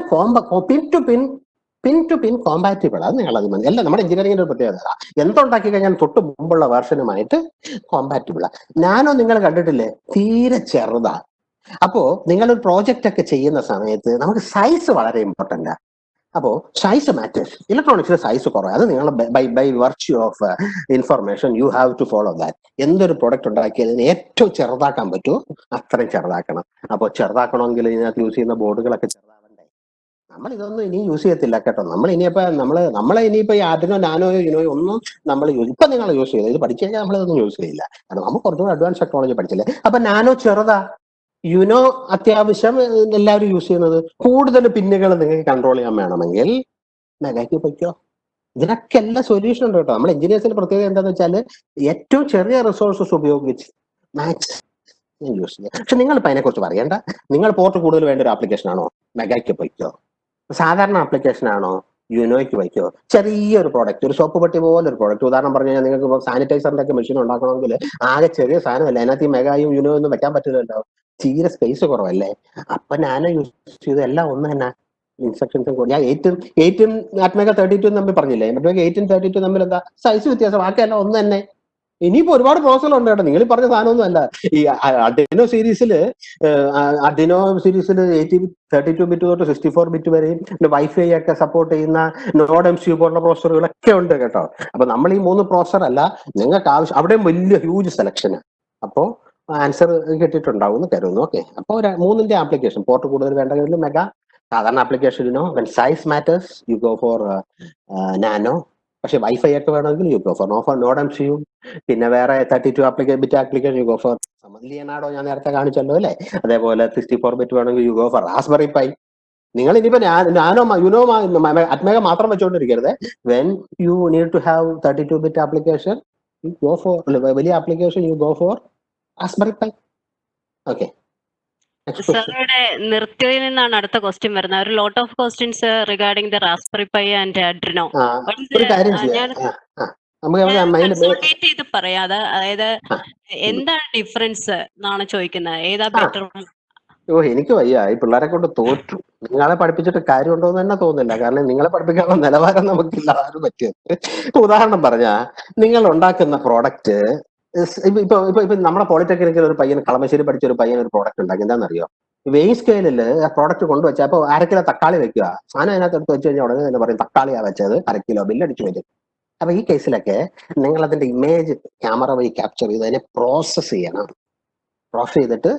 പിൻ ടു പിൻ കോമ്പാറ്റിബിൾ. അത് നിങ്ങൾ അത് മതി. എല്ലാം നമ്മുടെ എഞ്ചിനീയറിംഗിന്റെ ഒരു പ്രത്യേകത. എന്തുണ്ടാക്കി കഴിഞ്ഞാൽ തൊട്ട് മുമ്പുള്ള വേർഷനുമായിട്ട് കോമ്പാറ്റിബിളാ. നാനോ നിങ്ങൾ കണ്ടിട്ടില്ലേ, തീരെ ചെറുതാ. അപ്പോ നിങ്ങളൊരു പ്രോജക്റ്റ് ഒക്കെ ചെയ്യുന്ന സമയത്ത് നമുക്ക് സൈസ് വളരെ ഇമ്പോർട്ടന്റാ. അപ്പോൾ സൈസ് മാറ്റേഴ്സ്. ഇലക്ട്രോണിക്സിലെ സൈസ് കുറവ്, അത് നിങ്ങൾ by virtue of information you have to follow that. എന്തൊരു പ്രൊഡക്റ്റ് ഉണ്ടാക്കിയതിന് ഏറ്റവും ചെറുതാക്കാൻ പറ്റുമോ അത്രയും ചെറുതാക്കണം. അപ്പോൾ ചെറുതാക്കണമെങ്കിൽ ഇതിനകത്ത് യൂസ് ചെയ്യുന്ന ബോർഡുകളൊക്കെ ചെറുതാവണ്ടേ. നമ്മൾ ഇതൊന്നും ഇനി യൂസ് ചെയ്യത്തില്ല കേട്ടോ. നമ്മൾ ഇനിയിപ്പോ നമ്മളെ ഇനിയിപ്പോ ഈ ആർഡിനോ നാനോയോ യുനോയോ ഒന്നും നമ്മൾ ഇപ്പൊ നിങ്ങൾ യൂസ് ചെയ്ത് ഇത് പഠിച്ചു കഴിഞ്ഞാൽ നമ്മളിതൊന്നും യൂസ് ചെയ്യില്ല. കാരണം നമുക്ക് കുറച്ചുകൂടി അഡ്വാൻസ് ടെക്നോളജി പഠിച്ചില്ലേ. അപ്പൊ നാനോ ചെറുതാ, യുനോ അത്യാവശ്യം എല്ലാവരും യൂസ് ചെയ്യുന്നത്. കൂടുതൽ പിന്നുകൾ നിങ്ങൾക്ക് കൺട്രോൾ ചെയ്യാൻ വേണമെങ്കിൽ മെഗാക്ക് പൊയ്ക്കോ. ഇതിനൊക്കെ എല്ലാ സൊല്യൂഷൻ ഉണ്ട് കേട്ടോ. നമ്മൾ എഞ്ചിനീയേഴ്സിന്റെ പ്രത്യേകത എന്താണെന്ന് വെച്ചാൽ ഏറ്റവും ചെറിയ റിസോഴ്സസ് ഉപയോഗിച്ച് മാക്സ് യൂസ് ചെയ്യുക. പക്ഷെ നിങ്ങളിപ്പോൾ അതിനെക്കുറിച്ച് പറയണ്ട. നിങ്ങൾ പോർട്ട് കൂടുതൽ വേണ്ട ഒരു ആപ്ലിക്കേഷൻ ആണോ, മെഗാക്ക് പൊയ്ക്കോ. സാധാരണ ആപ്ലിക്കേഷൻ ആണോ, യുനോയ്ക്ക് വയ്ക്കോ. ചെറിയൊരു പ്രോഡക്റ്റ്, ഒരു സോപ്പ് പെട്ടി പോലെ ഒരു പ്രോഡക്റ്റ്, ഉദാഹരണം പറഞ്ഞു കഴിഞ്ഞാൽ നിങ്ങൾക്ക് ഇപ്പോൾ സാനിറ്റൈസറിന്റെ ഒക്കെ മെഷീൻ ഉണ്ടാക്കണമെങ്കിൽ ആകെ ചെറിയ സാധനമല്ല, അതിനകത്ത് ഈ മെഗായും യുനോ ഒന്നും വെക്കാൻ പറ്റില്ലല്ലോ, തീരെ സ്പേസ് കുറവല്ലേ. അപ്പൊ നാനോ യൂസ് ചെയ്ത് എല്ലാം ഒന്ന് തന്നെ ഇൻസ്ട്രക്ഷൻസും കൂടി. ഞാൻ 8 ATmega 32 തമ്മിൽ പറഞ്ഞില്ലേ, മറ്റേ 8 32 തമ്മിൽ എന്താ സൈസ് വ്യത്യാസം, ബാക്കിയെല്ലാം ഒന്ന് തന്നെ. ഇനിയിപ്പോ ഒരുപാട് പ്രോസസ്സർ ഉണ്ട് കേട്ടോ, നിങ്ങൾ പറഞ്ഞ സാധനമൊന്നും അല്ല. ഈ അഡിനോ സീരീസിൽ 32 ബിറ്റ് തൊട്ട് 64 ബിറ്റ് വരെയും വൈഫൈ ഒക്കെ സപ്പോർട്ട് ചെയ്യുന്ന നോഡ് MCU പോലുള്ള പ്രോസസ്സറുകളൊക്കെ ഉണ്ട് കേട്ടോ. അപ്പൊ നമ്മൾ ഈ 3 പ്രോസസ്സർ അല്ല, നിങ്ങൾക്ക് ആവശ്യം അവിടെയും വലിയ ഹ്യൂജ് സെലക്ഷന്. അപ്പോ ആൻസർ കിട്ടിയിട്ടുണ്ടാവും എന്ന് കരുതുന്നു. ഓക്കെ, അപ്പോൾ 3ന്റെ ആപ്ലിക്കേഷൻ പോർട്ട് കൂടുതൽ വേണ്ടെങ്കിൽ മെഗാ, സാധാരണ ആപ്ലിക്കേഷനോ when size matters you go for Nano. പക്ഷെ വൈഫൈ ഒക്കെ വേണമെങ്കിൽ you go for node MCU. പിന്നെ വേറെ 32 bit application you go for Leonardo, ഞാൻ നേരത്തെ കാണിച്ചല്ലോ അല്ലേ. അതേപോലെ 64 ബിറ്റ് വേണമെങ്കിൽ you go for Raspberry Pi. നിങ്ങൾ ഇനിയിപ്പോ നാനോ യുനോ അറ്റ്മേഗ മാത്രം വെച്ചുകൊണ്ടിരിക്കരുത്. When you need to have 32 bit application you go for, വലിയ application you go for Raspberry Pi. Okay, സാറുടെ നിർത്തിയതിൽ നിന്നാണ് അടുത്ത ക്വസ്റ്റ്യൻ വരുന്നത്. ഒരു lot of questions regarding the raspberry pi and Adreno. ഒരു കാര്യം ഞാൻ നമുക്ക് കൺസോൾട്ടേറ്റ് ചെയ്ത് പറയാതെ, അതായത് എന്താണ് ഡിഫറൻസ് എന്നാണ് ചോദിക്കുന്നത്, ഏതാ ബെറ്റർ? എനിക്ക് വയ്യ, ഈ പിള്ളേരെ കൊണ്ട് തോറ്റു. നിങ്ങളെ പഠിപ്പിച്ചിട്ട് കാര്യമുണ്ടോ എന്ന് തന്നെ തോന്നുന്നില്ല. കാരണം നിങ്ങളെ പഠിപ്പിക്കാനുള്ള നിലവാരം നമുക്കില്ല, ആരും പറ്റിയത്. ഉദാഹരണം പറഞ്ഞാ, നിങ്ങൾ ഉണ്ടാക്കുന്ന പ്രോഡക്റ്റ് ഇപ്പൊ നമ്മുടെ പോളിടെക്നിക്കിൽ ഒരു പയ്യൻ, കളമശ്ശേരി പഠിച്ച ഒരു പയ്യൻ ഒരു പ്രോഡക്റ്റ് ഉണ്ടാക്കി. എന്താണെന്നറിയോ, വെയിൻ സ്കെയിലിൽ ആ പ്രോഡക്റ്റ് കൊണ്ടുവച്ചാൽ അപ്പൊ 1/2 കിലോ തക്കാളി വെക്കുക, സാധനം അതിനകത്ത് എടുത്ത് വെച്ച് കഴിഞ്ഞാൽ ഉടനെ തന്നെ പറയും തക്കാളിയാ വെച്ചത്, 1/2 കിലോ ബില്ലടിച്ചു വരും. അപ്പൊ ഈ കേസിലൊക്കെ നിങ്ങൾ അതിന്റെ ഇമേജ് ക്യാമറ വഴി ക്യാപ്ചർ ചെയ്ത് അതിനെ പ്രോസസ് ചെയ്യണം. പ്രോസസ് ചെയ്തിട്ട്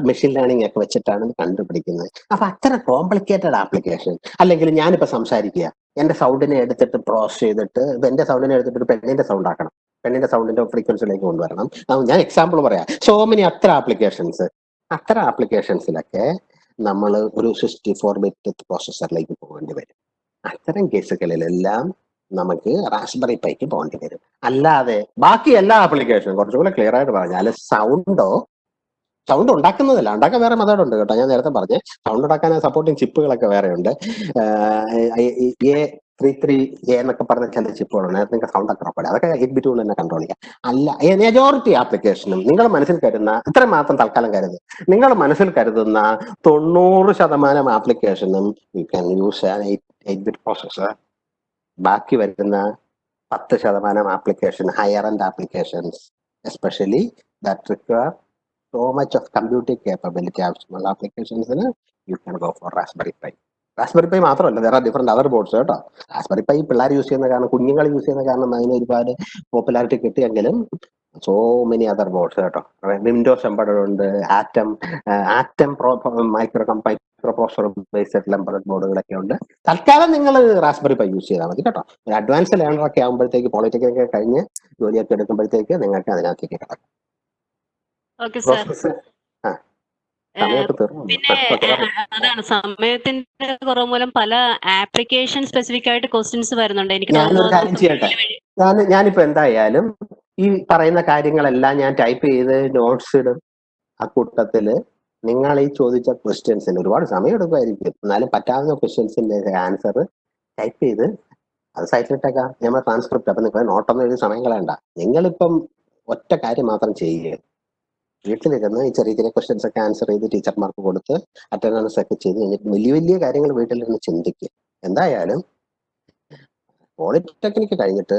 മെഷീൻ ലേണിംഗ് ഒക്കെ വെച്ചിട്ടാണ് കണ്ടുപിടിക്കുന്നത്. അപ്പൊ അത്ര കോംപ്ലിക്കേറ്റഡ് ആപ്ലിക്കേഷൻ. അല്ലെങ്കിൽ ഞാനിപ്പോ സംസാരിക്കുക, എന്റെ സൗണ്ടിനെ എടുത്തിട്ട് പ്രോസസ് ചെയ്തിട്ട് എന്റെ സൗണ്ടിനെ എടുത്തിട്ട് ഒരു പെണ്ണിന്റെ സൗണ്ട് ആക്കണം, പെണ്ണിന്റെ സൗണ്ടിന്റെ ഫ്രീക്വൻസിയിലേക്ക് കൊണ്ടുവരണം. ഞാൻ എക്സാമ്പിൾ പറയാം. സോ മെനി അത്ര ആപ്ലിക്കേഷൻസിലൊക്കെ നമ്മൾ ഒരു 64 ബിറ്റ് പ്രോസസ്സറിലേക്ക് പോകേണ്ടി വരും. അത്തരം കേസുകളിലെല്ലാം നമുക്ക് റാസ്ബെറി പൈക്ക് പോകേണ്ടി വരും. അല്ലാതെ ബാക്കി എല്ലാ ആപ്ലിക്കേഷനും കുറച്ചുകൂടെ ക്ലിയർ ആയിട്ട് പറഞ്ഞാൽ സൗണ്ട് ഉണ്ടാക്കുന്നതല്ല, ഉണ്ടാക്കാൻ വേറെ മെത്തേഡ് ഉണ്ട് കേട്ടോ. ഞാൻ നേരത്തെ പറഞ്ഞേ, സൗണ്ട് ഉണ്ടാക്കാൻ സപ്പോർട്ടിങ് ചിപ്പുകളൊക്കെ വേറെ ഉണ്ട്. A33A എന്നൊക്കെ പറഞ്ഞ ചില ചിപ്പുകളുണ്ട്, നിങ്ങൾക്ക് സൗണ്ട് ഒക്കെ ഉറപ്പാണ്. അതൊക്കെ 8 ബിറ്റ് കൊണ്ട് തന്നെ കൺട്രോൾ ചെയ്യാം. അല്ല, മെജോറിറ്റി ആപ്ലിക്കേഷനും നിങ്ങൾ മനസ്സിൽ കരുതുന്ന, ഇത്ര മാത്രം തൽക്കാലം കരുതും, നിങ്ങൾ മനസ്സിൽ കരുതുന്ന 90% ആപ്ലിക്കേഷനും you can use 8 bit processor. ബാക്കി വരുന്ന 10% application, higher end applications especially that require so much of computing capability ആവശ്യമുള്ള ആപ്ലിക്കേഷൻസിന് you can go for Raspberry Pi. Raspberry Pi മാത്രമല്ല, there are different other boards കേട്ടോ. റാസ്ബെറി പൈ പിള്ളേർ use ചെയ്യുന്ന കാരണം, കുഞ്ഞുങ്ങൾ യൂസ് ചെയ്യുന്ന കാരണം അതിന് ഒരുപാട് പോപ്പുലാരിറ്റി കിട്ടിയെങ്കിലും സോ മെനി അതർ ബോർഡ്സ് കേട്ടോ. വിൻഡോസ് എംബഡഡ് ഉണ്ട്, Atom micro processor based embedded ബോർഡുകളൊക്കെ ഉണ്ട്. തൽക്കാലം നിങ്ങൾ റാസ്ബെറി പൈ യൂസ് ചെയ്താൽ മതി കേട്ടോ. ഒരു അഡ്വാൻസ് ലേണർ ഒക്കെ ആകുമ്പോഴത്തേക്ക്, പോളിടെക്നിക് ഒക്കെ കഴിഞ്ഞ് ജോലിയൊക്കെ എടുക്കുമ്പോഴത്തേക്ക് നിങ്ങൾക്ക് അതിനകത്തേക്ക് കിടക്കും. Okay sir. സമയമൊക്കെ തീർന്നു. പിന്നെ അതാണ്, സമയത്തിന്റെ കുറവ് മൂലം പല ആപ്ലിക്കേഷൻ സ്പെസിഫിക് ആയിട്ട് ക്വസ്റ്റ്യൻസ് വരുന്നുണ്ട്. എനിക്ക് ഞാനൊരു കാര്യം ചെയ്യട്ടെ, ഞാനിപ്പോ എന്തായാലും ഈ പറയുന്ന കാര്യങ്ങളെല്ലാം ഞാൻ ടൈപ്പ് ചെയ്ത് നോട്ട്സ് ഇടും. ആ കൂട്ടത്തില് നിങ്ങൾ ഈ ചോദിച്ച ക്വസ്റ്റ്യൻസിന് ഒരുപാട് സമയം എടുക്കുമായിരിക്കും, എന്നാലും പറ്റാവുന്ന ക്വസ്റ്റ്യൻസിന്റെ ആൻസർ ടൈപ്പ് ചെയ്ത് അത് സൈറ്റിലിട്ടേക്കാം. നമ്മൾ ട്രാൻസ്ക്രിപ്റ്റ്. അപ്പൊ നിങ്ങൾ നോട്ടൊന്നും എഴുതി സമയം കളയണ്ട. നിങ്ങളിപ്പം ഒറ്റ കാര്യം മാത്രം ചെയ്യുക, വീട്ടിലിരുന്ന് ഈ ചെറിയ ചെറിയ ക്വസ്റ്റ്യൻസ് ഒക്കെ ആൻസർ ചെയ്ത് ടീച്ചർമാർക്ക് കൊടുത്ത് അറ്റൻഡൻസ് ഒക്കെ ചെയ്ത് കഴിഞ്ഞിട്ട് വലിയ വലിയ കാര്യങ്ങൾ വീട്ടിലിരുന്ന് ചിന്തിക്കുക. എന്തായാലും പോളിടെക്നിക്ക് കഴിഞ്ഞിട്ട്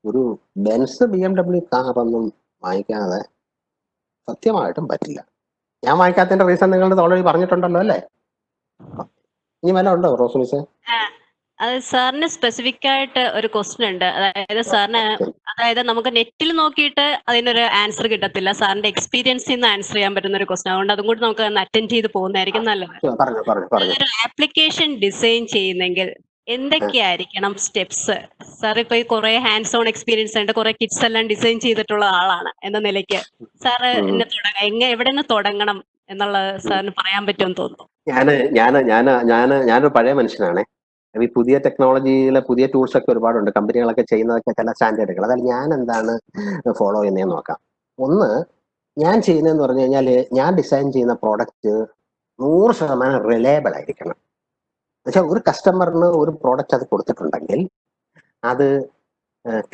ഒരു ബെൻസ് BMW കാറൊന്നും വാങ്ങിക്കാതെ സത്യമായിട്ടും പറ്റില്ല. ഞാൻ വാങ്ങിക്കാത്തതിന്റെ റീസൺ നിങ്ങളുടെ ഓൾറെഡി പറഞ്ഞിട്ടുണ്ടല്ലോ അല്ലേ. ഇനി വല്ല ഉണ്ടോ റോസ്മിസ്? അത് സാറിന് സ്പെസിഫിക് ആയിട്ട് ഒരു ക്വസ്റ്റ്യൻ ഉണ്ട്. അതായത് നമുക്ക് നെറ്റിൽ നോക്കിയിട്ട് അതിനൊരു ആൻസർ കിട്ടത്തില്ല. സാറിന്റെ എക്സ്പീരിയൻസിൽ നിന്ന് ആൻസർ ചെയ്യാൻ പറ്റുന്ന ഒരു ക്വസ്റ്റ്യൻ. അതുകൊണ്ട് അതും കൂടി നമുക്ക് അറ്റൻഡ് ചെയ്ത് പോകുന്നതായിരിക്കും നല്ലത്. പറഞ്ഞു. ഒരു ആപ്ലിക്കേഷൻ ഡിസൈൻ ചെയ്യുന്നെങ്കിൽ എന്തൊക്കെയായിരിക്കണം സ്റ്റെപ്സ്? സാർ ഇപ്പൊ ഈ കുറെ ഹാൻഡ്സ് ഓൺ എക്സ്പീരിയൻസ് ഉണ്ട്, കുറെ കിറ്റ്സ് എല്ലാം ഡിസൈൻ ചെയ്തിട്ടുള്ള ആളാണ് എന്ന നിലയ്ക്ക് സാറ് എവിടെ നിന്ന് തുടങ്ങണം എന്നുള്ളത് സാറിന് പറയാൻ പറ്റുമെന്ന് തോന്നുന്നു. ഞാനൊരു പഴയ മനുഷ്യനാണ്. ഈ പുതിയ ടെക്നോളജിയിലെ പുതിയ ടൂൾസ് ഒക്കെ ഒരുപാടുണ്ട്. കമ്പനികളൊക്കെ ചെയ്യുന്നതൊക്കെ ചില സ്റ്റാൻഡേർഡുകൾ. അതായത് ഞാൻ എന്താണ് ഫോളോ ചെയ്യുന്നതെന്ന് നോക്കാം. ഒന്ന്, ഞാൻ ചെയ്യുന്നതെന്ന് പറഞ്ഞു കഴിഞ്ഞാൽ ഞാൻ ഡിസൈൻ ചെയ്യുന്ന പ്രോഡക്റ്റ് 100% റിലയബിൾ ആയിരിക്കണം. പക്ഷെ ഒരു കസ്റ്റമറിന് ഒരു പ്രോഡക്റ്റ് അത് കൊടുത്തിട്ടുണ്ടെങ്കിൽ അത്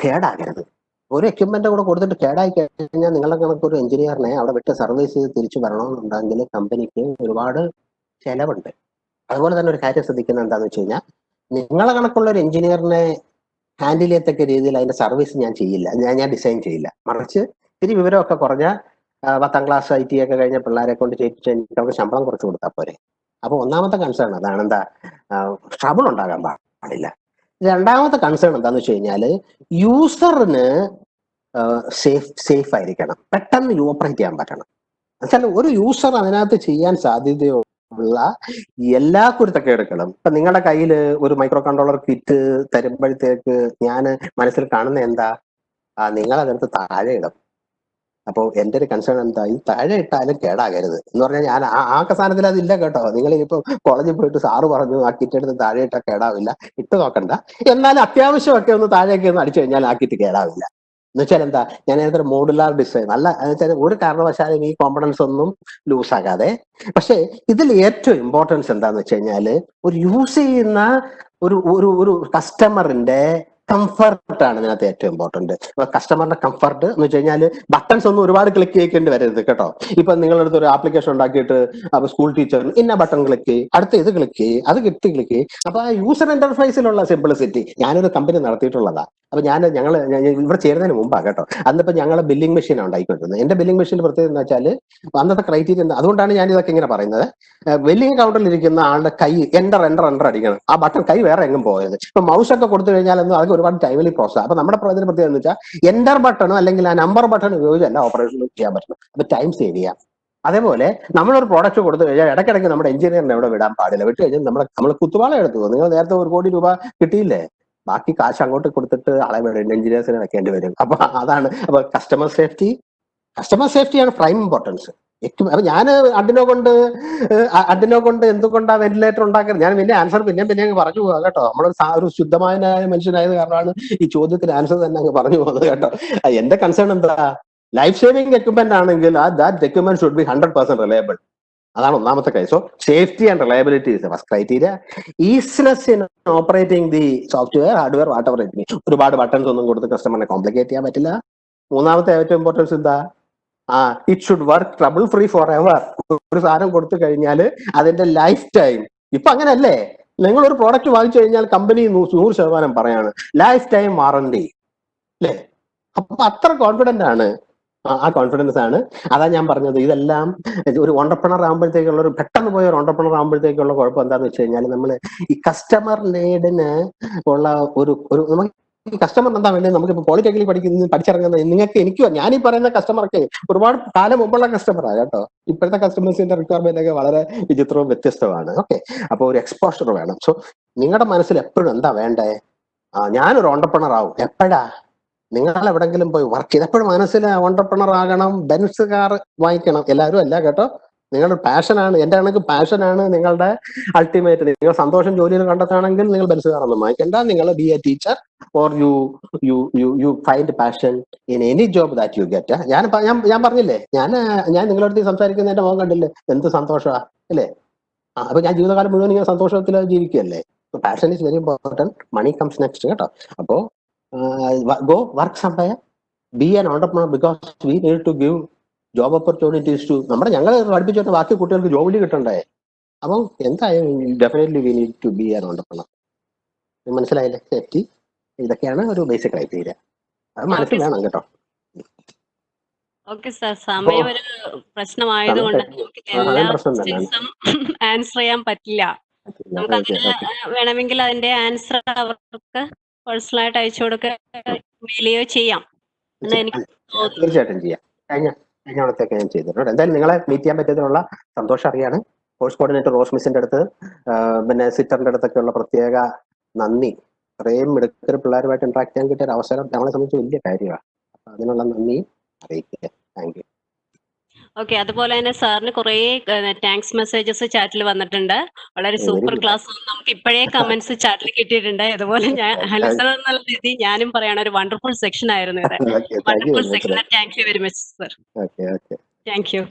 കേടാകരുത്. ഒരു എക്യുപ്മെന്റ് കൂടെ കൊടുത്തിട്ട് കേടായി കഴിഞ്ഞാൽ നിങ്ങളുടെ കണക്ക് ഒരു എഞ്ചിനീയറിനെ അവിടെ വിട്ട് സർവീസ് ചെയ്ത് തിരിച്ചു വരണമെന്നുണ്ടെങ്കിൽ കമ്പനിക്ക് ഒരുപാട് ചെലവുണ്ട്. അതുപോലെ തന്നെ ഒരു കാര്യം ശ്രദ്ധിക്കുന്നത് എന്താണെന്ന് വെച്ച് കഴിഞ്ഞാൽ, നിങ്ങളെ കണക്കുള്ള ഒരു എഞ്ചിനീയറിനെ ഹാൻഡിൽ ചെയ്യത്തക്ക രീതിയിൽ അതിന്റെ സർവീസ് ഞാൻ ചെയ്യില്ല, ഞാൻ ഡിസൈൻ ചെയ്യില്ല. മറിച്ച് ഇത്തിരി വിവരമൊക്കെ കുറഞ്ഞ 10ാം ക്ലാസ് IT ഒക്കെ കഴിഞ്ഞ പിള്ളേരെ കൊണ്ട് ചെയ്യിപ്പിച്ച് എനിക്ക് അവർക്ക് ശമ്പളം കുറച്ച് കൊടുത്താൽ പോരെ. അപ്പൊ ഒന്നാമത്തെ കൺസേൺ അതാണ്, എന്താ ട്രബിൾ ഉണ്ടാകാൻ പാടില്ല. രണ്ടാമത്തെ കൺസേൺ എന്താന്ന് വെച്ച് കഴിഞ്ഞാല് യൂസറിന് സേഫ് ആയിരിക്കണം, പെട്ടെന്ന് ഓപ്പറേറ്റ് ചെയ്യാൻ പറ്റണം. എന്നുവെച്ചാൽ ഒരു യൂസർ അതിനകത്ത് ചെയ്യാൻ സാധ്യതയുള്ള എല്ലാ കുരുത്തക്കേടുകളും ഇപ്പൊ നിങ്ങളുടെ കയ്യിൽ ഒരു മൈക്രോ കൺട്രോളർ കിറ്റ് തരുമ്പോഴത്തേക്ക് ഞാൻ മനസ്സിൽ കാണുന്ന എന്താ, നിങ്ങൾ അതിനകത്ത് താഴെ ഇടും. അപ്പോൾ എന്റെ ഒരു കൺസേൺ എന്താ, ഈ താഴെ ഇട്ടാലും കേടാകരുത് എന്ന് പറഞ്ഞാൽ ഞാൻ ആ സ്ഥാനത്തിൽ അതില്ല കേട്ടോ. നിങ്ങൾ ഇനിയിപ്പോ കോളേജിൽ പോയിട്ട് സാറ് പറഞ്ഞു ആ കിറ്റ് എടുത്ത് താഴെ ഇട്ടാൽ കേടാവില്ല, ഇട്ട് നോക്കണ്ട. എന്നാലും അത്യാവശ്യമൊക്കെ ഒന്ന് താഴേക്ക് ഒന്ന് അടിച്ചു കഴിഞ്ഞാൽ ആ കിറ്റ് കേടാവില്ല. എന്ന് വെച്ചാൽ എന്താ, ഞാൻ ഏതൊരു മോഡുലാർ ഡിസൈൻ അല്ല, എന്ന് വെച്ചാൽ ഒരു കാരണവശാലും ഈ കോമ്പണൻസ് ഒന്നും ലൂസ് ആകാതെ. പക്ഷെ ഇതിൽ ഏറ്റവും ഇമ്പോർട്ടൻസ് എന്താന്ന് വെച്ച് കഴിഞ്ഞാൽ, ഒരു യൂസ് ചെയ്യുന്ന ഒരു ഒരു ഒരു കസ്റ്റമറിന്റെ കംഫർട്ടാണ് ഇതിനകത്ത് ഏറ്റവും ഇമ്പോർട്ടന്റ്. കസ്റ്റമറിന്റെ കംഫർട്ട് എന്ന് വെച്ച് കഴിഞ്ഞാൽ ബട്ടൺസ് ഒന്നും ഒരുപാട് ക്ലിക്ക് ചെയ്യേണ്ടി വരരുത് കേട്ടോ. ഇപ്പൊ നിങ്ങളടുത്ത് ഒരു ആപ്ലിക്കേഷൻ ഉണ്ടാക്കിയിട്ട് അപ്പൊ സ്കൂൾ ടീച്ചറിന് ഇന്ന ബട്ടൺ ക്ലിക്ക് ചെയ്യും, അടുത്ത് ഇത് ക്ലിക്ക് ചെയ്യും, അത് ക്ലിക്ക് ചെയ്യും. അപ്പൊ ആ യൂസർ ഇന്റർഫേസിലുള്ള സിംപ്ലിസിറ്റി, ഞാനൊരു കമ്പനി നടത്തിയിട്ടുള്ളതാ. അപ്പൊ ഞങ്ങൾ ഇവിടെ ചേരുന്നതിന് മുമ്പാ കേട്ടോ. അന്നിപ്പോ ഞങ്ങൾ ബില്ലിംഗ് മെഷീൻ ഉണ്ടായിക്കൊണ്ടിരുന്നത്. എന്റെ ബില്ലിംഗ് മെഷീൻ പ്രത്യേകത എന്ന് വെച്ചാൽ അന്നത്തെ ക്രൈറ്റീരിയ, അതുകൊണ്ടാണ് ഞാൻ ഇതൊക്കെ ഇങ്ങനെ പറയുന്നത്. ബില്ലിംഗ് കൗണ്ടറിൽ ഇരിക്കുന്ന ആളുടെ കൈ എൻ്റർ അടിക്കണം, ആ ബട്ടൺ കൈ വേറെ എങ്ങും പോയത്. ഇപ്പൊ മൗസ് ഒക്കെ കൊടുത്തു കഴിഞ്ഞാലൊന്നും അതൊക്കെ ഒരുപാട് ടൈമിലി പ്രോസസ്. അപ്പൊ നമ്മുടെ പ്രത്യേകത എന്ന് വെച്ചാൽ എൻ്റർ ബട്ടണോ അല്ലെങ്കിൽ ആ നമ്പർ ബട്ടൺ ഉപയോഗിച്ചല്ല ഓപ്പറേഷൻ ചെയ്യാൻ പറ്റും. അപ്പൊ ടൈം സേവ് ചെയ്യാം. അതേപോലെ നമ്മളൊരു പ്രോഡക്റ്റ് കൊടുത്തു കഴിഞ്ഞാൽ ഇടയ്ക്കിടയ്ക്ക് നമ്മുടെ എഞ്ചിനീയറിനെ എവിടെ വിടാൻ പാടില്ല. വിട്ട് കഴിഞ്ഞാൽ നമ്മൾ കുത്തുവാള എടുത്തു. നിങ്ങൾ നേരത്തെ 1 കോടി രൂപ കിട്ടിയില്ലേ, ബാക്കി കാശ് അങ്ങോട്ട് കൊടുത്തിട്ട് ആളെ വേണ്ട എഞ്ചിനീയേഴ്സിനെ വെക്കേണ്ടി വരും. അപ്പൊ അതാണ്. അപ്പൊ കസ്റ്റമർ സേഫ്റ്റിയാണ് പ്രൈം ഇമ്പോർട്ടൻസ്. അപ്പൊ ഞാൻ അഡിനോ കൊണ്ട് എന്തുകൊണ്ടാ വെന്റിലേറ്റർ ഉണ്ടാക്കുന്നത്, ഞാൻ വലിയ ആൻസർ പിന്നെ പറഞ്ഞു പോവാ കേട്ടോ. ഒരു ശുദ്ധമായ മനുഷ്യനായത് കാരണമാണ് ഈ ചോദ്യത്തിന് ആൻസർ തന്നെ അങ്ങ് പറഞ്ഞു പോകുന്നത് കേട്ടോ. എന്റെ കൺസേൺ എന്താ, ലൈഫ് സേവിംഗ് എക്യുപ്മെന്റ് ആണെങ്കിൽ that equipment should be 100% reliable. അതാണ് ഒന്നാമത്തെ കാര്യം. So safety and reliability is first criteria. Easiness in operating the software, hardware, what ever it means. ഒരുപാട് ബട്ടൺസ് ഒന്നും കൊടുത്ത് കസ്റ്റമറിനെ കോംപ്ലിക്കേറ്റ് ചെയ്യാൻ പറ്റില്ല. മൂന്നാമത്തെ ഏറ്റവും ഇമ്പോർട്ടൻസ് എന്താ, it should work trouble free for ever. ഒരു സാധനം കൊടുത്തു കഴിഞ്ഞാൽ അതിന്റെ ലൈഫ് ടൈം, ഇപ്പൊ അങ്ങനല്ലേ, നിങ്ങൾ ഒരു പ്രോഡക്റ്റ് വാങ്ങിച്ചു കഴിഞ്ഞാൽ കമ്പനി 100% പറയാണ് ലൈഫ് ടൈം വാറണ്ടി അല്ലേ. അപ്പൊ അത്ര കോൺഫിഡന്റ് ആണ്. ആ കോൺഫിഡൻസ് ആണ്. അതാ ഞാൻ പറഞ്ഞത്, ഇതെല്ലാം ഒരു ഓണ്ടർപ്രണർ ആകുമ്പോഴത്തേക്കുള്ള ഒരു പെട്ടെന്ന് പോയ ഒരു ഓണ്ടർപ്രണർ ആകുമ്പോഴത്തേക്കുള്ള കുഴപ്പം എന്താണെന്ന് വെച്ച് കഴിഞ്ഞാൽ, നമ്മൾ ഈ കസ്റ്റമർ നീഡിന് ഉള്ള നമുക്ക് ഈ കസ്റ്റമർ എന്താ വേണ്ടത്, നമുക്കിപ്പോ പോളിടെക്നിക് പഠിച്ചിറങ്ങുന്ന എനിക്കോ ഞാനീ പറയുന്ന കസ്റ്റമർക്ക് ഒരുപാട് കാലം മുമ്പുള്ള കസ്റ്റമറാണ് കേട്ടോ. ഇപ്പോഴത്തെ കസ്റ്റമേഴ്സിന്റെ റിക്വയർമെന്റ് ഒക്കെ വളരെ വിചിത്രവും വ്യത്യസ്തമാണ്. ഓക്കെ, അപ്പൊ ഒരു എക്സ്പോഷർ വേണം. സോ നിങ്ങളുടെ മനസ്സിൽ എപ്പോഴും എന്താ വേണ്ടേ, ഞാനൊരു ഓണ്ടർപ്രണർ ആവും. എപ്പോഴാ നിങ്ങൾ എവിടെങ്കിലും പോയി വർക്ക് ചെയ്ത് എപ്പോഴും മനസ്സിൽ ഓണ്ടർപ്രണർ ആകണം, ബെൻസ് കാർ വാങ്ങിക്കണം. എല്ലാവരും അല്ല കേട്ടോ, നിങ്ങളുടെ പാഷനാണ്. എന്റെ കണക്ക് പാഷനാണ് നിങ്ങളുടെ അൾട്ടിമേറ്റ്. നിങ്ങൾ സന്തോഷം ജോലിയിൽ കണ്ടെത്താണെങ്കിൽ നിങ്ങൾ ബെൻസ് കാർ ഒന്നും വാങ്ങിക്കണ്ട. നിങ്ങൾ B A teacher or you find passion in any job that you get. ഞാൻ പറഞ്ഞില്ലേ, ഞാൻ നിങ്ങളുടെ അടുത്ത് സംസാരിക്കുന്ന എന്റെ മുഖം കണ്ടില്ലേ, എന്ത് സന്തോഷമാ അല്ലേ. അപ്പൊ ഞാൻ ജീവിതകാലം മുഴുവൻ ഇങ്ങനെ സന്തോഷത്തിൽ ജീവിക്കുകയല്ലേ. Passion is very important. Money comes next കേട്ടോ. അപ്പോ go work somewhere, be an entrepreneur, because we need to give job opportunities to ഞങ്ങൾ പഠിപ്പിച്ചിട്ട് ബാക്കി കുട്ടികൾക്ക് ജോലി കിട്ടണ്ടേ. അപ്പം എന്തായാലും definitely we need to be an entrepreneur. മനസ്സിലായില്ലേ? സേഫ്റ്റി, ഇതൊക്കെയാണ് ഒരു ബേസിക് ക്രൈറ്റീരിയ. അത് മനസ്സിൽ വേണം കേട്ടോ. ഓക്കെ സാർ, സമയം ഒരു പ്രശ്നമായതുകൊണ്ട് നമുക്ക് എല്ലാ ക്വസ്റ്റ്യൻസും ആൻസർ ചെയ്യാൻ പറ്റില്ല. നമുക്ക് ഓക്കെ അതിന് ഓക്കെ വേണമെങ്കിൽ അതിന്റെ ആൻസർ അവർക്ക് പേഴ്സണലായിട്ട് അയച്ചു കൊടുക്കുക, മെയിലെയോ ചെയ്യാം എന്ന് എനിക്ക് തോന്നുന്നു. തീർച്ചയായിട്ടും ചെയ്യാം. കഴിഞ്ഞ കഴിഞ്ഞ തവണത്തെയൊക്കെ ഞാൻ ചെയ്തിട്ടുണ്ട്. എന്തായാലും നിങ്ങളെ മീറ്റ് ചെയ്യാൻ പറ്റിയതിനുള്ള സന്തോഷം അറിയാണ്. കോഴ്സ് കോർഡിനേറ്റർ റോസ് മിസിന്റെ അടുത്ത് പിന്നെ സിറ്ററിന്റെ അടുത്തൊക്കെയുള്ള പ്രത്യേക നന്ദി. ഇത്രയും മിടുക്കർ പിള്ളേരുമായിട്ട് ഇന്ററാക്ട് ചെയ്യാൻ കിട്ടിയ ഒരു അവസരം നമ്മളെ സംബന്ധിച്ച് വലിയ കാര്യമാണ്. അപ്പൊ അതിനുള്ള നന്ദി അറിയിക്കുക. Thank you. ഓക്കെ, അതുപോലെ തന്നെ സാറിന് കുറേ താങ്ക്സ് മെസ്സേജസ് ചാറ്റിൽ വന്നിട്ടുണ്ട്. വളരെ വെരി സൂപ്പർ ഗുഡ്. ക്ലാസ്, നമുക്ക് ഇപ്പോഴേ കമന്റ്സ് ചാറ്റിൽ കിട്ടിയിട്ടുണ്ട്. അതുപോലെ ഞാൻ ലിസണർ എന്നുള്ള രീതി ഞാനും പറയാണ്, ഒരു വണ്ടർഫുൾ സെക്ഷൻ ആയിരുന്നു ഇത്. Okay, thank you wonderful very much. Section. Thank you very much sir. Okay okay. Thank you.